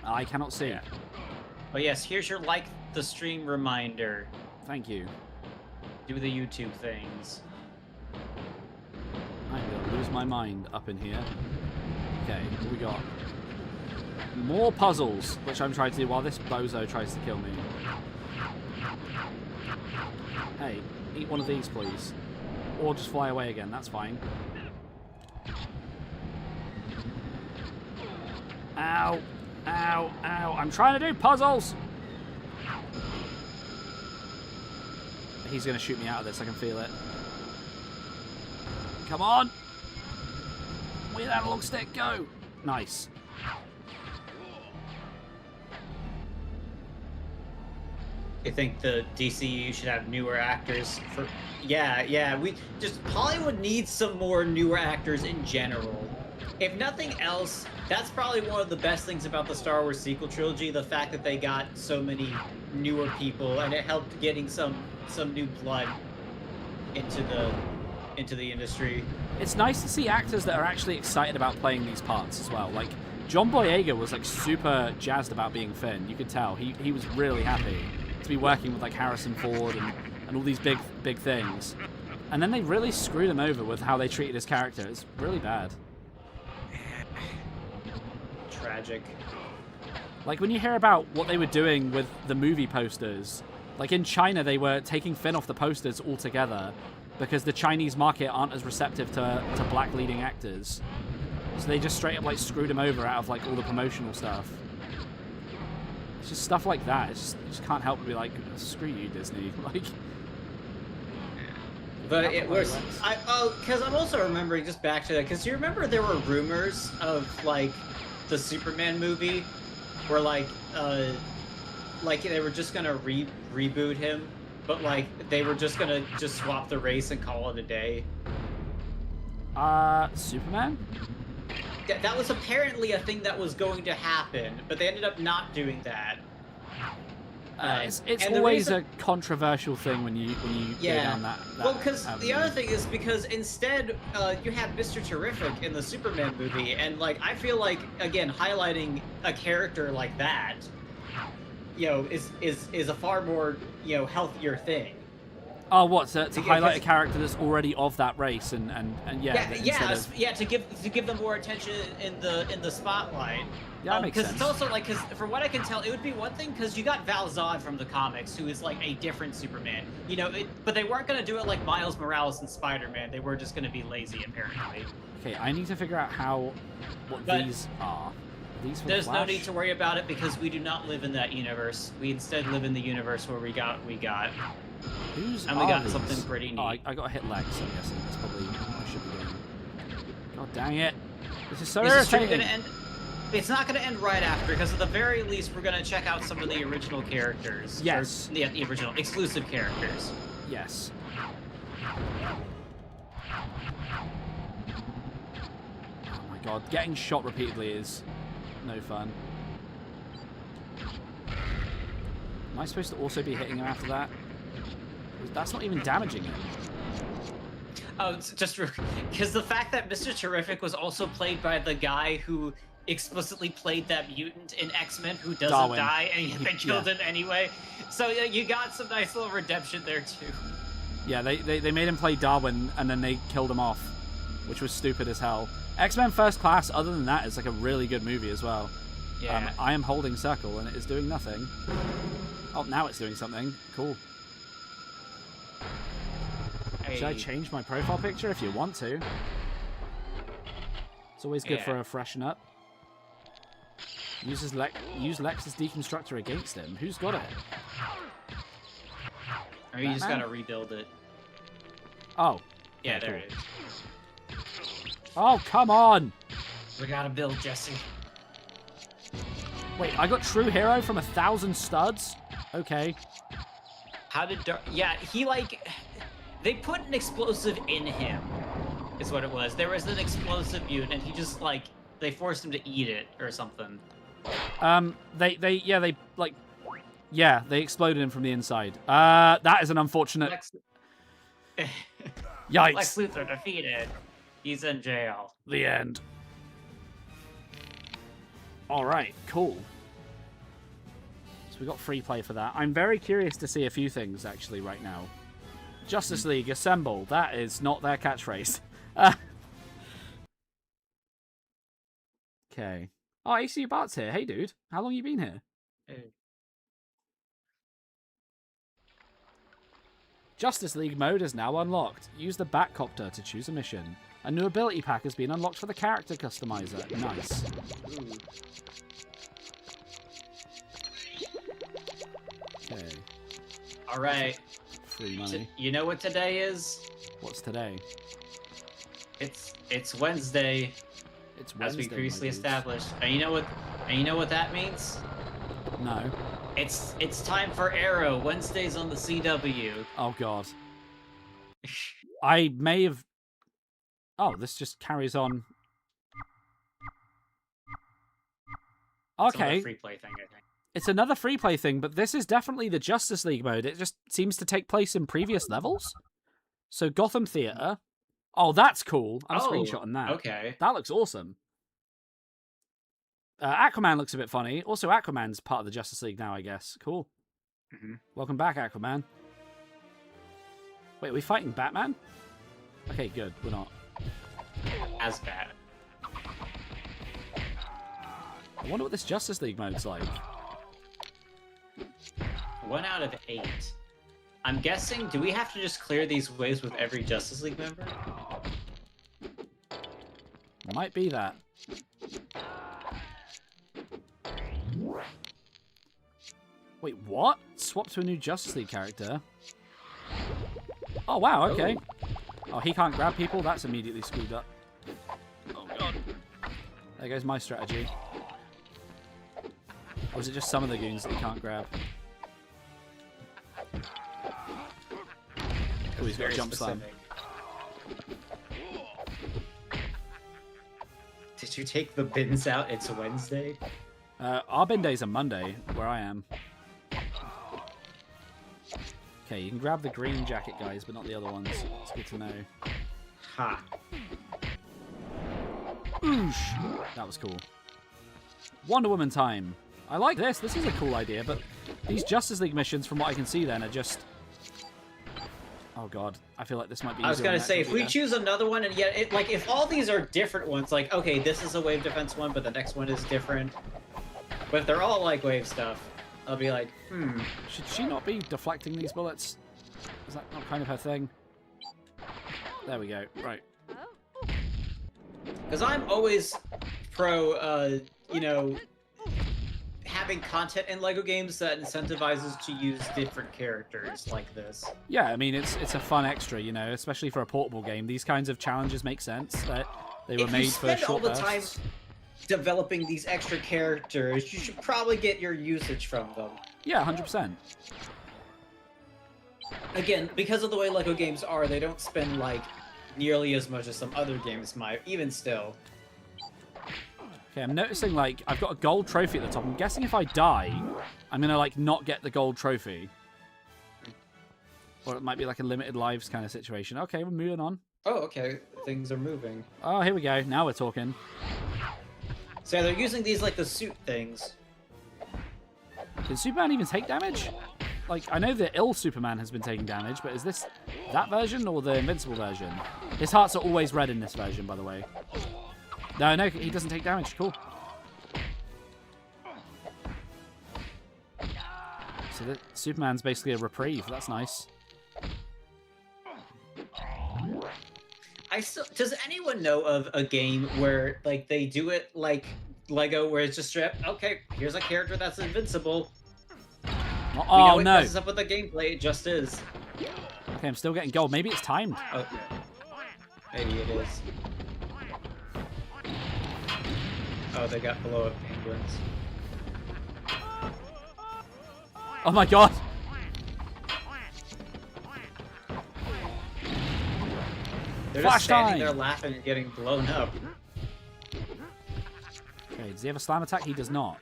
I cannot see. Yeah. But yes, here's your like the stream reminder. Thank you. Do the YouTube things. I'm gonna lose my mind up in here. Okay, what we got? More puzzles, which I'm trying to do while this bozo tries to kill me. Hey, eat one of these, please. Or just fly away again, that's fine. Ow! Ow! Ow! I'm trying to do puzzles! He's gonna shoot me out of this, I can feel it. Come on! With that long stick, go! Nice. I think the DCU should have newer actors for... Yeah, we just... Hollywood needs some more newer actors in general. If nothing else, that's probably one of the best things about the Star Wars sequel trilogy, the fact that they got so many newer people, and it helped getting some new blood into the industry. It's nice to see actors that are actually excited about playing these parts as well. Like, John Boyega was like super jazzed about being Finn. You could tell. He was really happy to be working with like Harrison Ford and all these big things. And then they really screwed him over with how they treated his character. It's really bad. Tragic. Like when you hear about what they were doing with the movie posters, like in China they were taking Finn off the posters altogether because the Chinese market aren't as receptive to black leading actors. So they just straight up like screwed him over out of like all the promotional stuff. It's just stuff like that. It's just, you just can't help but be like, screw you, Disney. Like. But it was, because I'm also remembering, just back to that, because you remember there were rumors of like the Superman movie where like they were just gonna reboot him, but like they were just gonna swap the race and call it a day. Superman? That was apparently a thing that was going to happen, but they ended up not doing that. It's always a controversial thing when you go down that well, because avenue. the other thing is because instead you have Mr. Terrific in the Superman movie, and like I feel like again highlighting a character like that, you know, is a far more healthier thing. Oh, what to highlight a character that's already of that race and to give them more attention in the spotlight. Yeah, that makes sense. Because it's also like, because from what I can tell, it would be one thing because you got Val Zod from the comics, who is like a different Superman, but they weren't gonna do it like Miles Morales and Spider-Man. They were just gonna be lazy, apparently. Okay, I need to figure out what these are. These for There's Flash? no need to worry about it because we do not live in that universe. We instead live in the universe where we got. Who's And we got these? something pretty neat. Oh, I got to hit legs, I'm guessing. That's probably what I should be doing. God dang it. This is so irritating. It's not going to end right after, because at the very least, we're going to check out some of the original characters. Yes. The original, exclusive characters. Yes. Oh my god, getting shot repeatedly is no fun. Am I supposed to also be hitting him after that? That's not even damaging him. Oh, it's just because the fact that Mr. Terrific was also played by the guy who explicitly played that mutant in X-Men who doesn't Darwin. die, and they killed him anyway. So you got some nice little redemption there too. Yeah, they made him play Darwin, and then they killed him off, which was stupid as hell. X-Men First Class, other than that, is like a really good movie as well. Yeah. I am holding circle, and it is doing nothing. Oh, now it's doing something. Cool. Hey. Should I change my profile picture if you want to? It's always good for a freshen up. Use Lex's deconstructor against him. Who's got it? Or you just Batman? gotta rebuild it. Oh. Yeah, okay, there cool. it is. Oh, come on! We gotta build Jesse. Wait, I got True Hero from 1,000 studs? Okay. How did yeah, he like they put an explosive in him. Is what it was. There was an explosive mutant and he just like they forced him to eat it or something. They exploded him from the inside. That is an unfortunate. Yikes. Lex Luthor defeated. He's in jail. The end. Alright, cool. So we got free play for that. I'm very curious to see a few things, actually, right now. Justice League, assemble. That is not their catchphrase. Okay. Oh, AC Bart's here. Hey, dude. How long you been here? Hey. Justice League mode is now unlocked. Use the Batcopter to choose a mission. A new ability pack has been unlocked for the character customizer. Nice. Okay. All right. Free money. You know what today is? What's today? It's Wednesday. It's Wednesday, as we previously my dudes. established. And you know what that means? No. It's time for Arrow. Wednesdays on the CW. Oh god. I may have. Oh, this just carries on. It's Okay. another free play thing, I think. It's another free play thing, but this is definitely the Justice League mode. It just seems to take place in previous levels. So Gotham Theater. Oh, that's cool. I'm screenshotting that. Okay. That looks awesome. Aquaman looks a bit funny. Also, Aquaman's part of the Justice League now, I guess. Cool. Mm-hmm. Welcome back, Aquaman. Wait, are we fighting Batman? Okay, good. We're not. As bad. I wonder what this Justice League mode's like. 1 out of 8. I'm guessing, do we have to just clear these waves with every Justice League member? Might be that. Wait, what? Swap to a new Justice League character? Oh, wow, okay. Oh, he can't grab people? That's immediately screwed up. Oh, God. There goes my strategy. Or is it just some of the goons that he can't grab? Oh, he's got a jump slam. Did you take the bins out? It's Wednesday. Our bin day's a Monday, where I am. Okay, you can grab the green jacket guys, but not the other ones. It's good to know. Ha. Oosh! That was cool. Wonder Woman time. I like this. This is a cool idea, but these Justice League missions, from what I can see then, are just... Oh god, I feel like this might be. I was gonna say, if we choose. choose another one, and yet, like, if all these are different ones, like, okay, this is a wave defense one, but the next one is different. But if they're all like wave stuff, I'll be like, Should she not be deflecting these bullets? Is that not kind of her thing? There we go. Right. because I'm always pro, you know, having content in LEGO games that incentivizes to use different characters like this. Yeah, I mean it's a fun extra, you know, especially for a portable game. These kinds of challenges make sense. That they were If made you for spend short all the bursts. time developing these extra characters, you should probably get your usage from them. Yeah, 100%. Again, because of the way LEGO games are, they don't spend like nearly as much as some other games might, even still. Okay, I'm noticing like I've got a gold trophy at the top. I'm guessing if I die, I'm gonna like not get the gold trophy. Or it might be like a limited lives kind of situation. Okay, we're moving on. Oh, okay. Things are moving. Oh, here we go. Now we're talking. So they're using these like the suit things. Did Superman even take damage? Like, I know the ill Superman has been taking damage, but is this that version or the invincible version? His hearts are always red in this version, by the way. No, he doesn't take damage. Cool. So Superman's basically a reprieve. That's nice. Does anyone know of a game where like they do it like Lego, where it's just straight up, okay, here's a character that's invincible. Oh, it no. messes up with the gameplay, it just is. Okay, I'm still getting gold. Maybe it's timed. Oh, maybe it is. Oh, they got blow up penguins. Oh my god. They're Flash just standing time. there laughing and getting blown up. Okay, does he have a slam attack? He does not.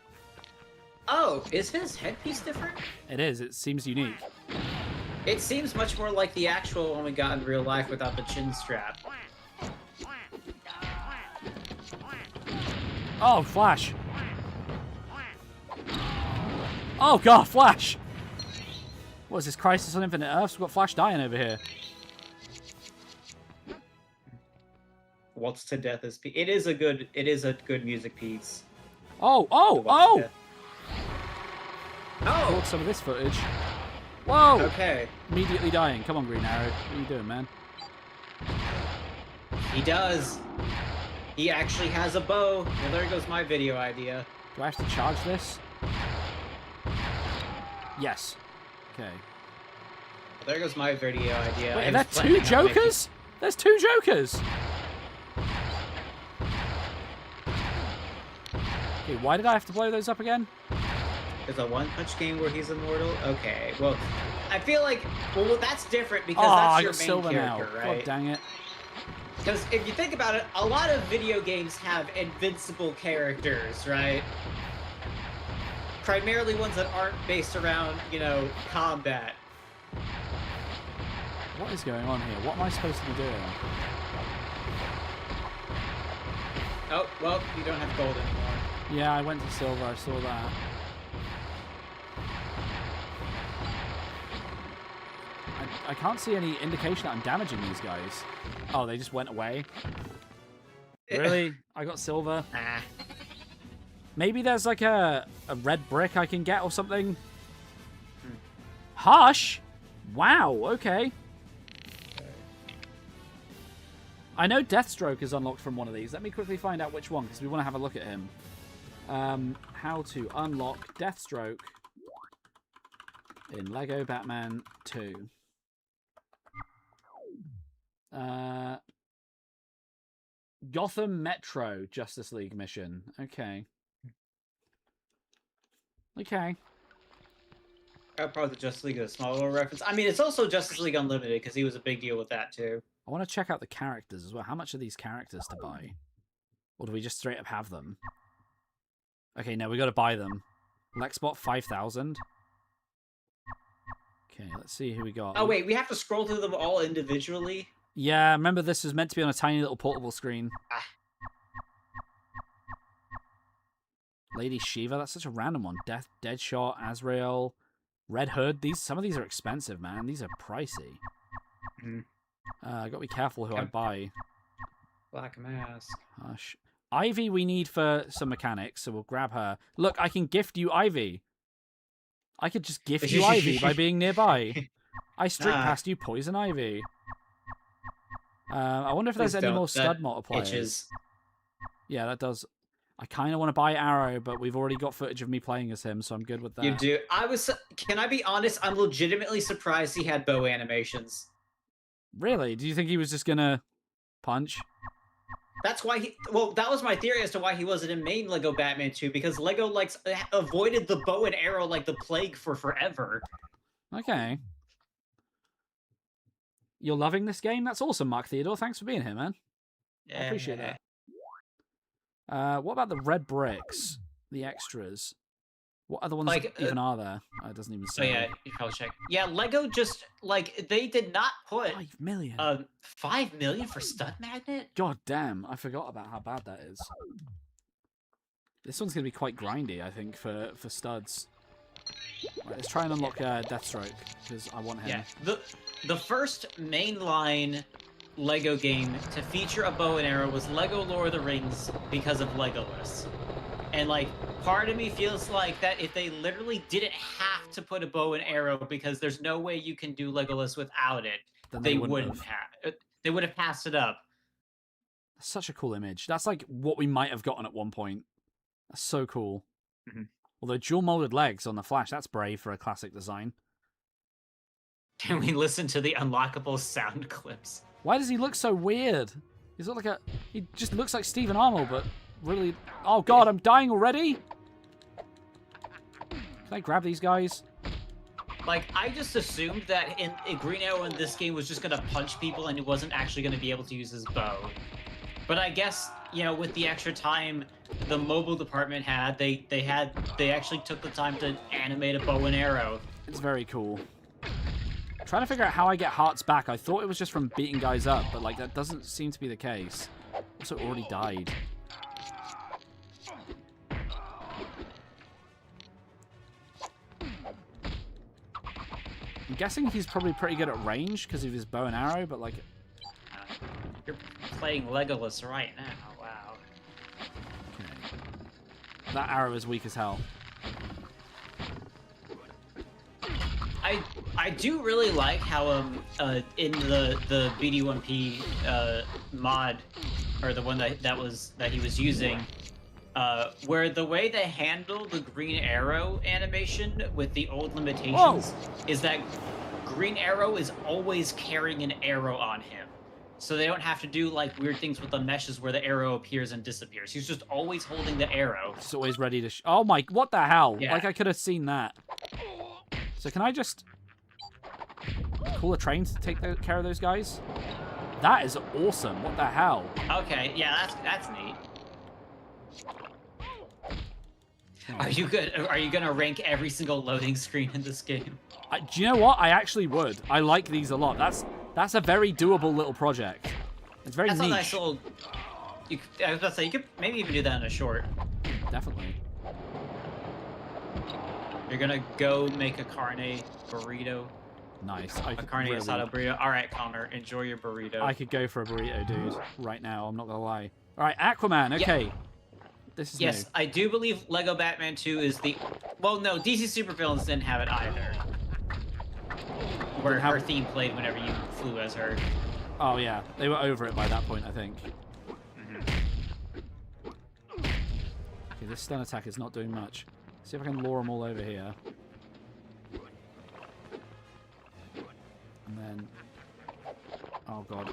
Oh, is his headpiece different? It is. It seems unique. It seems much more like the actual one we got in real life without the chin strap. Oh, Flash. Oh god, Flash. What is this, Crisis on Infinite Earths? We've got Flash dying over here. Waltz to Death is it is a good music piece. Oh! Record some of this footage. Whoa! Okay. Immediately dying. Come on, Green Arrow. What are you doing, man? He does. He actually has a bow. Well, there goes my video idea. Do I have to charge this? Yes. Okay. Well, there goes my video idea. Wait, are there two Jokers? There's two Jokers! Okay, why did I have to blow those up again? There's a one-punch game where he's immortal? Okay, well, I feel like... Well, that's different because I that's got your main silver character, now. right? God dang it. Because if you think about it, a lot of video games have invincible characters, right? Primarily ones that aren't based around, you know, combat. What is going on here? What am I supposed to be doing? Oh, well, you don't have gold anymore. Yeah, I went to silver. I saw that. I can't see any indication that I'm damaging these guys. Oh, they just went away? Really? I got silver? Ah. Maybe there's like a red brick I can get or something? Hush! Wow, okay. I know Deathstroke is unlocked from one of these. Let me quickly find out which one, because we want to have a look at him. How to unlock Deathstroke in Lego Batman 2. Gotham Metro Justice League mission. Okay. Okay. Probably the Justice League is a small little reference. I mean, it's also Justice League Unlimited, because he was a big deal with that, too. I want to check out the characters as well. How much are these characters to buy? Or do we just straight up have them? Okay, no, we got to buy them. Lexbot 5,000. Okay, let's see who we got. Oh, wait, we have to scroll through them all individually? Yeah, remember this was meant to be on a tiny little portable screen. Ah. Lady Shiva, that's such a random one. Deadshot, Azrael, Red Hood. Some of these are expensive, man. These are pricey. I gotta be careful who I buy. Black Mask. Hush. Ivy we need for some mechanics, so we'll grab her. Look, I can gift you Ivy. I could just gift you Ivy by being nearby. I streak past you Poison Ivy. I wonder if there's any more stud multipliers. Itches. Yeah, that does. I kind of want to buy Arrow, but we've already got footage of me playing as him, so I'm good with that. You do. Can I be honest? I'm legitimately surprised he had bow animations. Really? Do you think he was just gonna punch? That's why that was my theory as to why he wasn't in main Lego Batman 2, because Lego, like, avoided the bow and arrow like the plague for forever. Okay. You're loving this game? That's awesome, Mark Theodore. Thanks for being here, man. Yeah. I appreciate that. What about the red bricks? The extras? What other ones even are there? It doesn't even say. Oh, yeah, you probably check. Yeah, Lego just, like, they did not put... 5 million? 5 million for Stud Magnet? God damn, I forgot about how bad that is. This one's going to be quite grindy, I think, for studs. Right, let's try and unlock Deathstroke, because I want him. Yeah, the first mainline Lego game to feature a bow and arrow was Lego Lord of the Rings because of Legolas. And, like, part of me feels like that if they literally didn't have to put a bow and arrow because there's no way you can do Legolas without it, Then they wouldn't have. They would have passed it up. Such a cool image. That's like what we might have gotten at one point. That's so cool. Mm-hmm. Although dual molded legs on the Flash, that's brave for a classic design. Can we listen to the unlockable sound clips? Why does he look so weird? He's got like a... He just looks like Stephen Arnold, but really... Oh god, I'm dying already? Can I grab these guys? Like, I just assumed that in Green Arrow in this game was just going to punch people and he wasn't actually going to be able to use his bow. But I guess, you know, with the extra time the mobile department had, they actually took the time to animate a bow and arrow. It's very cool. I'm trying to figure out how I get hearts back. I thought it was just from beating guys up, but like that doesn't seem to be the case. Also already died. I'm guessing he's probably pretty good at range because of his bow and arrow, but like... You're playing Legolas right now, wow. Okay. That arrow is weak as hell. I do really like how in the BD1P mod, or the one that he was using, where the way they handle the Green Arrow animation with the old limitations is that Green Arrow is always carrying an arrow on him. So they don't have to do like weird things with the meshes where the arrow appears and disappears. He's just always holding the arrow. He's always ready to... Oh my... What the hell? Yeah. Like I could have seen that. So can I just... call a train to take care of those guys? That is awesome. What the hell? Okay, yeah, that's neat. Are you good? Are you gonna rank every single loading screen in this game? Do you know what? I actually would. I like these a lot. That's a very doable little project. It's very That's niche. a nice little... I was about to say, you could maybe even do that in a short. Definitely. You're gonna go make a carne burrito. Nice. A carne asada burrito. All right, Connor, enjoy your burrito. I could go for a burrito, dude, right now. I'm not gonna lie. All right, Aquaman. Okay. Yeah. This is Yes, new. I do believe Lego Batman 2 is the... Well, no, DC Supervillains didn't have it either. Where her theme played whenever you flew as her. Oh, yeah. They were over it by that point, I think. Okay, this stun attack is not doing much. See if I can lure them all over here. And then... Oh, God.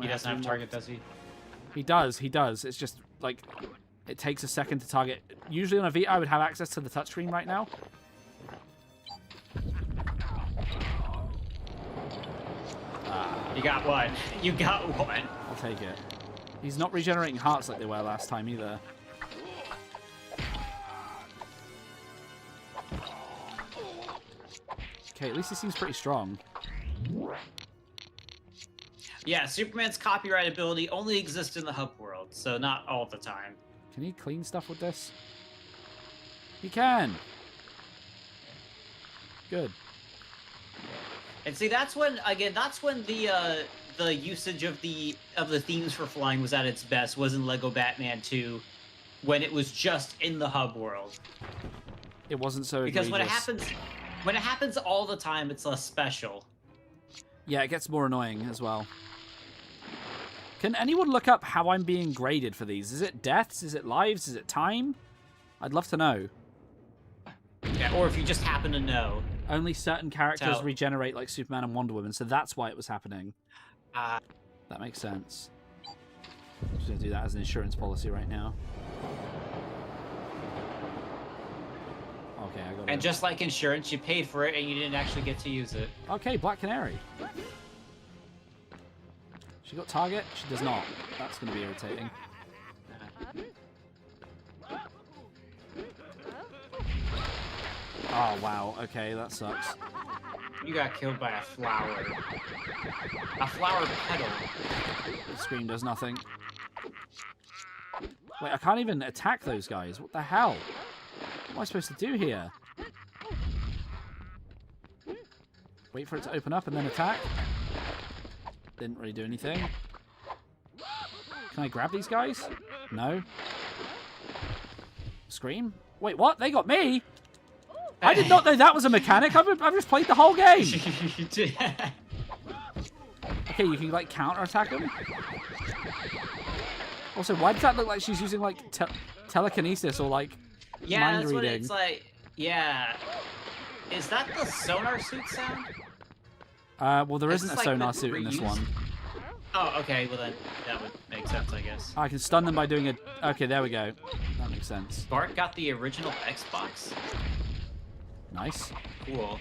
He doesn't have target, does he? He does. It's just, like... It takes a second to target. Usually on a Vita, I would have access to the touchscreen right now. You got one. You got one. I'll take it. He's not regenerating hearts like they were last time either. Okay, at least he seems pretty strong. Yeah, Superman's copyright ability only exists in the hub world, so not all the time. Can he clean stuff with this? He can! Good. And see, that's when the usage of the themes for flying was at its best, was in Lego Batman 2, when it was just in the hub world. It wasn't so because egregious. when it happens all the time, it's less special. Yeah, it gets more annoying as well. Can anyone look up how I'm being graded for these? Is it deaths? Is it lives? Is it time? I'd love to know. Yeah, or if you just happen to know. Only certain characters regenerate like Superman and Wonder Woman, so that's why it was happening. That makes sense. I'm just going to do that as an insurance policy right now. Okay, I got it. And just like insurance, you paid for it and you didn't actually get to use it. Okay, Black Canary. She got target? She does not. That's going to be irritating. Oh, wow. Okay, that sucks. You got killed by a flower. A flower petal. The screen does nothing. Wait, I can't even attack those guys. What the hell? What am I supposed to do here? Wait for it to open up and then attack? Didn't really do anything. Can I grab these guys? No. Scream? Wait, what? They got me? I did not know that was a mechanic. I've just played the whole game. Okay, you can like counter-attack them. Also, why does that look like she's using like telekinesis or like mind that's what reading? it's like. Yeah. Is that the sonar suit sound? Well, there isn't a like sonar the suit in this reuse? one. Oh, okay. Well, then that would make sense, I guess. I can stun them by doing a... Okay, there we go. That makes sense. Bart got the original Xbox? Nice. Cool.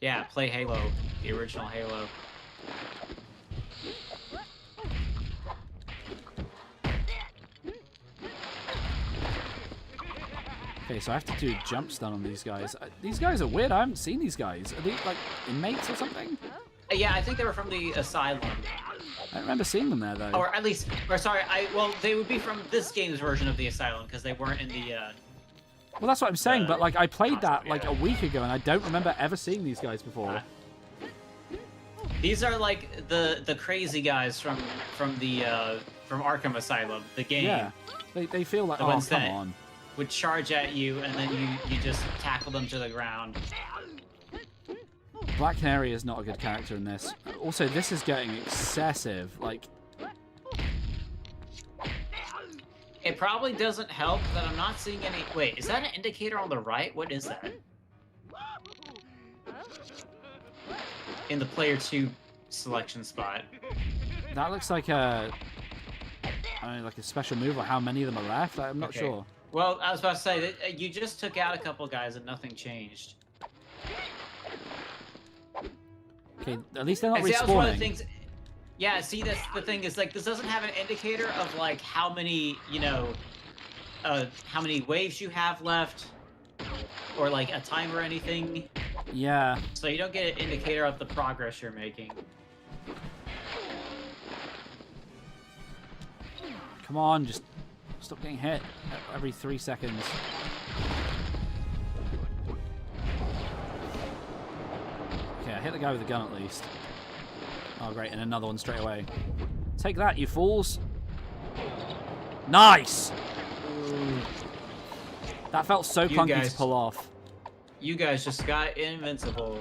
Yeah, play Halo. The original Halo. Okay, so I have to do jump stun on these guys. These guys are weird. I haven't seen these guys. Are they like inmates or something? Yeah, I think they were from the asylum. I don't remember seeing them there though. Or at least, or sorry, well, they would be from this game's version of the asylum because they weren't in the. Well, that's what I'm saying. But like, I played that Awesome, like yeah. a week ago, and I don't remember ever seeing these guys before. These are like the crazy guys from Arkham Asylum, the game. Yeah, they feel like The oh ones come that- on. Would charge at you and then you just tackle them to the ground. Black Canary is not a good character in this. Also, this is getting excessive. Like, It probably doesn't help that I'm not seeing any. Wait, is that an indicator on the right? What is that? In the player 2 selection spot. that looks like a, I mean, like a special move, or how many of them are left. I'm not Okay. sure. Well, I was about to say that you just took out a couple guys and nothing changed. Okay, at least they're not And see, that was one of the respawning. things. Yeah, see, that's the thing is like this doesn't have an indicator of like how many how many waves you have left, or like a time or anything. Yeah. So you don't get an indicator of the progress you're making. Come on, just stop getting hit every 3 seconds. Okay, I hit the guy with the gun at least. Oh, great, and another one straight away. Take that, you fools. Nice! That felt so You clunky guys- to pull off. You guys just got invincible.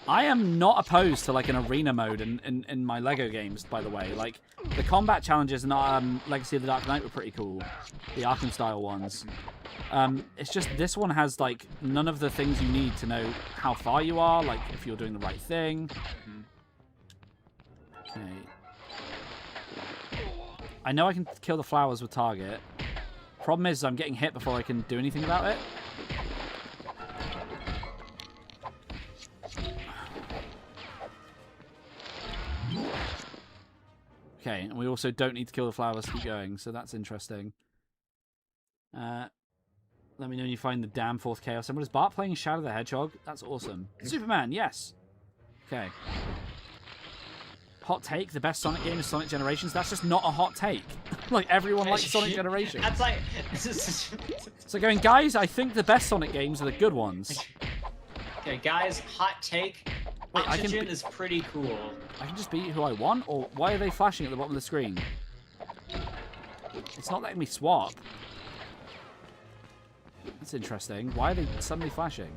I am not opposed to like an arena mode in my Lego games, by the way. Like, the combat challenges in Legacy of the Dark Knight were pretty cool. The Arkham style ones. It's just this one has like none of the things you need to know how far you are, like if you're doing the right thing. Okay. I know I can kill the flowers with target. Problem is I'm getting hit before I can do anything about it. Okay, and we also don't need to kill the flowers to keep going, so that's interesting. Let me know when you find the damn fourth Chaos Emerald. Is Bart playing Shadow the Hedgehog? That's awesome. Superman, yes. Okay. Hot take, the best Sonic game is Sonic Generations. That's just not a hot take. Like, everyone likes Sonic Generations. That's like. So going, guys, I think the best Sonic games are the good ones. Okay, guys, hot take. Wait, I can Oxygen be- is pretty cool. I can just be who I want? Or why are they flashing at the bottom of the screen? It's not letting me swap. That's interesting. Why are they suddenly flashing?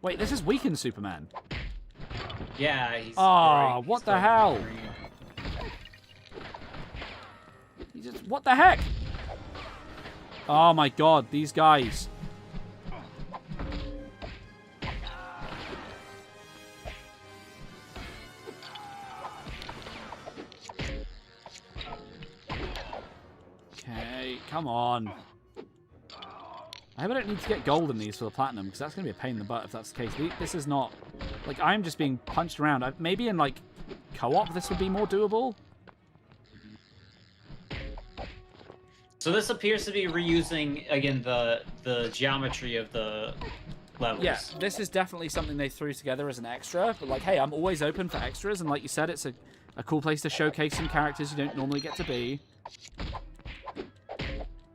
Wait, this is weakened Superman. Yeah, he's. Oh, he's what the going hell? green. What the heck? Oh my god, these guys. Okay, come on. I hope I don't need to get gold in these for the platinum, because that's going to be a pain in the butt if that's the case. This is not... Like, I'm just being punched around. Maybe in, like, co-op this would be more doable. So this appears to be reusing again the geometry of the levels. Yeah, this is definitely something they threw together as an extra. But like, hey, I'm always open for extras, and like you said, it's a cool place to showcase some characters you don't normally get to be.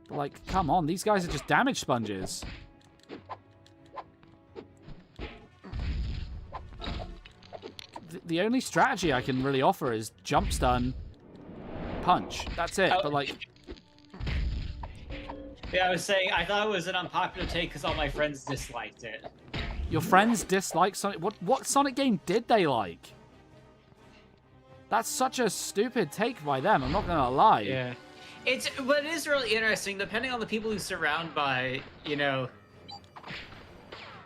But like, come on, these guys are just damage sponges. The only strategy I can really offer is jump stun, punch. That's it. But like, yeah, I was saying I thought it was an unpopular take because all my friends disliked it. your friends dislike Sonic. What Sonic game did they like? That's such a stupid take by them. I'm not gonna lie. Yeah, but it is really interesting. Depending on the people you surround by, you know,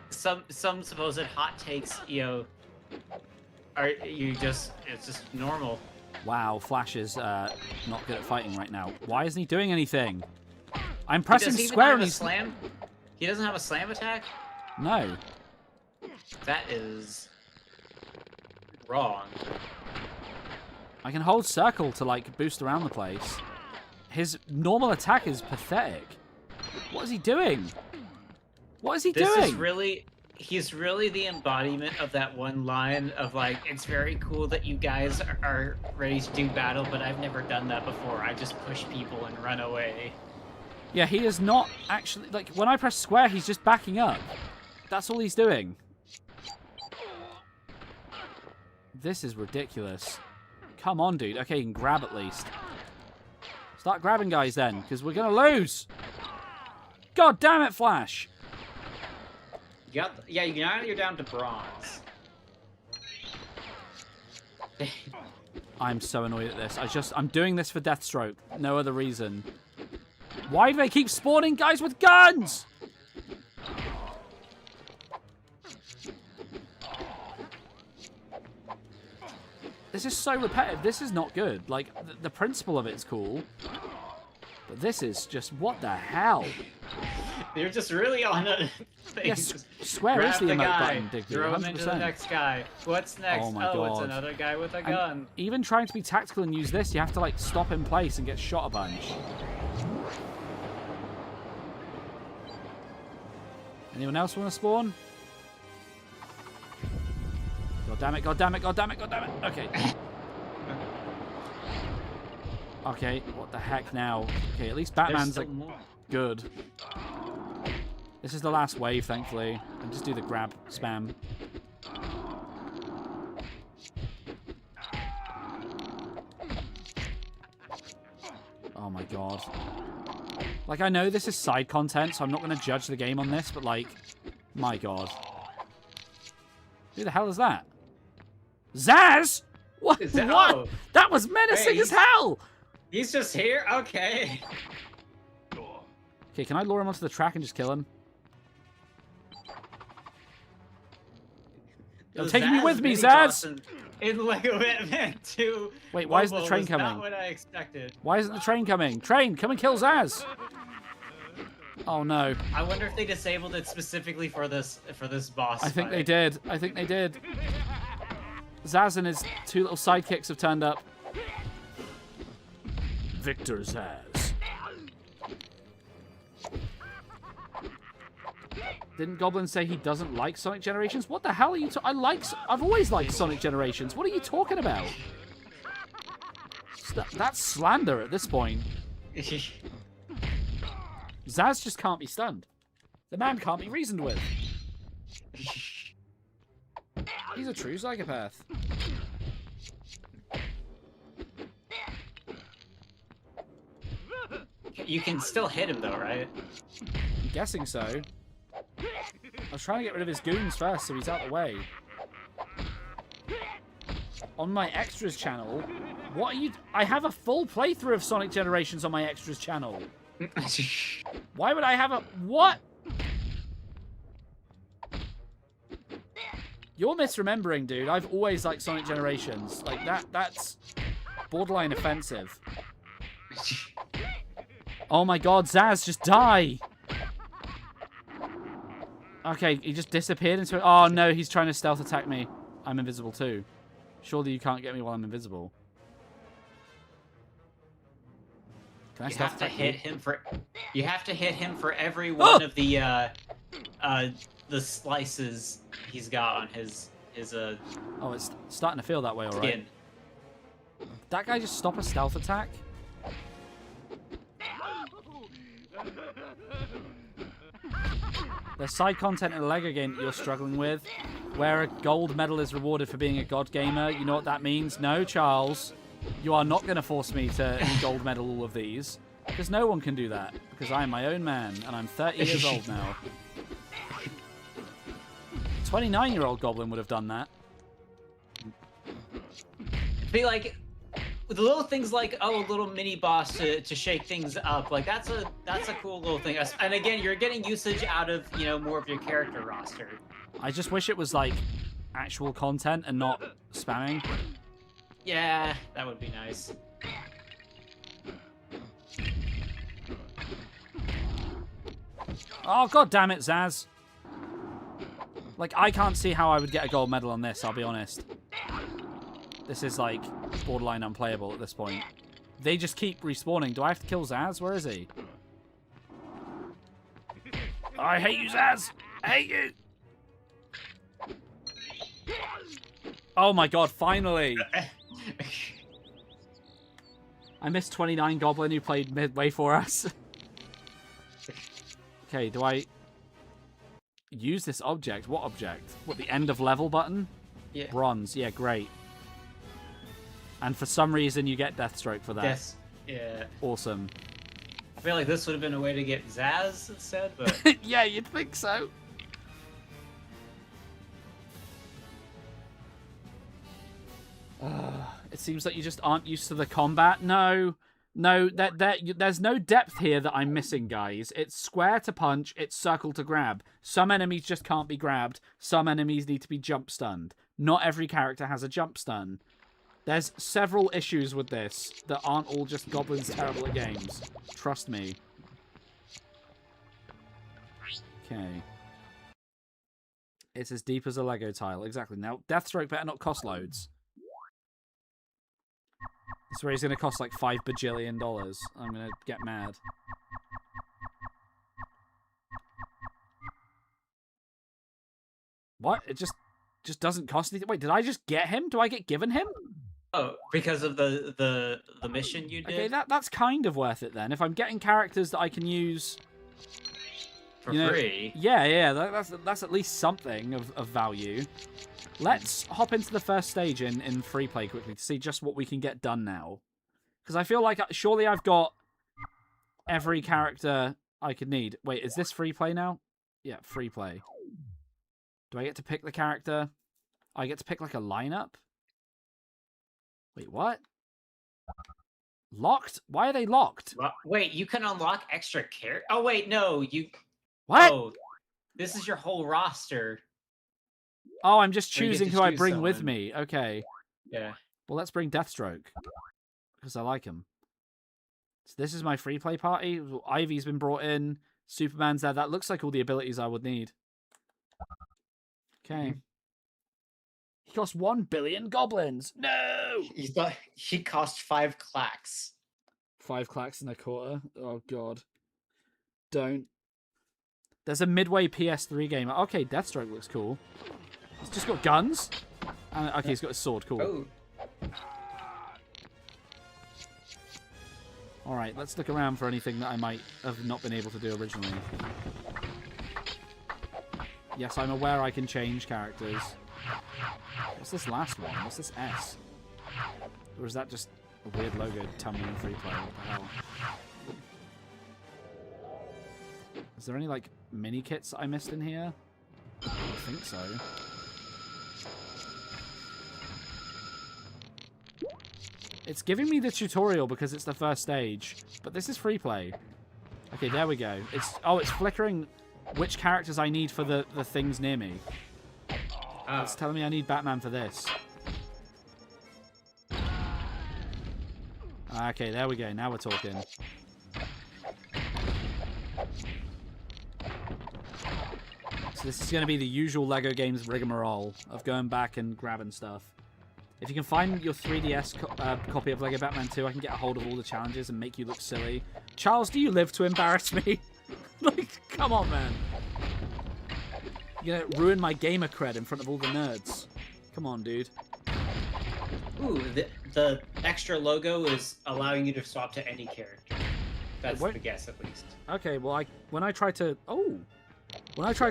some supposed hot takes, you know, it's just normal. Wow, Flash is not good at fighting right now. Why isn't he doing anything? I'm pressing Does he even square have and a he's... slam? He doesn't have a slam attack? No. That is wrong. I can hold circle to, like, boost around the place. His normal attack is pathetic. What is he doing? What is he doing? This is really... He's really the embodiment of that one line of, like, it's very cool that you guys are ready to do battle, but I've never done that before. I just push people and run away. Yeah, he is not actually... Like, when I press square, he's just backing up. That's all he's doing. This is ridiculous. Come on, dude. Okay, you can grab at least. Start grabbing guys then, because we're going to lose. God damn it, Flash. Yeah, now you're down to bronze. I'm so annoyed at this. I'm doing this for Deathstroke. No other reason. Why do they keep spawning guys with guns? This is so repetitive. This is not good. Like, the principle of it's cool. But this is just, what the hell? You're just really on a thing. Yes, square Grab is the emote guy, button, Digby. throw 100%. him into the next guy. What's next? Oh my God. It's another guy with a gun. Even trying to be tactical and use this, you have to, like, stop in place and get shot a bunch. Anyone else want to spawn? God damn it, god damn it, god damn it, god damn it. Okay. Okay, what the heck now? Okay, at least Batman's like good. This is the last wave, thankfully. And just do the grab spam. Oh my god. Like, I know this is side content, so I'm not going to judge the game on this, but like, my god. Who the hell is that? Zaz? What? What? Oh. That was menacing as hell! He's just here? Okay. Okay, can I lure him onto the track and just kill him? You're taking me with me, Zaz! In Lego Batman 2. Wait, why isn't the train coming? Not what I expected. Why isn't the train coming? Train, come and kill Zaz! Oh no. I wonder if they disabled it specifically for this boss. I think fight. they did. I think they did. Zaz and his two little sidekicks have turned up. Victor Zaz. Didn't Goblin say he doesn't like Sonic Generations? What the hell are you I've always liked Sonic Generations. What are you talking about? That's slander at this point. Zaz just can't be stunned. The man can't be reasoned with. He's a true psychopath. You can still hit him though, right? I'm guessing so. I was trying to get rid of his goons first, so he's out the way. On my extras channel, what are you... I have a full playthrough of Sonic Generations on my extras channel. Why would I have a... What? You're misremembering, dude. I've always liked Sonic Generations. Like, that's borderline offensive. Oh my god, Zaz, just die! Okay, he just disappeared into it. Oh no, he's trying to stealth attack me. I'm invisible too. Surely you can't get me while I'm invisible. Can I stealth attack hit him for... You have to hit him for every one of the the slices he's got on his Oh, it's starting to feel that way, all right. skin. That guy just stop a stealth attack? There's side content in the LEGO game that you're struggling with, where a gold medal is rewarded for being a god gamer. You know what that means? No, Charles. You are not going to force me to gold medal all of these, because no one can do that, because I am my own man, and I'm 30 years old now. 29-year-old Goblin would have done that. Be like, the little things like, oh, a little mini boss to shake things up, like that's a cool little thing. And again, you're getting usage out of, you know, more of your character roster. I just wish it was like actual content and not spamming. Yeah, that would be nice. Oh, god damn it, Zaz. Like, I can't see how I would get a gold medal on this, I'll be honest. This is, like, borderline unplayable at this point. They just keep respawning. Do I have to kill Zaz? Where is he? I hate you, Zaz! I hate you! Oh my god, finally! I missed 29 Goblin who played midway for us. Okay, do I use this object? What object? What, the end of level button? Yeah. Bronze. Yeah, great. And for some reason, you get Deathstroke for that. Yes. Yeah. Awesome. I feel like this would have been a way to get Zaz instead, but... Yeah, you'd think so. It seems like you just aren't used to the combat. No, there's no depth here that I'm missing, guys. It's square to punch, it's circle to grab. Some enemies just can't be grabbed. Some enemies need to be jump stunned. Not every character has a jump stun. There's several issues with this that aren't all just Goblins terrible at games. Trust me. Okay. It's as deep as a Lego tile. Exactly. Now, Deathstroke better not cost loads. This where he's going to cost like $5 bajillion. I'm going to get mad. What? It just doesn't cost anything? Wait, did I just get him? Do I get given him? Oh, because of the mission you did? Okay, that's kind of worth it then. If I'm getting characters that I can use... For free? Yeah, that's at least something of value. Let's hop into the first stage in free play quickly to see just what we can get done now. Because I feel like surely I've got every character I could need. Wait, is this free play now? Yeah, free play. Do I get to pick the character? I get to pick like a lineup? Wait, what? Locked? Why are they locked? Wait, you can unlock extra characters? Oh, wait, no, you... What? Oh, this is your whole roster. Oh, I'm just choosing who I choose bring with someone. me. Okay. Yeah. Well, let's bring Deathstroke. Because I like him. So this is my free play party. Ivy's been brought in. Superman's there. That looks like all the abilities I would need. Okay. He cost 1 billion goblins. No! You thought he cost 5 clacks. 5 clacks and a quarter. Oh, God. Don't. There's a midway PS3 game. Okay, Deathstroke looks cool. He's just got guns. And, okay, he's got a sword. Cool. Oh. Alright, let's look around for anything that I might have not been able to do originally. Yes, I'm aware I can change characters. What's this last one? What's this S? Or is that just a weird logo tumbling free play? What the hell? Is there any, like, mini kits that I missed in here? I don't think so. It's giving me the tutorial because it's the first stage, but this is free play. Okay, there we go. It's flickering which characters I need for the things near me. Oh. It's telling me I need Batman for this. Okay, there we go. Now we're talking. So this is going to be the usual LEGO games rigmarole of going back and grabbing stuff. If you can find your 3DS copy of LEGO Batman 2, I can get a hold of all the challenges and make you look silly. Charles, do you live to embarrass me? Like, come on, man. You're gonna ruin my gamer cred in front of all the nerds. Come on, dude. Ooh, the extra logo is allowing you to swap to any character. That's the guess, at least. Okay, well, when I tried to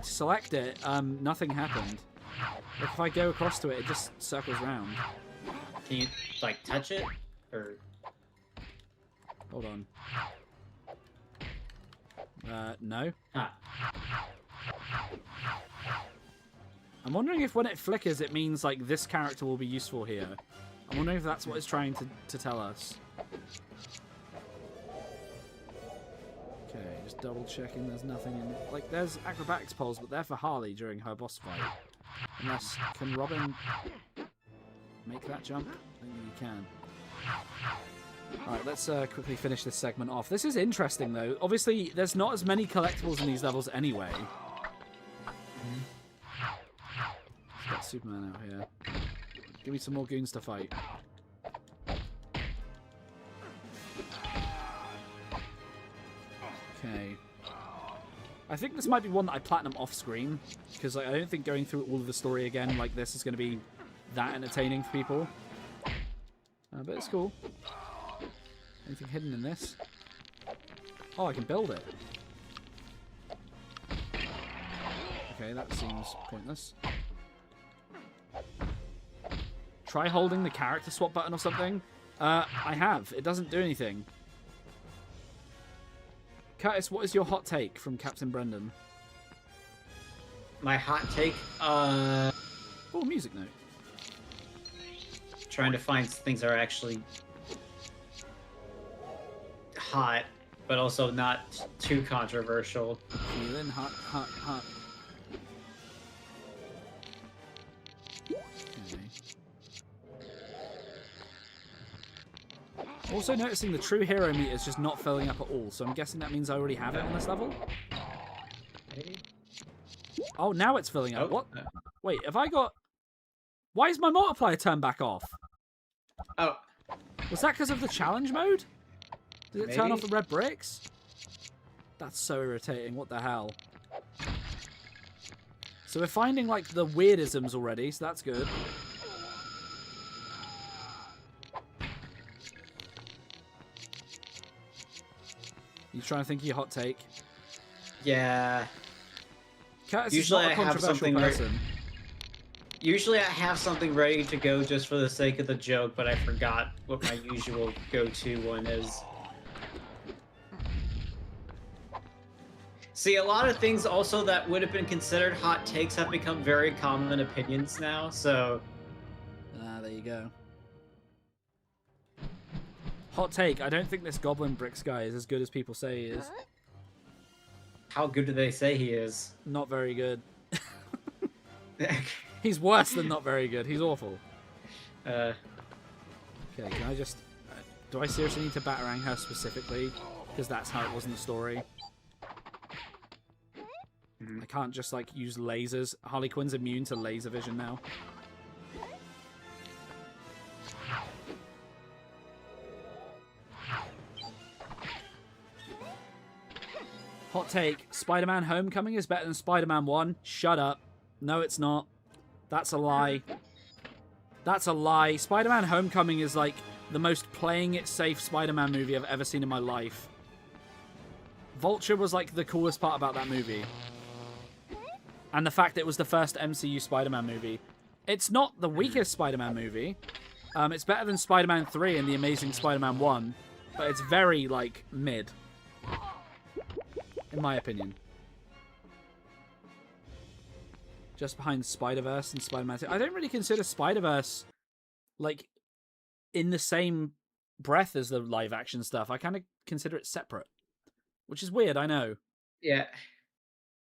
select it, nothing happened. Like, if I go across to it, it just circles round. Can you, like, touch it? Or... Hold on. No. Huh. I'm wondering if when it flickers, it means, like, this character will be useful here. I'm wondering if that's what it's trying to tell us. Okay, just double checking there's nothing in... Like, there's acrobatics poles, but they're for Harley during her boss fight. Unless... Can Robin make that jump? I think he can. Alright, let's quickly finish this segment off. This is interesting, though. Obviously, there's not as many collectibles in these levels anyway. Let's get Superman out here. Give me some more goons to fight. Okay. I think this might be one that I platinum off-screen, because I don't think going through all of the story again like this is going to be that entertaining for people. But it's cool. Anything hidden in this? Oh, I can build it. Okay, that seems pointless. Try holding the character swap button or something. I have. It doesn't do anything. Curtis, what is your hot take from Captain Brendan? My hot take? Oh, music note. Trying to find things that are actually hot, but also not too controversial. Feeling hot, hot, hot. Okay. Also noticing the true hero meter is just not filling up at all, so I'm guessing that means I already have it on this level? Maybe? Oh, now it's filling up. Oh. What? Wait, have I got... Why is my multiplier turned back off? Oh. Was that because of the challenge mode? Did it turn Maybe. off the red bricks? That's so irritating. What the hell? So we're finding, like, the weirdisms already, so that's good. You trying to think of your hot take? Yeah. Curtis Usually is not a I have controversial something person. Usually I have something ready to go just for the sake of the joke, but I forgot what my usual go-to one is. See, a lot of things also that would have been considered hot takes have become very common opinions now, so... Ah, there you go. Hot take, I don't think this GoblinBricks guy is as good as people say he is. How good do they say he is? Not very good. He's worse than not very good. He's awful. Okay, can I just... do I seriously need to batarang her specifically? Because that's how it was in the story. I can't just, like, use lasers. Harley Quinn's immune to laser vision now. Hot take. Spider-Man Homecoming is better than Spider-Man 1. Shut up. No, it's not. That's a lie. That's a lie. Spider-Man Homecoming is, like, the most playing it safe Spider-Man movie I've ever seen in my life. Vulture was, like, the coolest part about that movie. And the fact that it was the first MCU Spider-Man movie. It's not the weakest Spider-Man movie. It's better than Spider-Man 3 and The Amazing Spider-Man 1. But it's very, like, mid. In my opinion. Just behind Spider-Verse and Spider-Man 2. I don't really consider Spider-Verse, like, in the same breath as the live-action stuff. I kind of consider it separate. Which is weird, I know. Yeah.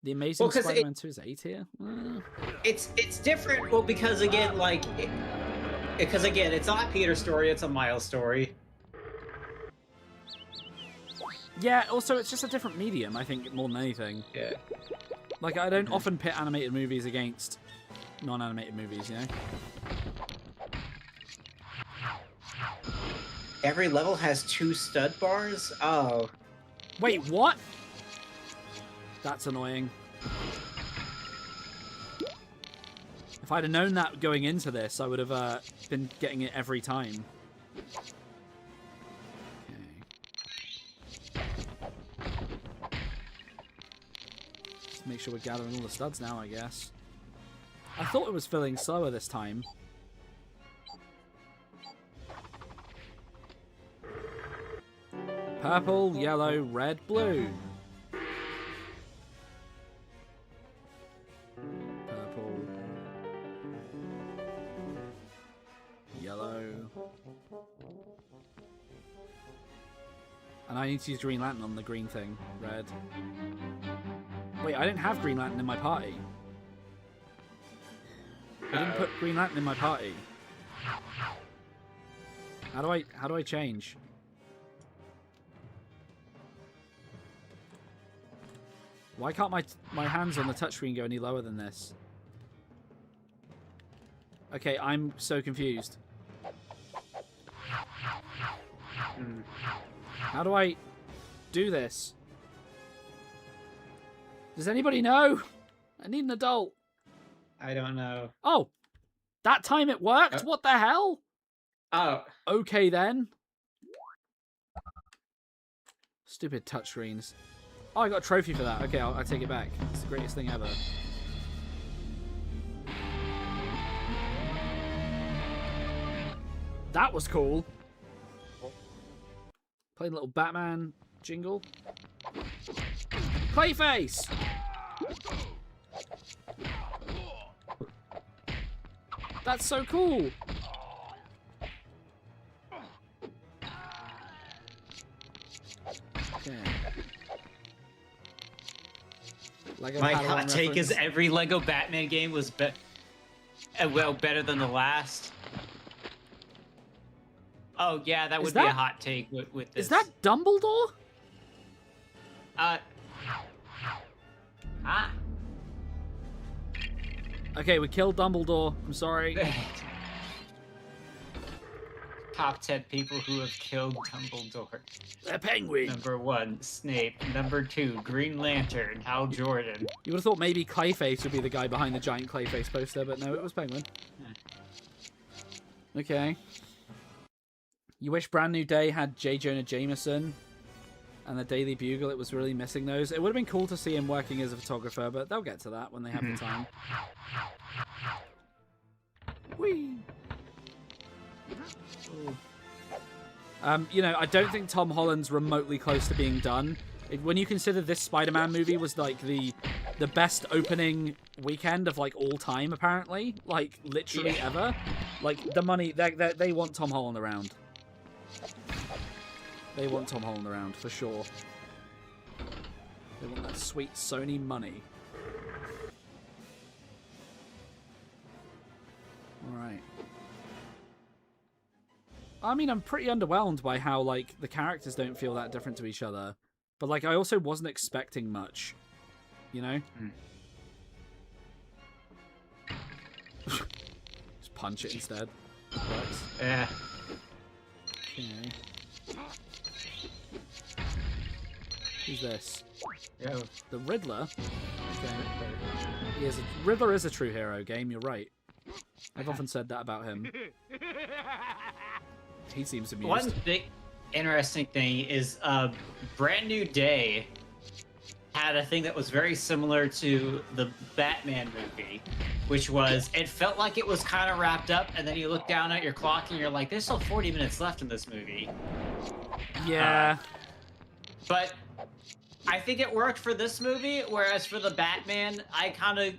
The Amazing Spider-Man 2 is A tier? It's different, well, because again, like... Because again, it's not Peter's story, it's a Miles story. Yeah, also, it's just a different medium, I think, more than anything. Yeah. Like, I don't often pit animated movies against non-animated movies, you know? Every level has 2 stud bars? Oh. Wait, what? That's annoying. If I'd have known that going into this, I would have been getting it every time. Okay. Just make sure we're gathering all the studs now, I guess. I thought it was filling slower this time. Purple, yellow, red, blue. Purple. Yellow. And I need to use Green Lantern on the green thing. Red. Wait, I didn't have Green Lantern in my party. I didn't put Green Lantern in my party. How do I change? Why can't my hands on the touchscreen go any lower than this? Okay, I'm so confused. How do I do this? Does anybody know? I need an adult. I don't know. Oh, that time it worked? What the hell? Oh. Okay then. Stupid touchscreens. Oh, I got a trophy for that. Okay, I'll take it back. It's the greatest thing ever. That was cool. Played a little Batman jingle. Clayface! That's so cool! Okay. My hot take is every Lego Batman game was better than the last. Oh yeah, that would be a hot take with this. Is that Dumbledore? Okay, we killed Dumbledore. I'm sorry. Top 10 people who have killed Dumbledore. A penguin. Number 1, Snape. Number 2, Green Lantern, Hal Jordan. You would have thought maybe Clayface would be the guy behind the giant Clayface poster, but no, it was Penguin. Okay. You wish Brand New Day had J. Jonah Jameson and the Daily Bugle. It was really missing those. It would have been cool to see him working as a photographer, but they'll get to that when they have the time. Whee! You know, I don't think Tom Holland's remotely close to being done. When you consider this Spider-Man movie was like the best opening weekend of like all time, apparently, like literally ever. Like the money, they want Tom Holland around. They want Tom Holland around for sure. They want that sweet Sony money. All right. I mean, I'm pretty underwhelmed by how, like, the characters don't feel that different to each other. But, like, I also wasn't expecting much. You know? Just punch it instead. Works. Yeah. Okay. Who's this? Yo. The Riddler? Okay. Riddler is a true hero, game, you're right. I've often said that about him. He seems amused. One big interesting thing is Brand New Day had a thing that was very similar to the Batman movie, which was it felt like it was kind of wrapped up, and then you look down at your clock and you're like, there's still 40 minutes left in this movie. Yeah. But I think it worked for this movie, whereas for the Batman, I kind of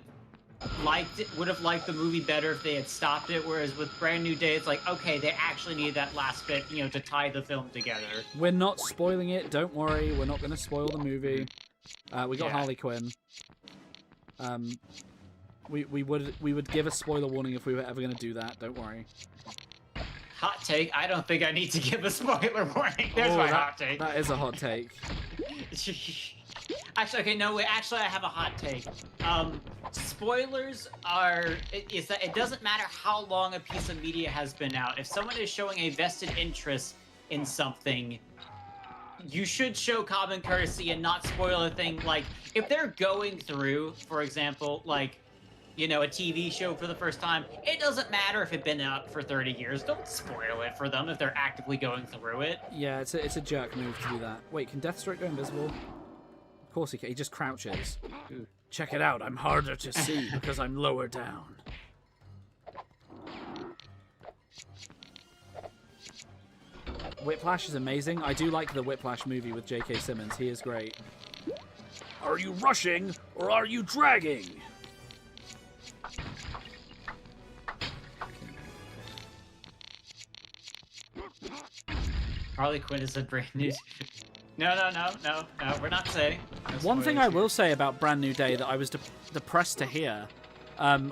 would have liked the movie better if they had stopped it, whereas with Brand New Day, it's like, okay, they actually need that last bit, you know, to tie the film together. We're not spoiling it, don't worry, we're not going to spoil the movie. We got Harley Quinn. We would give a spoiler warning if we were ever going to do that, don't worry. Hot take, I don't think I need to give a spoiler warning. There's my hot take. That is a hot take. Actually, okay, no, wait, actually, I have a hot take. Spoilers is that it doesn't matter how long a piece of media has been out. If someone is showing a vested interest in something, you should show common courtesy and not spoil a thing. Like, if they're going through, for example, like, you know, a TV show for the first time, it doesn't matter if it's been out for 30 years. Don't spoil it for them if they're actively going through it. Yeah, it's a jerk move to do that. Wait, can Deathstroke go invisible? Of course he can. He just crouches. Ooh. Check it out. I'm harder to see because I'm lower down. Whiplash is amazing. I do like the Whiplash movie with J.K. Simmons. He is great. Are you rushing or are you dragging? Harley Quinn is a brand new... No, we're not saying. No One thing I spoilers will say about Brand New Day that I was depressed to hear,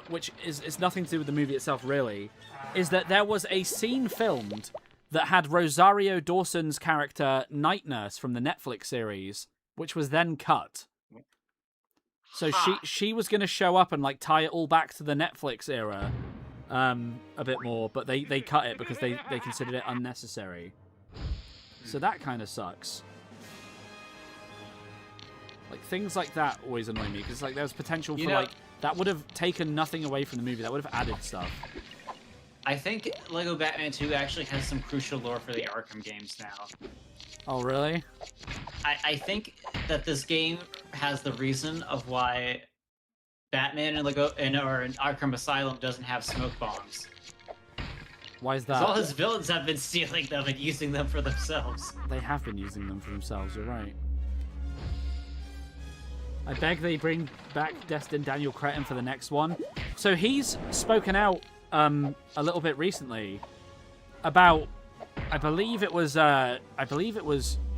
which is nothing to do with the movie itself really, is that there was a scene filmed that had Rosario Dawson's character Night Nurse from the Netflix series, which was then cut. So she was going to show up and like tie it all back to the Netflix era a bit more, but they cut it because they considered it unnecessary. So that kind of sucks. Like, things like that always annoy me, because like there's potential for like that would have taken nothing away from the movie. That would have added stuff. I think Lego Batman 2 actually has some crucial lore for the Arkham games now. Oh, really? I think that this game has the reason of why Batman in Arkham Asylum doesn't have smoke bombs. Why is Because all that? his villains have been stealing them and using them for themselves. They have been using them for themselves, you're right. I beg they bring back Destin Daniel Cretton for the next one. So he's spoken out a little bit recently about, I believe it was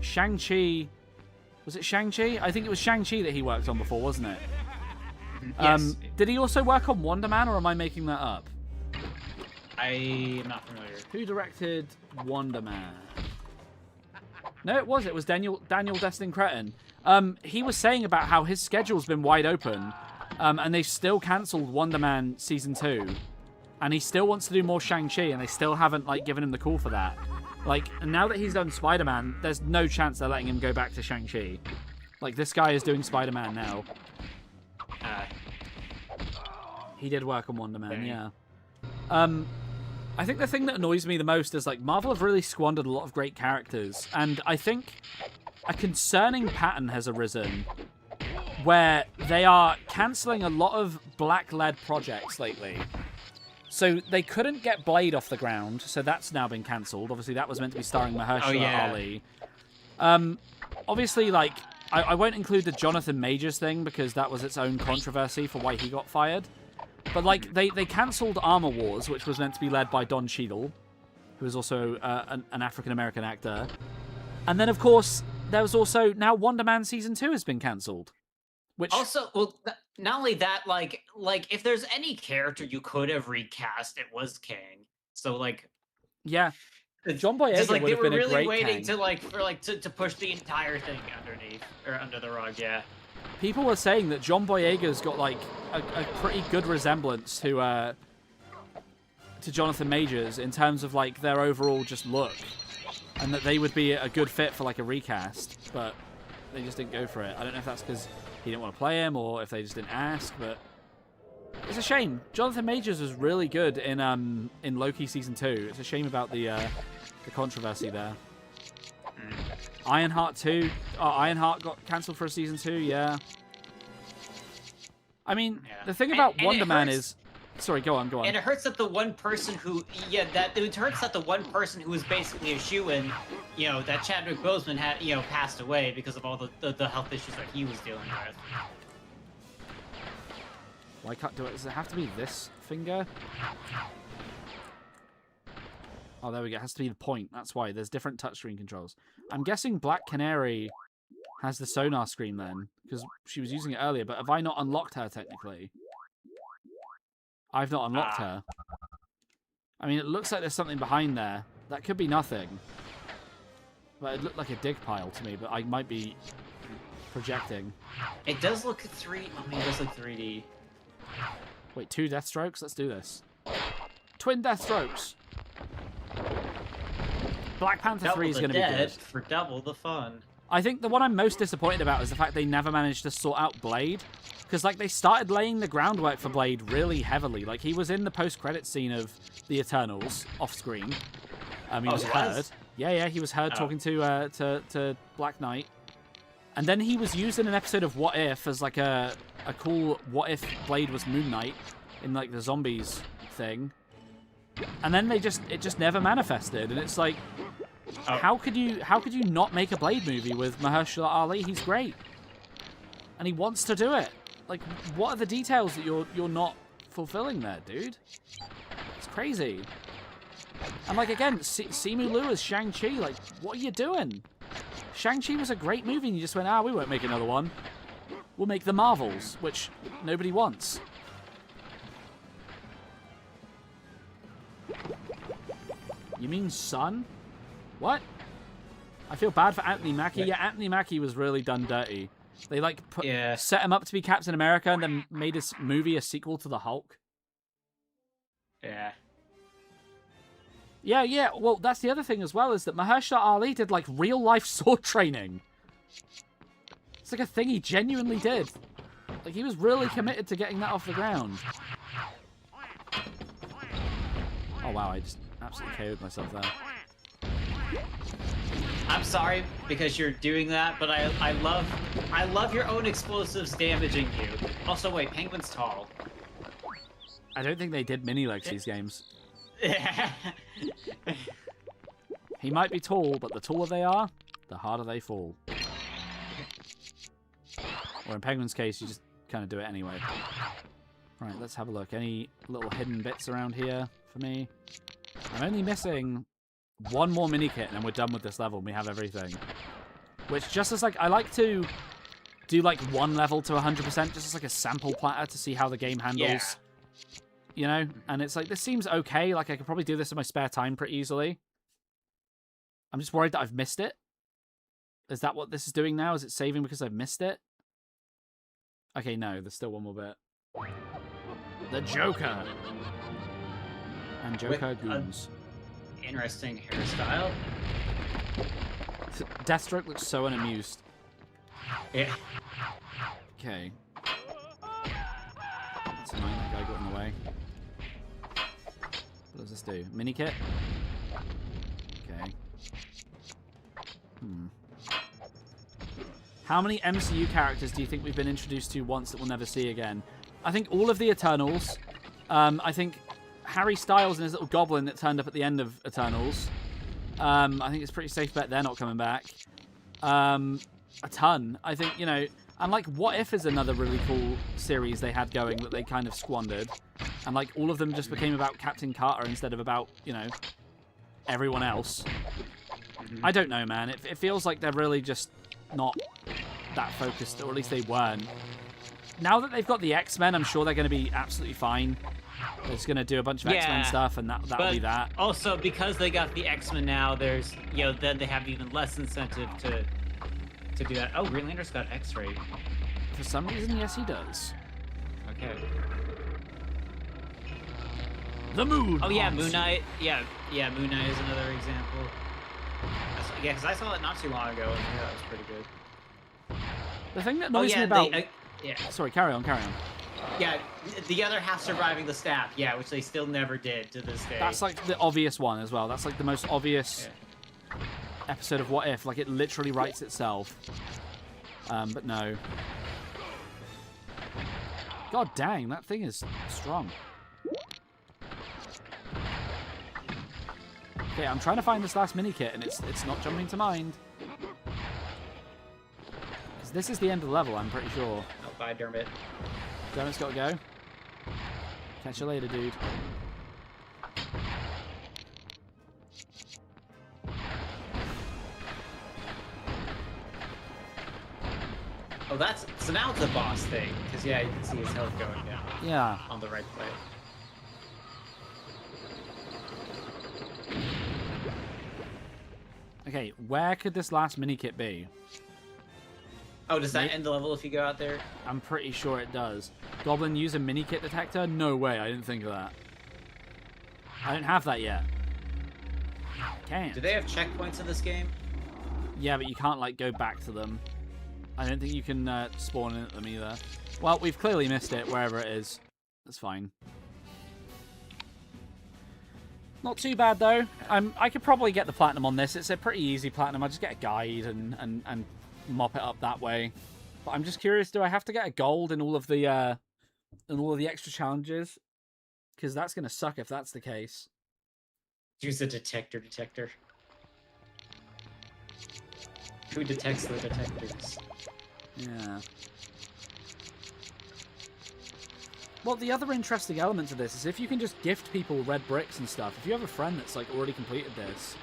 Shang-Chi. Was it Shang-Chi? I think it was Shang-Chi that he worked on before, wasn't it? Yes. Did he also work on Wonder Man, or am I making that up? I'm not familiar. Who directed Wonder Man? No, it was Daniel Destin Cretton. He was saying about how his schedule's been wide open, and they've still cancelled Wonder Man Season 2. And he still wants to do more Shang-Chi, and they still haven't like given him the call for that. Like, and now that he's done Spider-Man, there's no chance they're letting him go back to Shang-Chi. Like, this guy is doing Spider-Man now. He did work on Wonder Man, yeah. I think the thing that annoys me the most is, like, Marvel have really squandered a lot of great characters. And I think a concerning pattern has arisen where they are cancelling a lot of Black-led projects lately. So they couldn't get Blade off the ground, so that's now been cancelled. Obviously, that was meant to be starring Mahershala Ali. Obviously, like, I won't include the Jonathan Majors thing because that was its own controversy for why he got fired. But, like, they cancelled Armor Wars, which was meant to be led by Don Cheadle, who is also an African-American actor. And then, of course, there was also... Now Wonder Man Season 2 has been cancelled. Which... Also, well, not only that, like if there's any character you could have recast, it was Kang. So, like... Yeah. John Boyega like, would have been a great They were really waiting Kang. to push the entire thing under the rug, yeah. People were saying that John Boyega's got, like, a pretty good resemblance to Jonathan Majors in terms of, like, their overall just look. And that they would be a good fit for, like, a recast. But they just didn't go for it. I don't know if that's because he didn't want to play him or if they just didn't ask, but... It's a shame. Jonathan Majors was really good in Loki Season 2. It's a shame about the controversy there. Ironheart 2. Oh, Ironheart got cancelled for a Season 2, yeah. I mean, the thing about Wonder Man is... Sorry, go on. And it hurts that the one person who... Yeah, it hurts that the one person who was basically a shoo-in, you know, that Chadwick Boseman had, you know, passed away because of all the health issues that he was dealing with. Why can't do it? Does it have to be this finger? Oh, there we go. It has to be the point. That's why. There's different touchscreen controls. I'm guessing Black Canary has the sonar screen then, because she was using it earlier, but have I not unlocked her technically? I've not unlocked her. I mean, it looks like there's something behind there. That could be nothing. But it looked like a dig pile to me, but I might be projecting. It does look 3D. I mean, it does look 3D. Wait, 2 Deathstrokes? Let's do this. Twin Deathstrokes! Black Panther 3 is going to be good. For double the fun. I think the one I'm most disappointed about is the fact they never managed to sort out Blade. Because, like, they started laying the groundwork for Blade really heavily. Like, he was in the post-credit scene of The Eternals, off-screen. He was heard. Yeah, he was heard talking to Black Knight. And then he was used in an episode of What If as, like, a cool What If Blade was Moon Knight in, like, the zombies thing. And then it just never manifested. And it's like, how could you not make a Blade movie with Mahershala Ali? He's great. And he wants to do it. Like, what are the details that you're not fulfilling there, dude? It's crazy. And, like, again, Simu Liu as Shang-Chi, like, what are you doing? Shang-Chi was a great movie, and you just went, we won't make another one. We'll make the Marvels, which nobody wants. You mean Sun? What? I feel bad for Anthony Mackie. Yeah, Anthony Mackie was really done dirty. They, like, set him up to be Captain America and then made his movie a sequel to the Hulk. Yeah. Yeah. Well, that's the other thing as well, is that Mahershala Ali did, like, real-life sword training. It's like a thing he genuinely did. Like, he was really committed to getting that off the ground. Oh, wow, I just absolutely KO'd myself there. I'm sorry because you're doing that, but I love your own explosives damaging you. Also, wait, Penguin's tall. I don't think they did mini-legs these games. He might be tall, but the taller they are, the harder they fall. Or in Penguin's case, you just kind of do it anyway. Right, let's have a look. Any little hidden bits around here for me? I'm only missing one more mini kit, and then we're done with this level, and we have everything. Which, just as, like, I like to do, like, one level to 100%, just as, like, a sample platter to see how the game handles. Yeah. You know? And it's like, this seems okay. Like, I could probably do this in my spare time pretty easily. I'm just worried that I've missed it. Is that what this is doing now? Is it saving because I've missed it? Okay, no. There's still one more bit. The Joker. And Joker goons. Interesting hairstyle. Deathstroke looks so unamused. Yeah. Okay. That's annoying, that guy got in the way. What does this do? Mini kit? Okay. How many MCU characters do you think we've been introduced to once that we'll never see again? I think all of the Eternals. I think Harry Styles and his little goblin that turned up at the end of Eternals. I think it's a pretty safe bet they're not coming back. A ton. I think, you know, and like What If is another really cool series they had going that they kind of squandered. And like all of them just became about Captain Carter instead of about, you know, everyone else. I don't know, man. It feels like they're really just not that focused, or at least they weren't. Now that they've got the X-Men, I'm sure they're going to be absolutely fine. They're just going to do a bunch of X-Men stuff, and that'll be that. Also, because they got the X-Men now, there's, you know, then they have even less incentive to do that. Oh, Green Lantern's got X-ray. For some reason, yes, he does. Okay. The Moon. Oh yeah, Moon Knight. Yeah, Moon Knight is another example. Yeah, because I saw it not too long ago, and yeah, that was pretty good. The thing that annoys me about... yeah. Sorry, carry on. Yeah, the other half surviving the staff, yeah, which they still never did to this day. That's like the obvious one as well. That's like the most obvious episode of What If. Like, it literally writes itself. But no. God dang, that thing is strong. Okay, I'm trying to find this last mini kit, and it's not jumping to mind. Because this is the end of the level, I'm pretty sure. Oh, bye, Dermot. Dermot's got to go. Catch you later, dude. Oh, so now it's a boss thing, because yeah, you can see his health going down. Yeah. On the right play. Okay, where could this last mini kit be? Oh, does that end the level if you go out there? I'm pretty sure it does. Goblin use a mini kit detector? No way, I didn't think of that. I don't have that yet. Can't. Do they have checkpoints in this game? Yeah, but you can't, like, go back to them. I don't think you can spawn in at them either. Well, we've clearly missed it, wherever it is. That's fine. Not too bad, though. I could probably get the platinum on this. It's a pretty easy platinum. I just get a guide and mop it up that way. But I'm just curious, do I have to get a gold in all of the extra challenges? Because that's going to suck if that's the case. Use the detector. Who detects the detectors? Yeah. Well, the other interesting element to this is if you can just gift people red bricks and stuff. If you have a friend that's like already completed this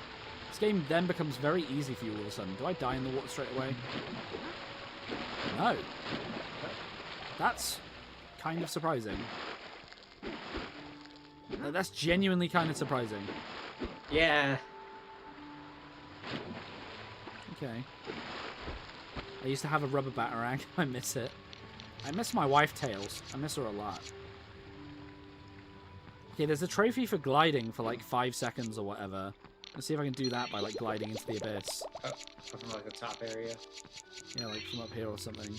game then becomes very easy for you all of a sudden. Do I die in the water straight away? No. That's kind of surprising. That's genuinely kind of surprising. Yeah. Okay. I used to have a rubber batarang. I miss it. I miss my wife, Tails. I miss her a lot. Okay, there's a trophy for gliding for like 5 seconds or whatever. Let's see if I can do that by like gliding into the abyss. Oh, from like the top area. Yeah, like from up here or something.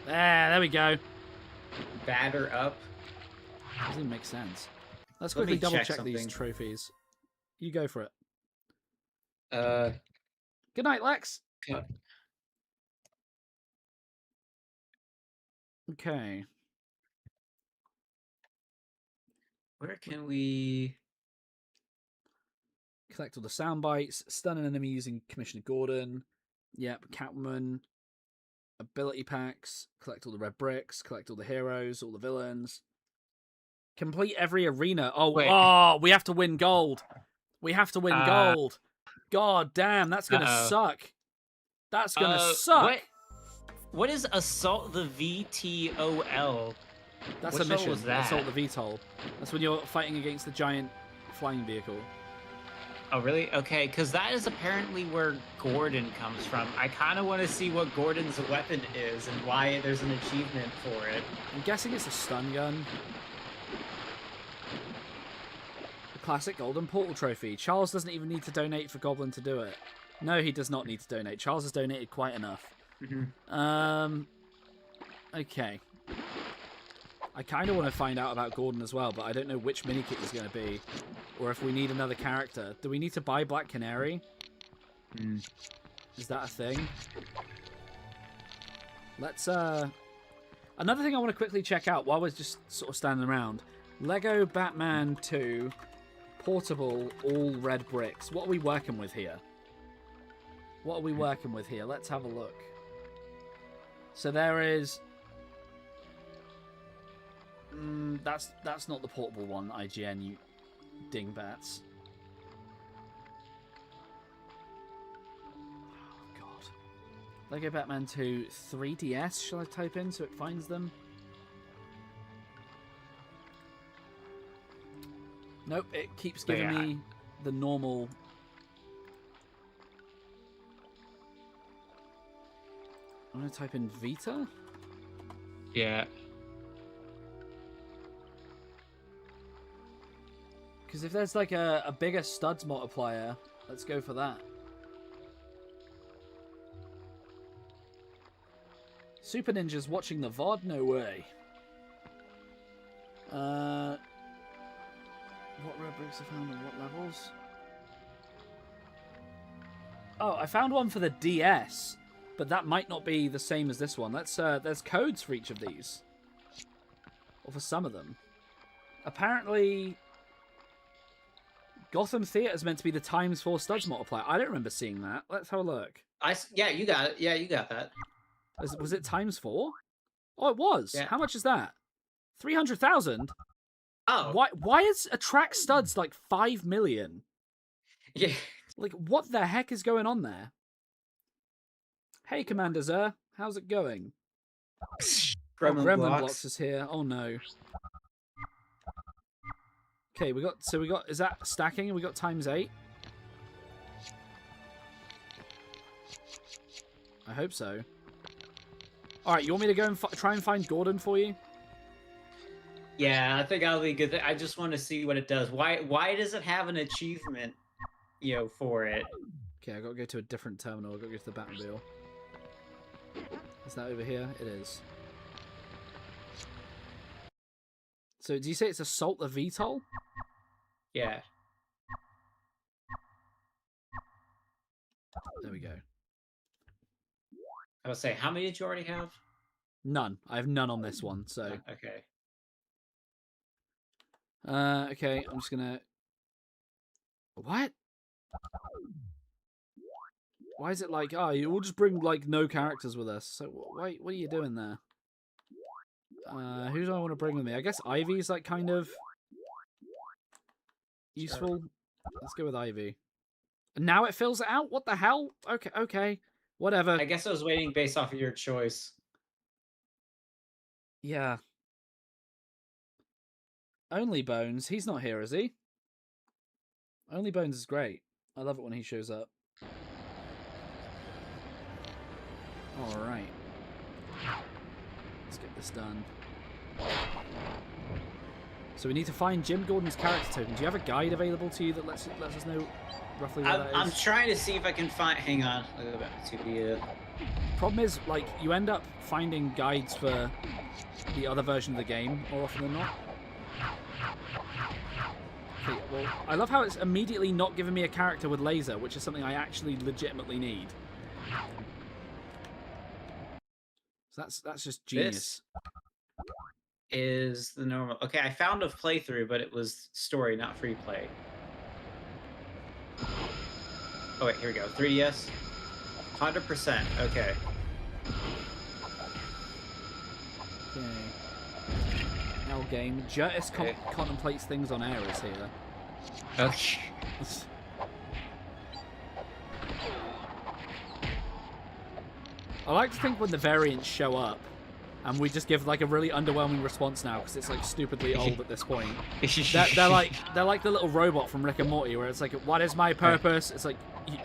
There we go. Batter up. Doesn't even make sense. Let's Let quickly me double check check these something. trophies. You go for it. Uh, Good night, Lex. cut. Okay. Where can we... Collect all the sound bites. Stun an enemy using Commissioner Gordon. Yep, Catwoman. Ability packs. Collect all the red bricks. Collect all the heroes, all the villains. Complete every arena. Oh, Wait. oh, we have to win gold. We have to win gold. God damn, that's gonna suck. That's gonna suck. What is Assault the VTOL? That's Which a mission. level was that? Assault the VTOL. That's when you're fighting against the giant flying vehicle. Oh, really? Okay, because that is apparently where Gordon comes from. I kind of want to see what Gordon's weapon is and why there's an achievement for it. I'm guessing it's a stun gun. The classic golden portal trophy. Charles doesn't even need to donate for Goblin to do it. No, he does not need to donate. Charles has donated quite enough. Okay. I kind of want to find out about Gordon as well, but I don't know which minikit he's going to be. Or if we need another character. Do we need to buy Black Canary? Is that a thing? Let's, Another thing I want to quickly check out while we're just sort of standing around. Lego Batman 2 Portable All Red Bricks. What are we working with here? What are we working with here? Let's have a look. So there is... that's not the portable one, IGN, you dingbats. Oh, God. Lego Batman 2 3DS, shall I type in so it finds them? Nope, it keeps giving me the normal... I'm going to type in Vita? Yeah. Because if there's like a bigger studs multiplier, let's go for that. Super Ninja's watching the VOD? No way. What red bricks I found on what levels? Oh, I found one for the DS, but that might not be the same as this one. There's codes for each of these. Or for some of them. Apparently... Gotham Theatre is meant to be the ×4 studs multiplier. I don't remember seeing that. Let's have a look. Yeah, you got it. Yeah, you got that. Was it ×4? Oh, it was. Yeah. How much is that? 300,000? Oh. Why is attract studs like 5 million? Yeah. Like, what the heck is going on there? Hey, Commander Zer. How's it going? Gremlin Blocks is here. Oh, no. Okay, we got, is that stacking? We got ×8? I hope so. Alright, you want me to go and try and find Gordon for you? Yeah, I think that'll be good. I just want to see what it does. Why does it have an achievement, for it? Okay, I gotta go to a different terminal. I gotta go to the Batmobile. Is that over here? It is. So, do you say it's Assault the VTOL? Yeah. There we go. I would say, how many did you already have? None. I have none on this one, so... Okay. Okay, I'm just gonna... What? Why is it like, oh, we'll just bring, like, no characters with us? So, what are you doing there? Who do I want to bring with me? I guess Ivy's, like, kind of... useful. Sure. Let's go with Ivy. And now it fills it out? What the hell? Okay. Whatever. I guess I was waiting based off of your choice. Yeah. Only Bones. He's not here, is he? Only Bones is great. I love it when he shows up. Alright. Let's get this done. So we need to find Jim Gordon's character token. Do you have a guide available to you that lets us know roughly where that is? I'm trying to see if I can find... Hang on. I'll go back to the... Problem is, like, you end up finding guides for the other version of the game more often than not. Okay, well, I love how it's immediately not giving me a character with laser, which is something I actually legitimately need. So that's just genius. This is the normal... Okay, I found a playthrough, but it was story, not free play. Oh, wait, here we go. 3DS? 100%. Okay. Okay. Now game. Jertis contemplates things on air is here. Okay. I like to think when the variants show up, and we just give like a really underwhelming response now because it's like stupidly old at this point. They're like the little robot from Rick and Morty where it's like, what is my purpose? It's like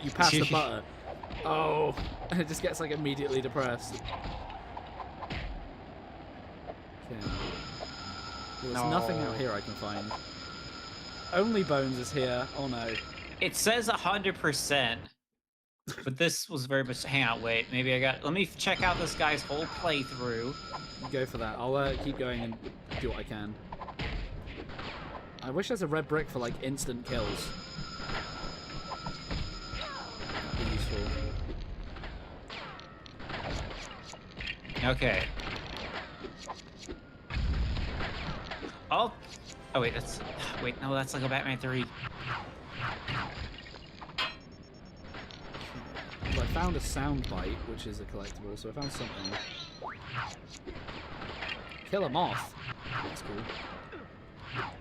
you pass the butter. Oh, and it just gets like immediately depressed. Okay. Well, there's nothing out here I can find. Only Bones is here. Oh no. It says 100%, but this was very much... Hang on, wait. Maybe I got... Let me check out this guy's whole playthrough. Go for that. I'll keep going and do what I can. I wish there's a red brick for like instant kills. That'd be useful. Okay. Oh wait, that's... Wait, no, that's like a Batman 3. Well, I found a sound bite, which is a collectible, so I found something. Kill a moth. That's cool. Got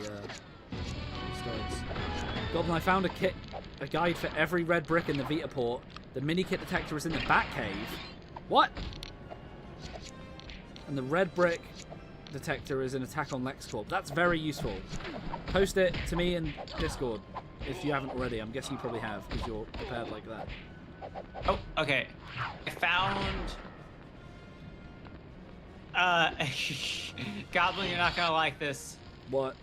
the studs. Goblin, I found a guide for every red brick in the Vita port. The mini kit detector is in the Batcave. What? And the red brick detector is an attack on LexCorp. That's very useful. Post it to me in Discord if you haven't already. I'm guessing you probably have because you're prepared like that. Oh, okay. I found... Goblin, you're not gonna like this. What?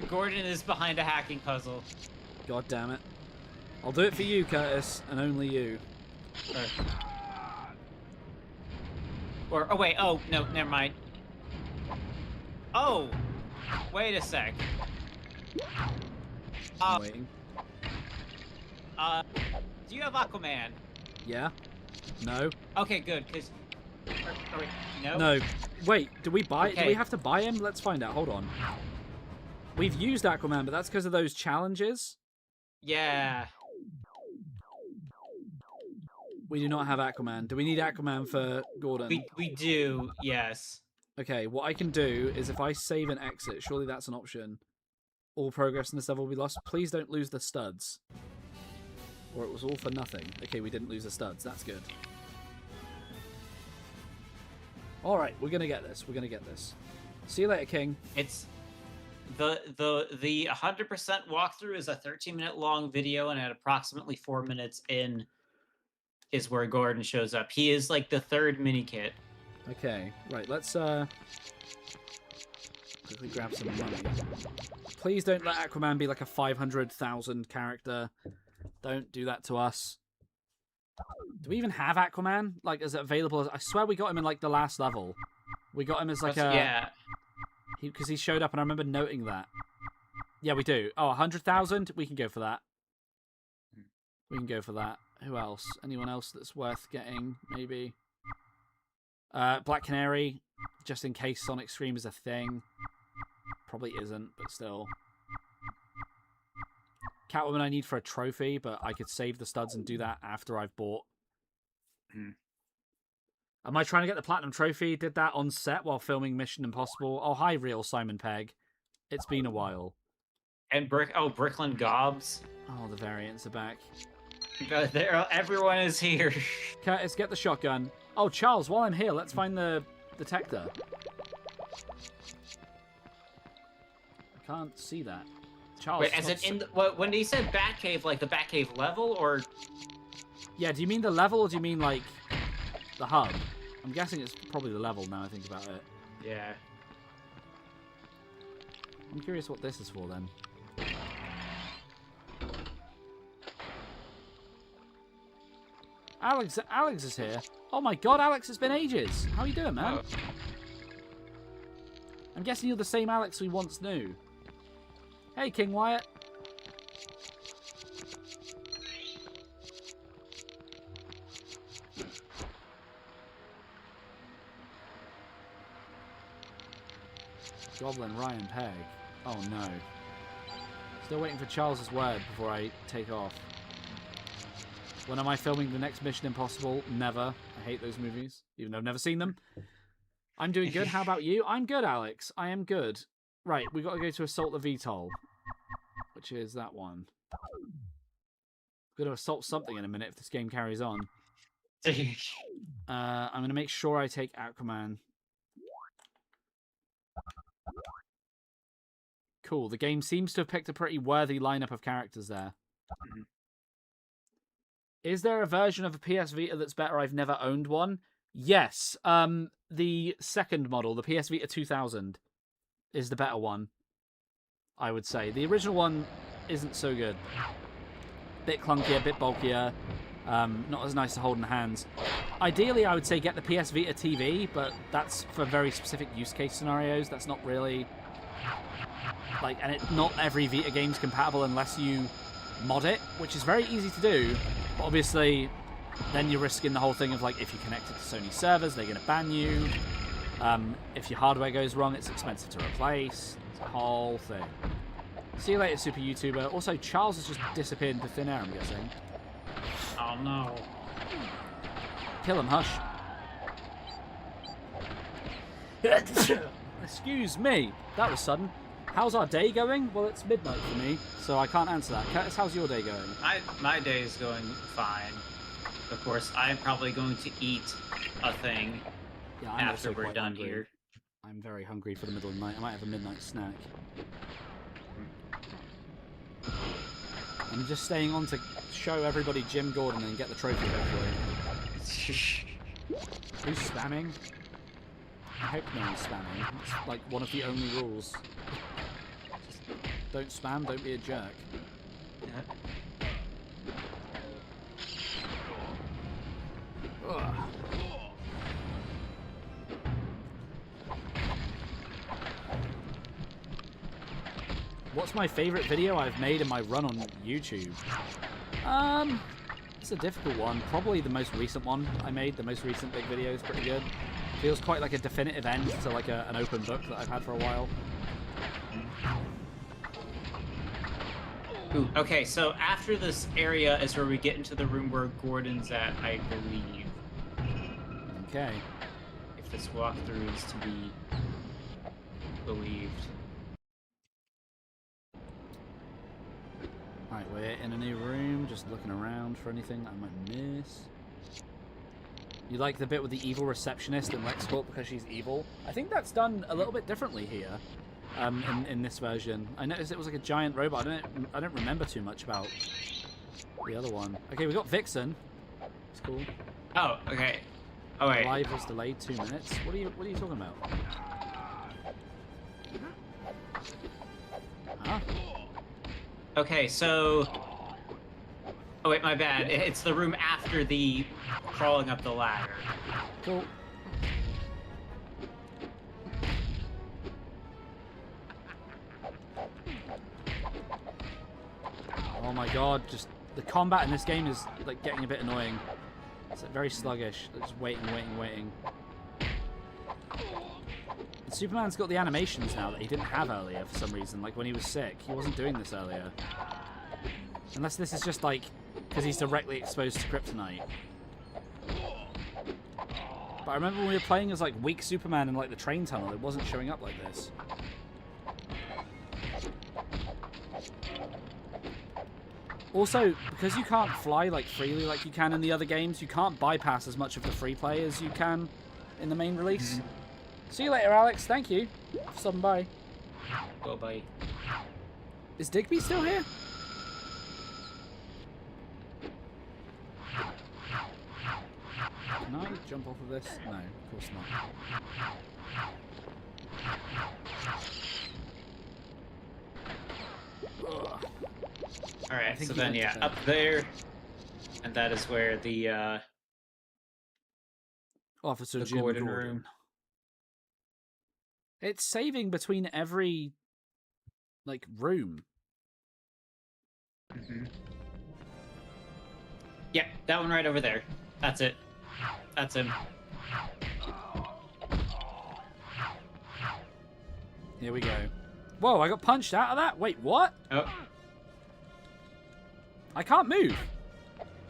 Gordon is behind a hacking puzzle. God damn it. I'll do it for you, Curtis, and only you. Or oh wait, oh, no, never mind. Oh! Wait a sec. I'm waiting. Do you have Aquaman? Yeah? No? Okay, good, because... wait, no? No. Wait, do we buy Okay. Do we have to buy him? Let's find out. Hold on. We've used Aquaman, but that's because of those challenges. Yeah. We do not have Aquaman. Do we need Aquaman for Gordon? We do, yes. Okay, what I can do is if I save and exit, surely that's an option. All progress in this level will be lost. Please don't lose the studs. Or it was all for nothing. Okay, we didn't lose the studs. That's good. Alright, we're gonna get this. We're gonna get this. See you later, King. It's... The 100% walkthrough is a 13-minute long video, and at approximately 4 minutes in is where Gordon shows up. He is like the third mini kit. Okay, right, let's quickly grab some money. Please don't let Aquaman be like a 500,000 character. Don't do that to us. Do we even have Aquaman? Like, is it available? I swear we got him in like the last level. We got him as like a... Yeah. Because he showed up and I remember noting that. Yeah, we do. Oh, 100,000? We can go for that. We can go for that. Who else? Anyone else that's worth getting, maybe? Black Canary, just in case Sonic Scream is a thing. Probably isn't, but still. Catwoman I need for a trophy, but I could save the studs and do that after I've bought. Am I trying to get the Platinum Trophy? Did that on set while filming Mission Impossible. Oh, hi, real Simon Pegg. It's been a while. And Bricklin Gobs. Oh, the variants are back. Everyone is here. Curtis, get the shotgun. Oh, Charles, while I'm here, let's find the detector. I can't see that. Charles, wait, as in when he said Batcave, like the Batcave level, or? Yeah, do you mean the level, or do you mean like the hub? I'm guessing it's probably the level now I think about it. Yeah. I'm curious what this is for then. Alex is here. Oh my god, Alex, it's been ages. How are you doing, man? Oh. I'm guessing you're the same Alex we once knew. Hey, King Wyatt. Goblin Ryan Pegg. Oh no. Still waiting for Charles's word before I take off. When am I filming the next Mission Impossible? Never. I hate those movies, even though I've never seen them. I'm doing good. How about you? I'm good, Alex. I am good. Right, we got to go to Assault the VTOL, which is that one. We're going to assault something in a minute if this game carries on. I'm going to make sure I take Aquaman. Cool. The game seems to have picked a pretty worthy lineup of characters there. Is there a version of a PS Vita that's better? I've never owned one. Yes. The second model, the PS Vita 2000, is the better one, I would say. The original one isn't so good. Bit clunkier, bit bulkier. Not as nice to hold in the hands. Ideally, I would say get the PS Vita TV, but that's for very specific use case scenarios. That's not really... like, and not every Vita game's compatible unless you mod it, which is very easy to do. But obviously, then you're risking the whole thing of, like, if you connect it to Sony servers, they're going to ban you. If your hardware goes wrong, it's expensive to replace. It's a whole thing. See you later, super YouTuber. Also, Charles has just disappeared into thin air, I'm guessing. Oh, no. Kill him, hush. Excuse me. That was sudden. How's our day going? Well, it's midnight for me, so I can't answer that. Curtis, how's your day going? My day is going fine. Of course, I'm probably going to eat a thing after we're done here. I'm very hungry for the middle of the night. I might have a midnight snack. I'm just staying on to show everybody Jim Gordon and get the trophy, hopefully. Who's spamming? I hope no one's spamming. It's like one of the only rules. Just don't spam, don't be a jerk. Ugh. What's my favorite video I've made in my run on YouTube? It's a difficult one. Probably the most recent one I made. The most recent big video is pretty good. Feels quite like a definitive end to like an open book that I've had for a while. Ooh, okay, so after this area is where we get into the room where Gordon's at, I believe. Okay. If this walkthrough is to be believed. Alright, we're in a new room, just looking around for anything I might miss. You like the bit with the evil receptionist in LexCorp because she's evil? I think that's done a little bit differently here, in this version. I noticed it was like a giant robot. I don't remember too much about the other one. Okay, we got Vixen. It's cool. Oh, okay. Oh wait. Live was delayed 2 minutes. What are you talking about? Huh? Okay, so. Oh wait, my bad. It's the room after the crawling up the ladder. Cool. Oh my god, just the combat in this game is like getting a bit annoying. It's like, very sluggish. Like, just waiting. And Superman's got the animations now that he didn't have earlier for some reason. Like when he was sick, he wasn't doing this earlier. Unless this is just like because he's directly exposed to kryptonite. But I remember when we were playing as like weak Superman in like the train tunnel, it wasn't showing up like this. Also, because you can't fly like freely like you can in the other games, you can't bypass as much of the free play as you can in the main release. See you later, Alex. Thank you for stopping by. Go bye. Is Digby still here? Can I jump off of this? No, of course not. Ugh. Alright, so he then, went to yeah, bed. up there. And that is where the Officer Jim Gordon Gordon. room. It's saving between every like room. Yep, that one right over there. That's it. That's him. Here we go. Whoa, I got punched out of that? Wait, what? Oh. I can't move.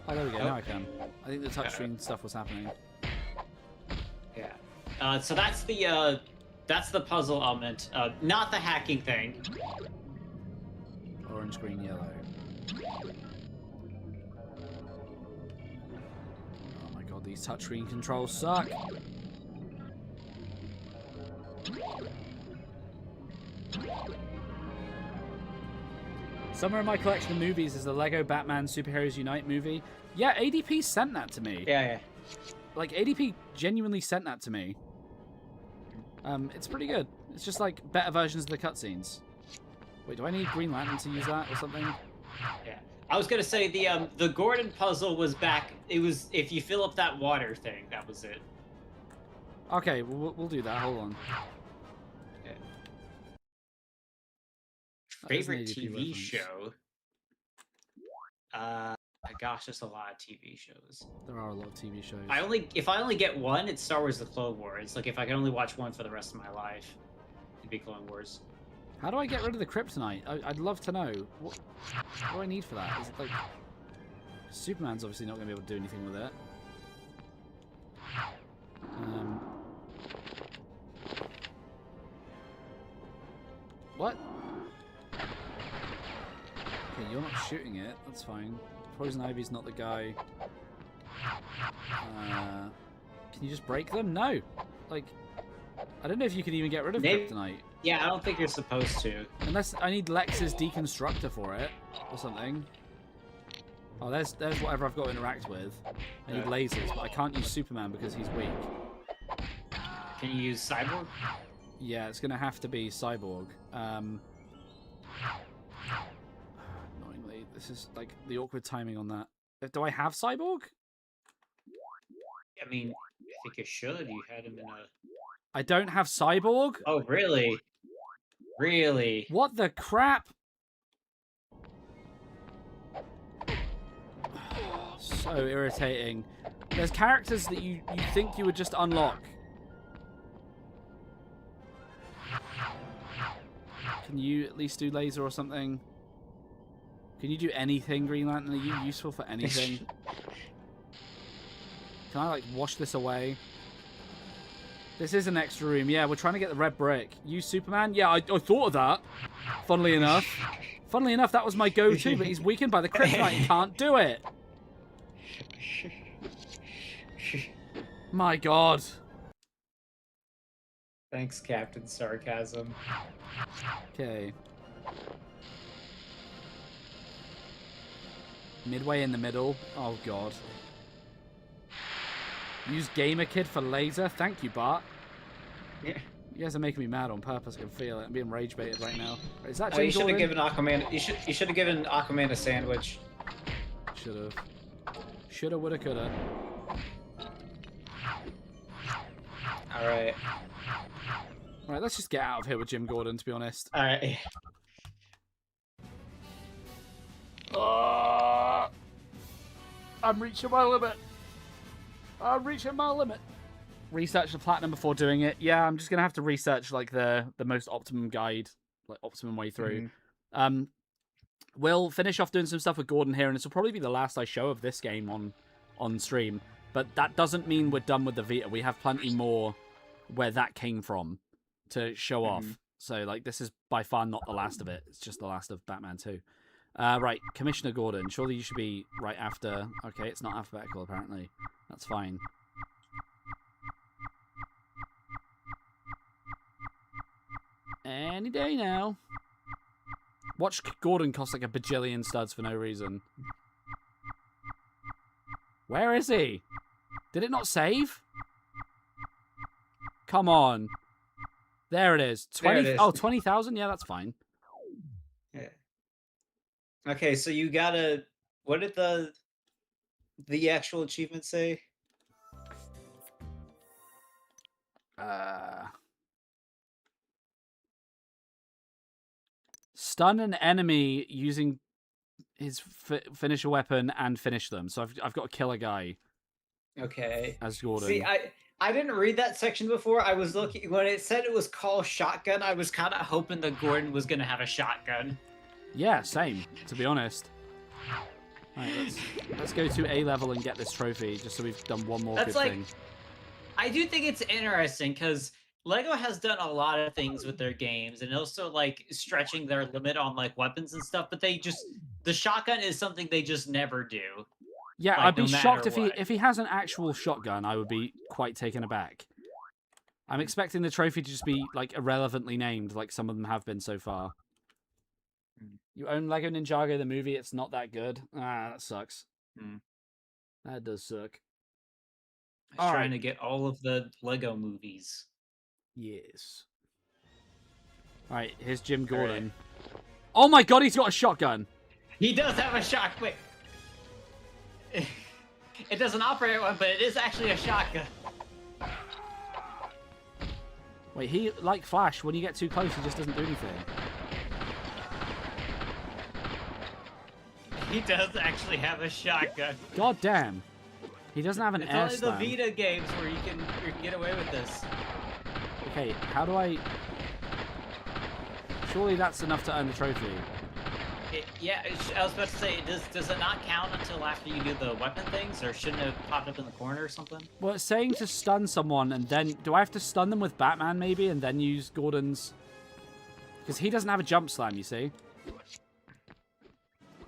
Oh, there we go. Oh. Now I can. I think the touchscreen stuff was happening. Yeah. So that's the puzzle element. Not the hacking thing. Orange, green, yellow. Oh my god, these touchscreen controls suck. Somewhere in my collection of movies is the Lego Batman Superheroes Unite movie. Yeah, ADP sent that to me. Yeah. Like, ADP genuinely sent that to me. It's pretty good. It's just like better versions of the cutscenes. Wait, do I need Green Lantern to use that or something? Yeah. I was gonna say the Gordon puzzle was back. It was if you fill up that water thing. That was it. Okay, we'll do that. Hold on. Okay. That is an Favorite ADP TV reference. show? Gosh, there's a lot of TV shows. There are a lot of TV shows. If I only get one, it's Star Wars: The Clone Wars. Like if I can only watch one for the rest of my life, it'd be Clone Wars. How do I get rid of the kryptonite? I'd love to know. What do I need for that? Is it like... Superman's obviously not going to be able to do anything with it. What? Okay, you're not shooting it. That's fine. Poison Ivy's not the guy. Can you just break them? No. Like, I don't know if you can even get rid of kryptonite. Yeah, I don't think you're supposed to. Unless I need Lex's deconstructor for it or something. Oh, there's whatever I've got to interact with. I need lasers, but I can't use Superman because he's weak. Can you use Cyborg? Yeah, it's gonna have to be Cyborg. Annoyingly, this is like the awkward timing on that. Do I have Cyborg? I mean, I think you should. You had him in a. I don't have Cyborg? Oh, really? Really? What the crap? So irritating. There's characters that you think you would just unlock. Can you at least do laser or something? Can you do anything, Green Lantern? Are you useful for anything? Can I, like, wash this away? This is an extra room. Yeah, we're trying to get the red brick. Use Superman? Yeah, I thought of that. Funnily enough. Funnily enough, that was my go-to, but he's weakened by the kryptonite. He can't do it. My god. Thanks, Captain Sarcasm. Okay. Midway in the middle. Oh god. Use Gamer Kid for laser. Thank you, Bart. Yeah. You guys are making me mad on purpose. I can feel it. I'm being rage baited right now. Is that Oh, Jim you should Gordon? have given Aquaman. You should have given Aquaman a sandwich. Should have. Shoulda, woulda, coulda. All right. All right, let's just get out of here with Jim Gordon. To be honest. All right. I'm reaching my limit. I'm reaching my limit. Research the platinum before doing it. Yeah, I'm just gonna have to research like the most optimum guide, like optimum way through. We'll finish off doing some stuff with Gordon here, and this will probably be the last I show of this game on stream. But that doesn't mean we're done with the Vita. We have plenty more where that came from to show off. So like this is by far not the last of it. It's just the last of Batman 2. Right, Commissioner Gordon. Surely you should be right after. Okay, it's not alphabetical apparently. That's fine. Any day now. Watch Gordon cost like a bajillion studs for no reason. Where is he? Did it not save? Come on. There it is. 20. There it is. Oh, 20,000? Yeah, that's fine. Yeah. Okay, so you gotta. What did the actual achievement say? Stun an enemy using his finisher weapon and finish them. So I've got to kill a guy Okay. as Gordon. See, I didn't read that section before. I was looking when it said it was called shotgun. I was kind of hoping that Gordon was gonna have a shotgun. Yeah, same, to be honest. Right, let's go to A level and get this trophy, just so we've done one more That's good like- thing. I do think it's interesting because Lego has done a lot of things with their games and also like stretching their limit on like weapons and stuff, but the shotgun is something they just never do. Yeah, like, I'd be no shocked matter if he has an actual shotgun. I would be quite taken aback. I'm expecting the trophy to just be like irrelevantly named, like some of them have been so far. You own Lego Ninjago the movie. It's not that good. Ah, that sucks. That does suck. I'm trying to get all of the Lego movies. Yes. All right, here's Jim Gordon. Oh my God, he's got a shotgun. He does have a shotgun. Wait. It doesn't operate one, but it is actually a shotgun. Wait, he, like Flash, when you get too close, he just doesn't do anything. He does actually have a shotgun. God damn. He doesn't have an It's air only slam. the Vita games where you can get away with this. Okay, how do I... Surely that's enough to earn the trophy. I was about to say, does it not count until after you do the weapon things, or shouldn't it have popped up in the corner or something? Well, it's saying to stun someone, and then... Do I have to stun them with Batman, maybe, and then use Gordon's... Because he doesn't have a jump slam, you see?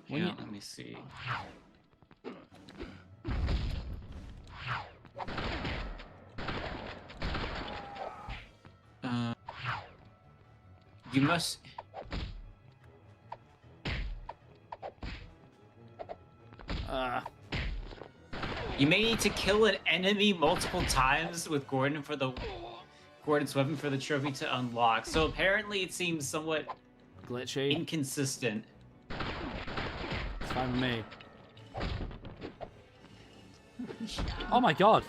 Yeah, let me see. You must... You may need to kill an enemy multiple times with Gordon's weapon for the trophy to unlock. So apparently it seems somewhat Glitchy. inconsistent. It's fine with me. Oh my God.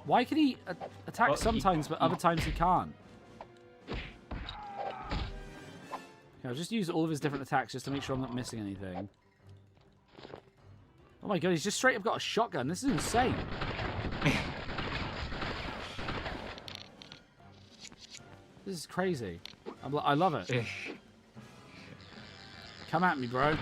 Why can he attack Well, sometimes, but other times he can't? I'll just use all of his different attacks just to make sure I'm not missing anything. Oh my God, he's just straight up got a shotgun. This is insane. This is crazy. I love it. Come at me, bro.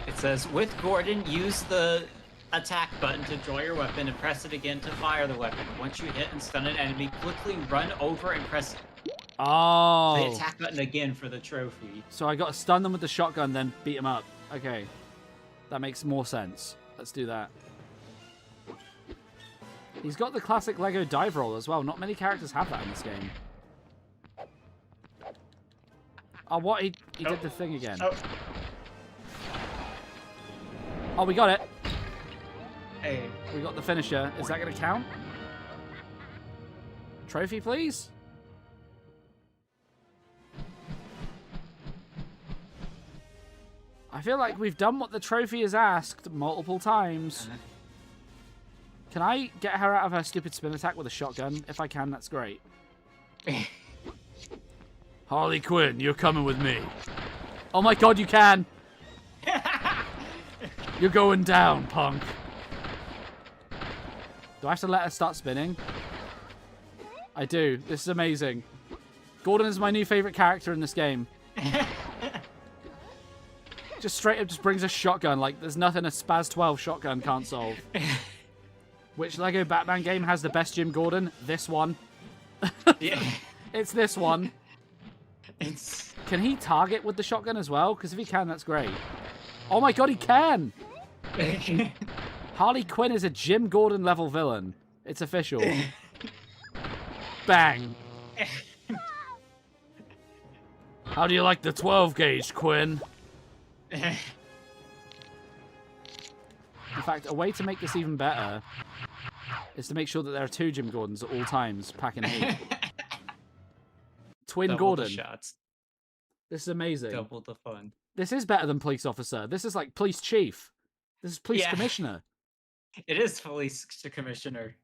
It says, with Gordon, use the attack button to draw your weapon and press it again to fire the weapon. Once you hit and stun an enemy, quickly run over and press Oh. the attack button again for the trophy. So I got to stun them with the shotgun, then beat them up. Okay. That makes more sense. Let's do that. He's got the classic Lego dive roll as well. Not many characters have that in this game. Oh, what? He did the thing again. Oh. Oh, we got it. Hey. We got the finisher. Is that going to count? Trophy, please? I feel like we've done what the trophy has asked multiple times. Can I get her out of her stupid spin attack with a shotgun? If I can, that's great. Harley Quinn, you're coming with me. Oh my god, you can! You're going down, punk. Do I have to let her start spinning? I do. This is amazing. Gordon is my new favorite character in this game. Just straight up just brings a shotgun like there's nothing a Spaz 12 shotgun can't solve. Which Lego Batman game has the best Jim Gordon? This one. Yeah. It's this one. Can he target with the shotgun as well? Because if he can, that's great. Oh my god, he can! Harley Quinn is a Jim Gordon level villain. It's official. Bang. How do you like the 12 gauge, Quinn? In fact, a way to make this even better is to make sure that there are 2 Jim Gordons at all times, packing heat. Twin Double Gordon. the shots. This is amazing. Double the fun. This is better than police officer. This is like police chief. This is police Yeah. commissioner. It is police commissioner.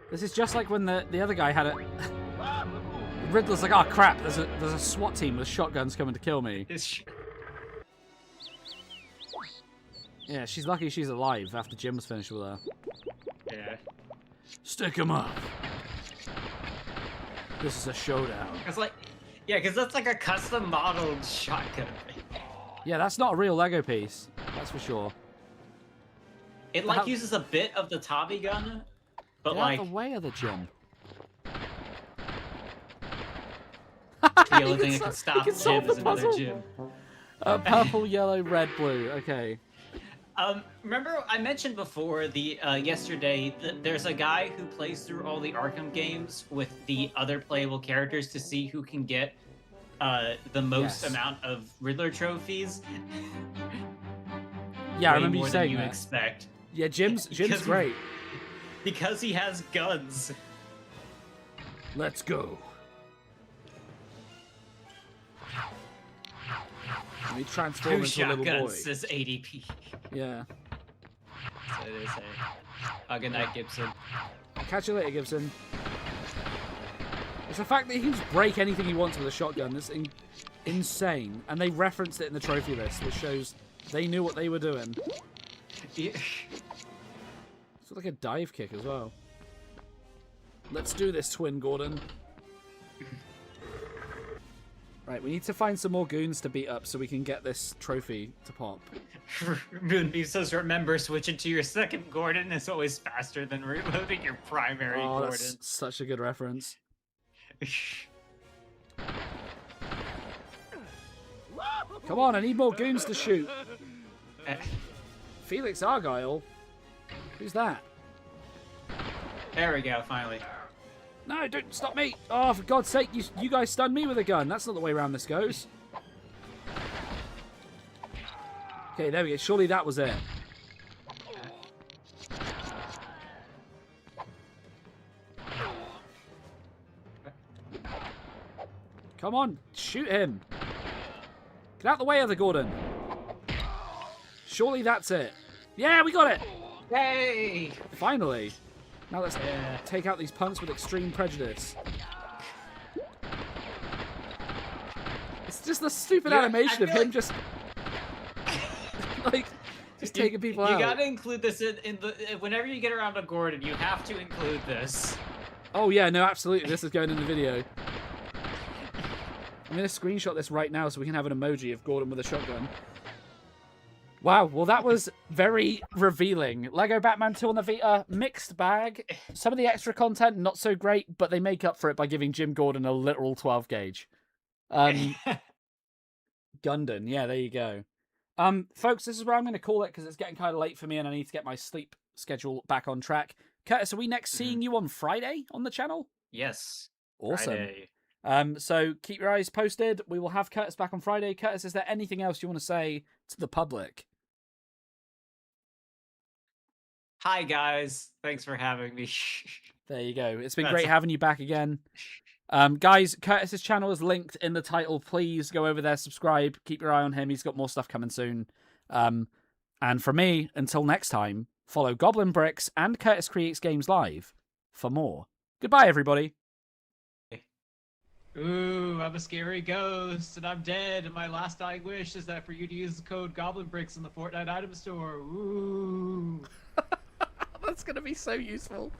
This is just like when the other guy had it. Riddler's like, oh crap, there's a SWAT team with shotguns coming to kill me. Yeah, she's lucky she's alive after Jim was finished with her. Yeah. Stick him up. This is a showdown. It's like, yeah, because that's like a custom modeled shotgun. Yeah, that's not a real Lego piece. That's for sure. It like uses a bit of the Tommy gun, but Get like out of the way of the Jim. the only thing that can stop Jim solve the is another puzzle. Jim. Purple, yellow, red, blue. Okay. Remember I mentioned before the yesterday that there's a guy who plays through all the Arkham games with the other playable characters to see who can get the most amount of Riddler trophies. Yeah, I Way remember you more saying than you that. expect. Yeah, Jim's Because- great. Because he has guns. Let's go. Let me transform 2 into a little boy. shotguns says ADP. Yeah. So they say. Oh, good night, Gibson. Catch you later, Gibson. It's the fact that he can just break anything he wants with a shotgun. That's insane. And they referenced it in the trophy list, which shows they knew what they were doing. Yeah. It's like a dive kick as well. Let's do this, Twin Gordon. Right, we need to find some more goons to beat up so we can get this trophy to pop. Moonbeam says, remember, switching to your second Gordon is always faster than reloading your primary Oh, Gordon. that's such a good reference. Come on, I need more goons to shoot. Felix Argyle? Who's that? There we go, finally. No, don't stop me! Oh, for God's sake, you guys stunned me with a gun. That's not the way around this goes. Okay, there we go. Surely that was it. Come on, shoot him. Get out the way of the Gordon. Surely that's it. Yeah, we got it! Hey! Finally. Now let's take out these punks with extreme prejudice. It's just the stupid Yeah, animation I of feel him just like just taking people You out. gotta include this in the whenever you get around to Gordon, you have to include this. Oh yeah, no, absolutely. This is going in the video. I'm gonna screenshot this right now so we can have an emoji of Gordon with a shotgun. Wow, well that was very revealing. Lego Batman 2 on the Vita, mixed bag. Some of the extra content, not so great, but they make up for it by giving Jim Gordon a literal 12 gauge. Gundam, yeah, there you go. Folks, this is where I'm going to call it because it's getting kind of late for me and I need to get my sleep schedule back on track. Curtis, are we next seeing you on Friday on the channel? Yes. Awesome. Friday. So keep your eyes posted. We will have Curtis back on Friday. Curtis, is there anything else you want to say to the public? Hi guys, thanks for having me. There you go. It's been That's great a- having you back again. Guys, Curtis's channel is linked in the title. Please go over there, subscribe, keep your eye on him. He's got more stuff coming soon. And for me, until next time, follow GoblinBricks and Curtis Creates Games Live for more. Goodbye, everybody. Ooh, I'm a scary ghost, and I'm dead, and my last dying wish is that for you to use the code GoblinBricks in the Fortnite item store. Ooh. That's going to be so useful.